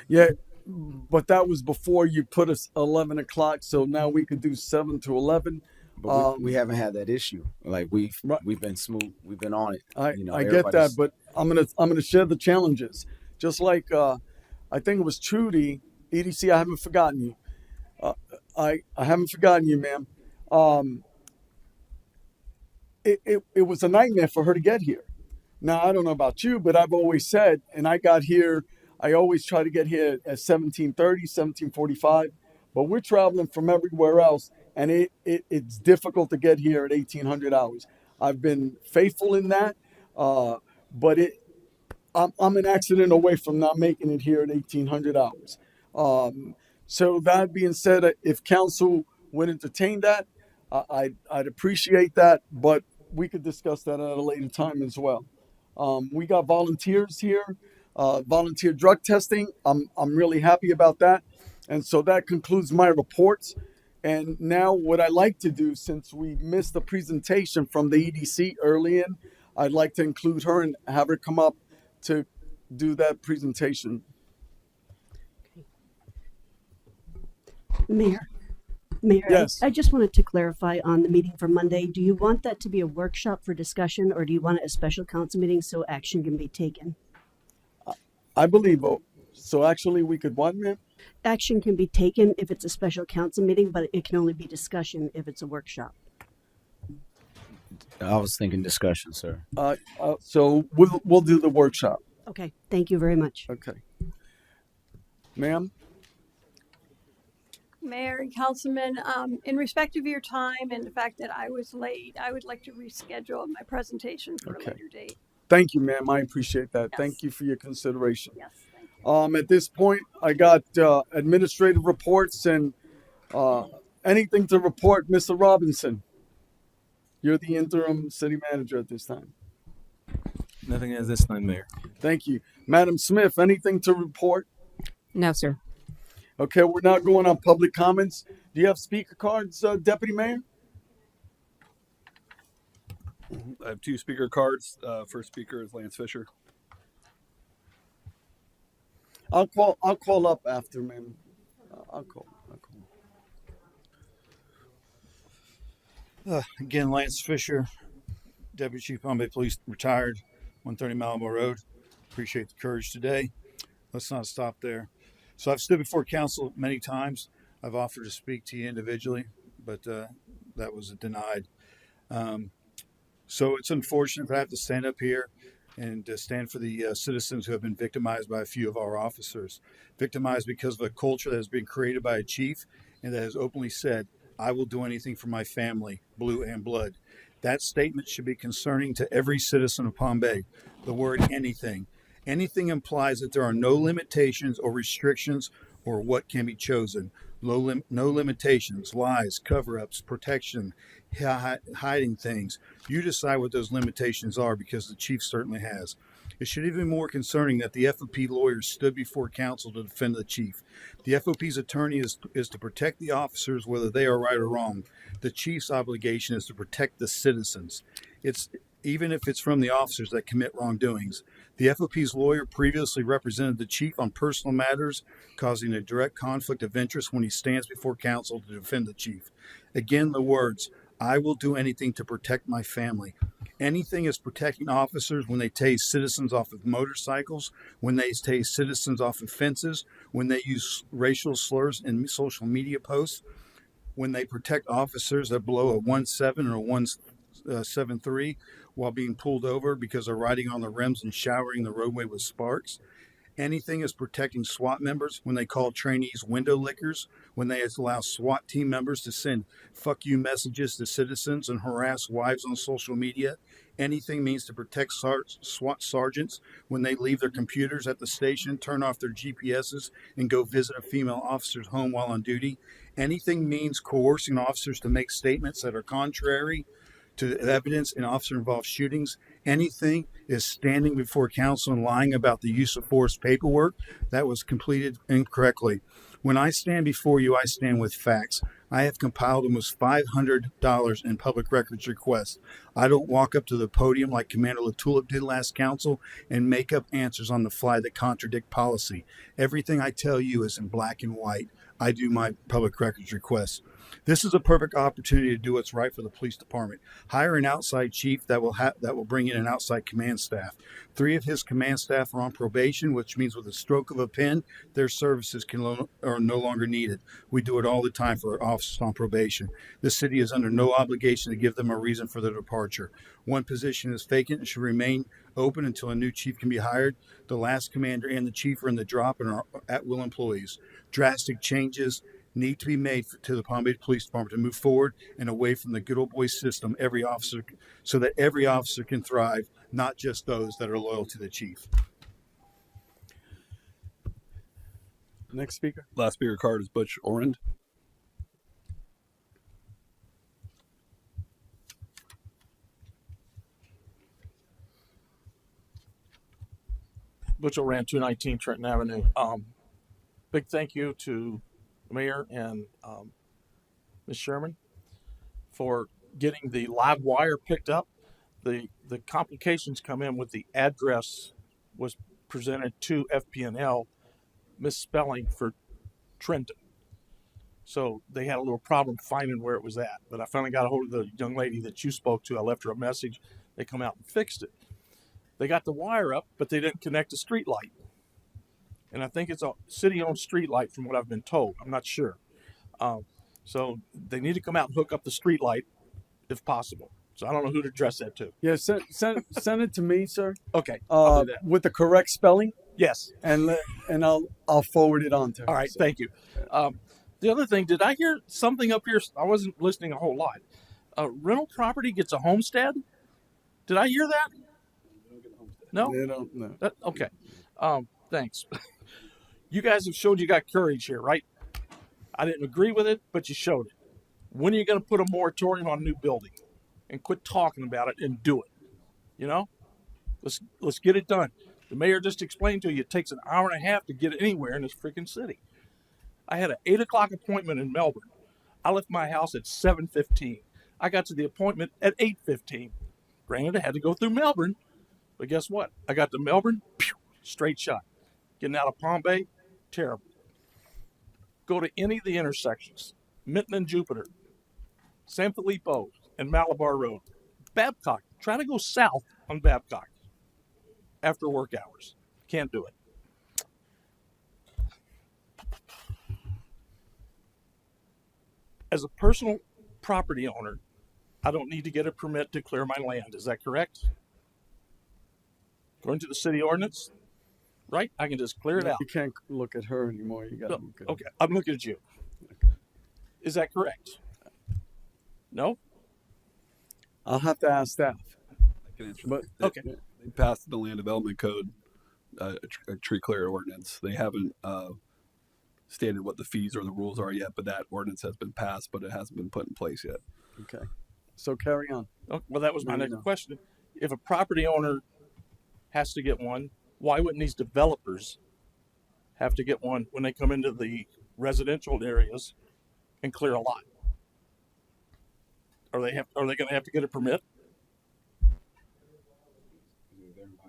Yeah, but that was before you put us 11 o'clock. So now we could do 7 to 11. But we haven't had that issue. Like we've been smooth. We've been on it. I get that, but I'm gonna share the challenges. Just like I think it was Trudy, EDC. I haven't forgotten you. I haven't forgotten you, ma'am. It was a nightmare for her to get here. Now, I don't know about you, but I've always said, and I got here, I always try to get here at 17:30, 17:45, but we're traveling from everywhere else, and it's difficult to get here at 1800 hours. I've been faithful in that, but I'm an accident away from not making it here at 1800 hours. So that being said, if council would entertain that, I'd appreciate that, but we could discuss that at a later time as well. We got volunteers here, volunteer drug testing. I'm really happy about that. And so that concludes my reports. And now what I like to do, since we missed the presentation from the EDC early in, I'd like to include her and have her come up to do that presentation. Mayor, Yes. I just wanted to clarify on the meeting for Monday. Do you want that to be a workshop for discussion, or do you want it a special council meeting so action can be taken? I believe so. Actually, we could what, ma'am? Action can be taken if it's a special council meeting, but it can only be discussion if it's a workshop. I was thinking discussion, sir. So we'll do the workshop. Okay, thank you very much. Okay. Ma'am? Mayor and Councilman, in respect of your time and the fact that I was late, I would like to reschedule my presentation for a Okay. later date. Thank you, ma'am. I appreciate that. Yes. Thank you for your consideration. Yes, thank you. At this point, I got administrative reports and anything to report, Mr. Robinson. You're the interim city manager at this time. Nothing at this time, Mayor. Thank you. Madam Smith, anything to report? No, sir. Okay, we're not going on public comments. Do you have speaker cards, Deputy Mayor? I have 2 speaker cards. First speaker is Lance Fisher. I'll call up after, man. I'll call. Again, Lance Fisher, Deputy Chief Palm Bay Police, retired, 130 Malabar Road. Appreciate the courage today. Let's not stop there. So I've stood before council many times. I've offered to speak to you individually, but that was denied. So it's unfortunate that I have to stand up here and stand for the citizens who have been victimized by a few of our officers. Victimized because of a culture that has been created by a chief and that has openly said, I will do anything for my family, blue and blood. That statement should be concerning to every citizen of Palm Bay. The word anything. Anything implies that there are no limitations or restrictions or what can be chosen. No limitations, lies, cover-ups, protection, hiding things. You decide what those limitations are because the chief certainly has. It should even be more concerning that the FOP lawyers stood before council to defend the chief. The FOP's attorney is to protect the officers whether they are right or wrong. The chief's obligation is to protect the citizens. Even if it's from the officers that commit wrongdoings. The FOP's lawyer previously represented the chief on personal matters, causing a direct conflict of interest when he stands before council to defend the chief. Again, the words, I will do anything to protect my family. Anything is protecting officers when they tase citizens off of motorcycles, when they tase citizens off of fences, when they use racial slurs in social media posts, when they protect officers that blow a 17 or a 173 while being pulled over because they're riding on the rims and showering the roadway with sparks. Anything is protecting SWAT members when they call trainees window lickers, when they allow SWAT team members to send fuck you messages to citizens and harass wives on social media. Anything means to protect SWAT sergeants when they leave their computers at the station, turn off their GPSs, and go visit a female officer's home while on duty. Anything means coercing officers to make statements that are contrary to evidence in officer-involved shootings. Anything is standing before council and lying about the use of force paperwork that was completed incorrectly. When I stand before you, I stand with facts. I have compiled almost $500 in public records requests. I don't walk up to the podium like Commander Latulip did last council and make up answers on the fly that contradict policy. Everything I tell you is in black and white. I do my public records requests. This is a perfect opportunity to do what's right for the police department. Hire an outside chief that will bring in an outside command staff. 3 of his command staff are on probation, which means with a stroke of a pen, their services are no longer needed. We do it all the time for our officers on probation. The city is under no obligation to give them a reason for their departure. 1 position is vacant and should remain open until a new chief can be hired. The last commander and the chief are in the drop and are at-will employees. Drastic changes need to be made to the Palm Beach Police Department to move forward and away from the good old boy system, so that every officer can thrive, not just those that are loyal to the chief. Next speaker. Last speaker card is Butch Orand. Butch ran 219 Trenton Avenue. Big thank you to the mayor and Ms. Sherman for getting the live wire picked up. The complications come in with the address was presented to FPNL misspelling for Trenton. So they had a little problem finding where it was at. But I finally got a hold of the young lady that you spoke to. I left her a message. They come out and fixed it. They got the wire up, but they didn't connect the street light. And I think it's a city-owned street light from what I've been told. I'm not sure. So they need to come out and hook up the street light if possible. So I don't know who to address that to. Yeah, send it to me, sir. Okay, I'll do that. With the correct spelling, Yes. and I'll forward it on to her. All right, So, thank you. The other thing, did I hear something up here? I wasn't listening a whole lot. Rental property gets a homestead. Did I hear that? No. They don't know. Okay. Thanks. You guys have showed you got courage here, right? I didn't agree with it, but you showed it. When are you going to put a moratorium on a new building, and quit talking about it and do it? You know, let's get it done. The mayor just explained to you it takes an hour and a half to get anywhere in this freaking city. I had an 8 o'clock appointment in Melbourne. I left my house at 7:15. I got to the appointment at 8:15. Granted, I had to go through Melbourne, but guess what? I got to Melbourne, straight shot. Getting out of Palm Bay, terrible. Go to any of the intersections, Minton and Jupiter, San Filippo, and Malabar Road. Babcock, try to go south on Babcock after work hours. Can't do it. As a personal property owner, I don't need to get a permit to clear my land. Is that correct? According to the city ordinance, right? I can just clear it out. You can't look at her anymore. You got to look at Okay, I'm looking at you. Is that correct? No? I'll have to ask staff. I can answer But okay, they passed the land development code, a tree clear ordinance. They haven't stated what the fees or the rules are yet, but that ordinance has been passed, but it hasn't been put in place yet. Okay. So carry on. Oh, well, that was my next question. If a property owner has to get one, why wouldn't these developers have to get one when they come into the residential areas and clear a lot? Are they going to have to get a permit?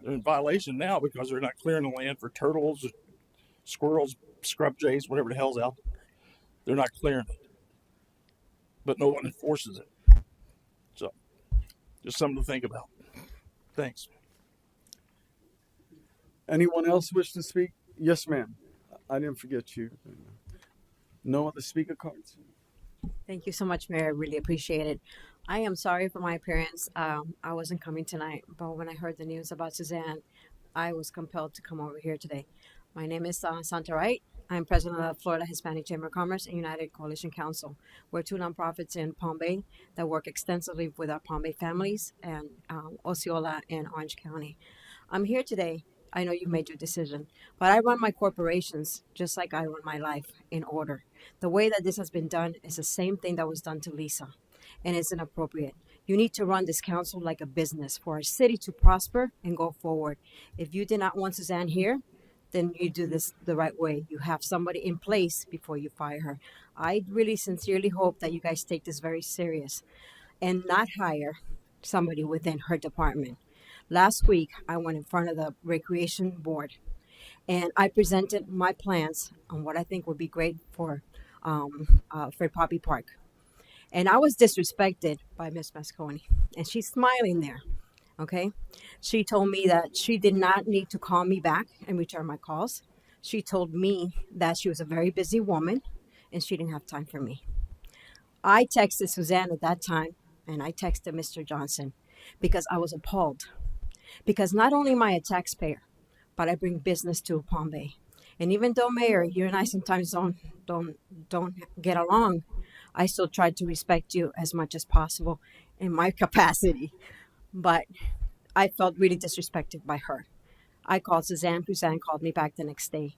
They're in violation now because they're not clearing the land for turtles, squirrels, scrub jays, whatever the hell's out there. They're not clearing it, but no one enforces it. So, just something to think about. Thanks. Anyone else wish to speak? Yes, ma'am. I didn't forget you. No other speaker cards? Thank you so much, Mayor. I really appreciate it. I am sorry for my appearance. I wasn't coming tonight, but when I heard the news about Suzanne, I was compelled to come over here today. My name is Santa Wright. I'm president of Florida Hispanic Chamber of Commerce and United Coalition Council. We're two nonprofits in Palm Bay that work extensively with our Palm Bay families and Osceola and Orange County. I'm here today. I know you've made your decision, but I run my corporations just like I run my life in order. The way that this has been done is the same thing that was done to Lisa, and it's inappropriate. You need to run this council like a business for our city to prosper and go forward. If you did not want Suzanne here, then you do this the right way. You have somebody in place before you fire her. I really sincerely hope that you guys take this very serious and not hire somebody within her department. Last week, I went in front of the Recreation Board and I presented my plans on what I think would be great for Poppy Park. And I was disrespected by Miss Masconi, and she's smiling there. Okay. She told me that she did not need to call me back and return my calls. She told me that she was a very busy woman and she didn't have time for me. I texted Suzanne at that time and I texted Mr. Johnson because I was appalled. Because not only am I a taxpayer, but I bring business to Palm Bay. And even though, Mayor, you and I sometimes don't get along, I still try to respect you as much as possible in my capacity. But I felt really disrespected by her. I called Suzanne. Suzanne called me back the next day.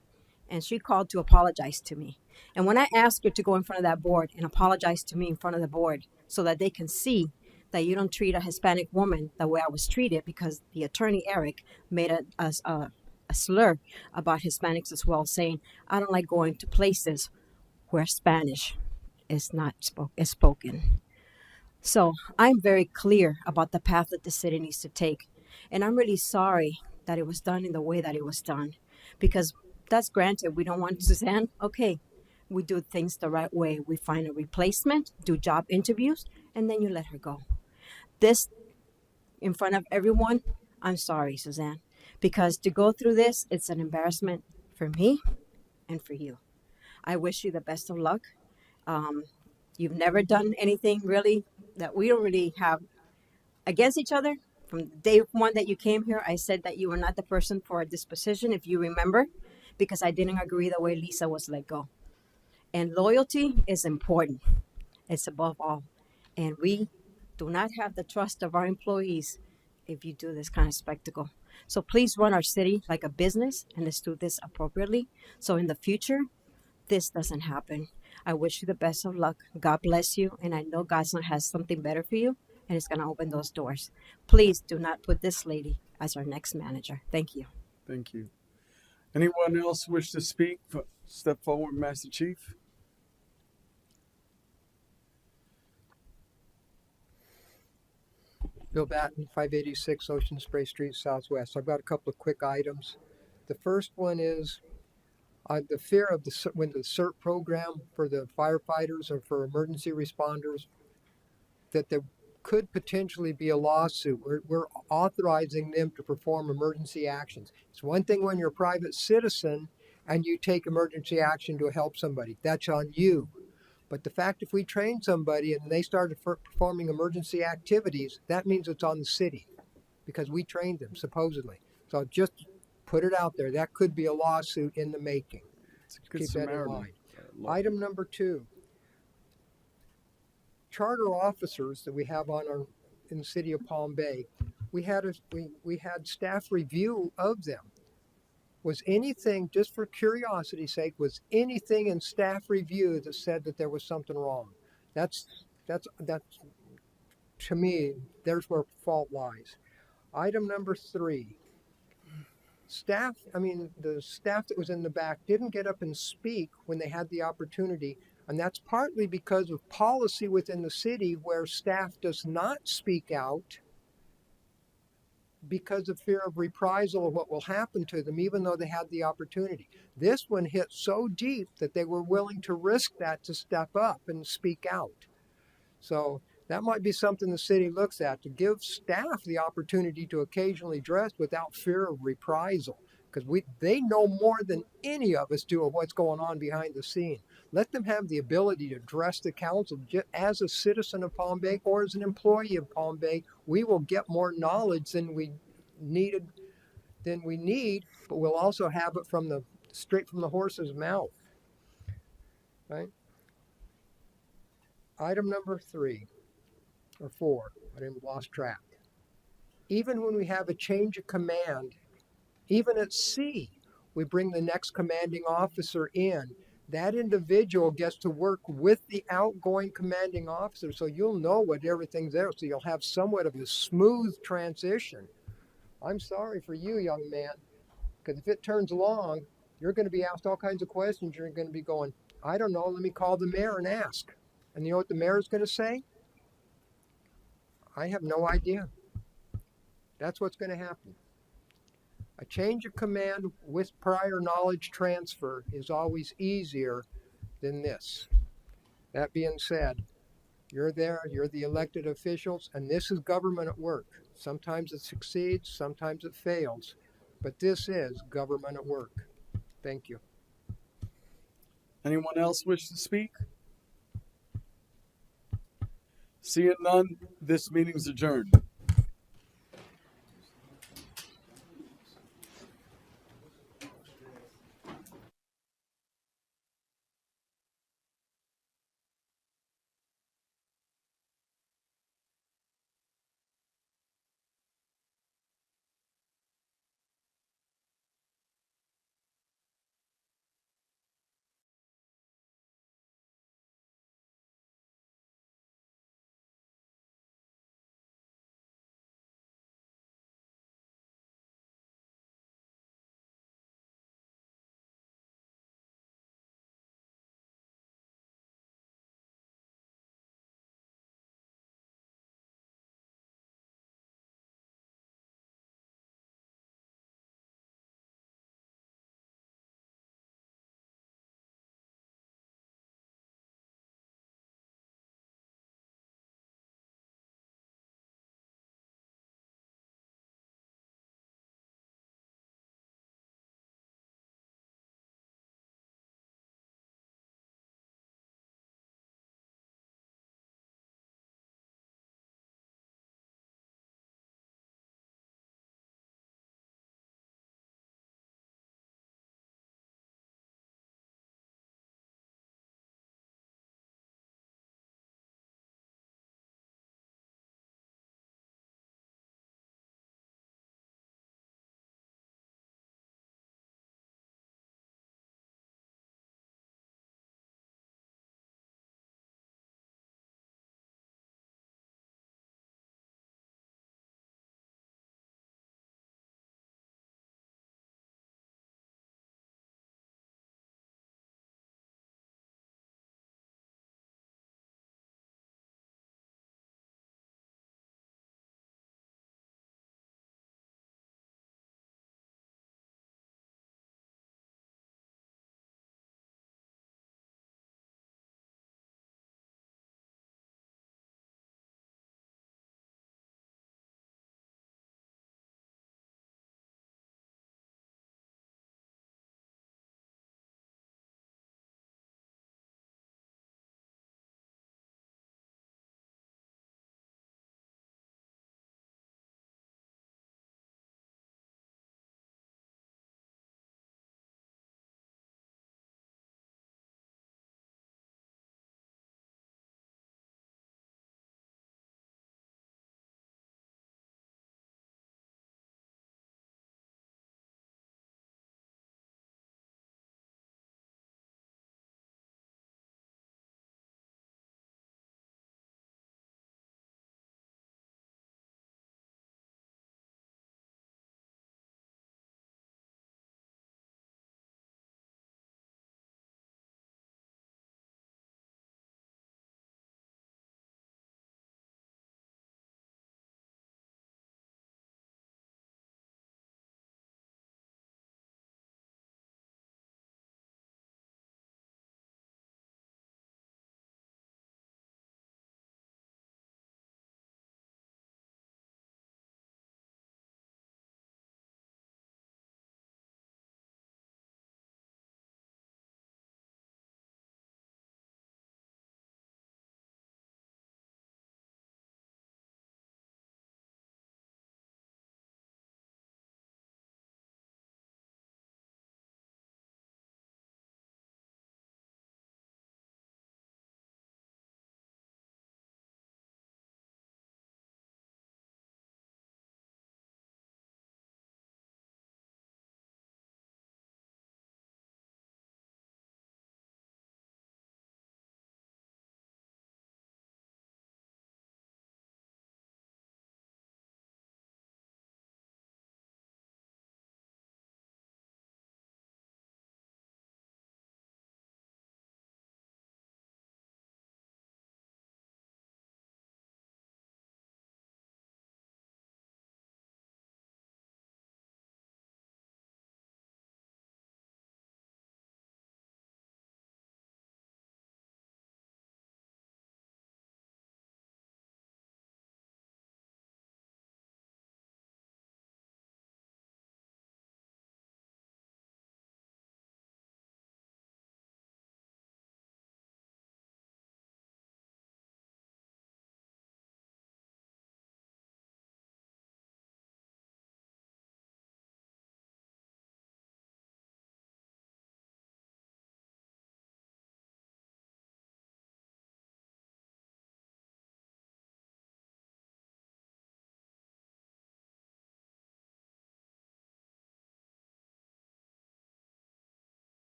And she called to apologize to me. And when I asked her to go in front of that board and apologize to me in front of the board so that they can see that you don't treat a Hispanic woman the way I was treated, because the attorney, Eric, made a slur about Hispanics as well, saying, I don't like going to places where Spanish is not spoken. So I'm very clear about the path that the city needs to take. And I'm really sorry that it was done in the way that it was done, because that's granted. We don't want Suzanne. Okay, we do things the right way. We find a replacement, do job interviews, and then you let her go. This, in front of everyone, I'm sorry, Suzanne, because to go through this, it's an embarrassment for me and for you. I wish you the best of luck. You've never done anything really that we don't really have against each other. From day one that you came here, I said that you were not the person for this position, if you remember, because I didn't agree the way Lisa was let go. And loyalty is important. It's above all. And we do not have the trust of our employees if you do this kind of spectacle. So please run our city like a business and let's do this appropriately. So in the future, this doesn't happen. I wish you the best of luck. God bless you. And I know God has something better for you and it's going to open those doors. Please do not put this lady as our next manager. Thank you. Thank you. Anyone else wish to speak? Step forward, Master Chief. Bill Batten, 586 Ocean Spray Street, Southwest. I've got a couple of quick items. The first one is the fear of when the CERT program for the firefighters or for emergency responders, that there could potentially be a lawsuit. We're authorizing them to perform emergency actions. It's one thing when you're a private citizen and you take emergency action to help somebody. That's on you. But the fact if we train somebody and they started performing emergency activities, that means it's on the city because we trained them, supposedly. So just put it out there. That could be a lawsuit in the making. Keep that in mind. Item number 2. Charter officers that we have in the city of Palm Bay, we had staff review of them. Was anything, just for curiosity's sake, was anything in staff review that said that there was something wrong? That's to me, there's where fault lies. Item number 3. The staff that was in the back didn't get up and speak when they had the opportunity, and that's partly because of policy within the city where staff does not speak out because of fear of reprisal of what will happen to them, even though they had the opportunity. This one hit so deep that they were willing to risk that to step up and speak out. So that might be something the city looks at, to give staff the opportunity to occasionally dress without fear of reprisal, because they know more than any of us do of what's going on behind the scene. Let them have the ability to address the council as a citizen of Palm Bay or as an employee of Palm Bay. We will get more knowledge than we need, but we'll also have it straight from the horse's mouth. Right? Item number 3 or 4, I lost track. Even when we have a change of command, even at sea, we bring the next commanding officer in. That individual gets to work with the outgoing commanding officer, so you'll know what everything's there, so you'll have somewhat of a smooth transition. I'm sorry for you, young man, because if it turns long, you're going to be asked all kinds of questions. You're going to be going, I don't know, let me call the mayor and ask. And you know what the mayor is going to say? I have no idea. That's what's going to happen. A change of command with prior knowledge transfer is always easier than this. That being said, you're there, you're the elected officials, and this is government at work. Sometimes it succeeds, sometimes it fails, but this is government at work. Thank you. Anyone else wish to speak? Seeing none, this meeting's adjourned.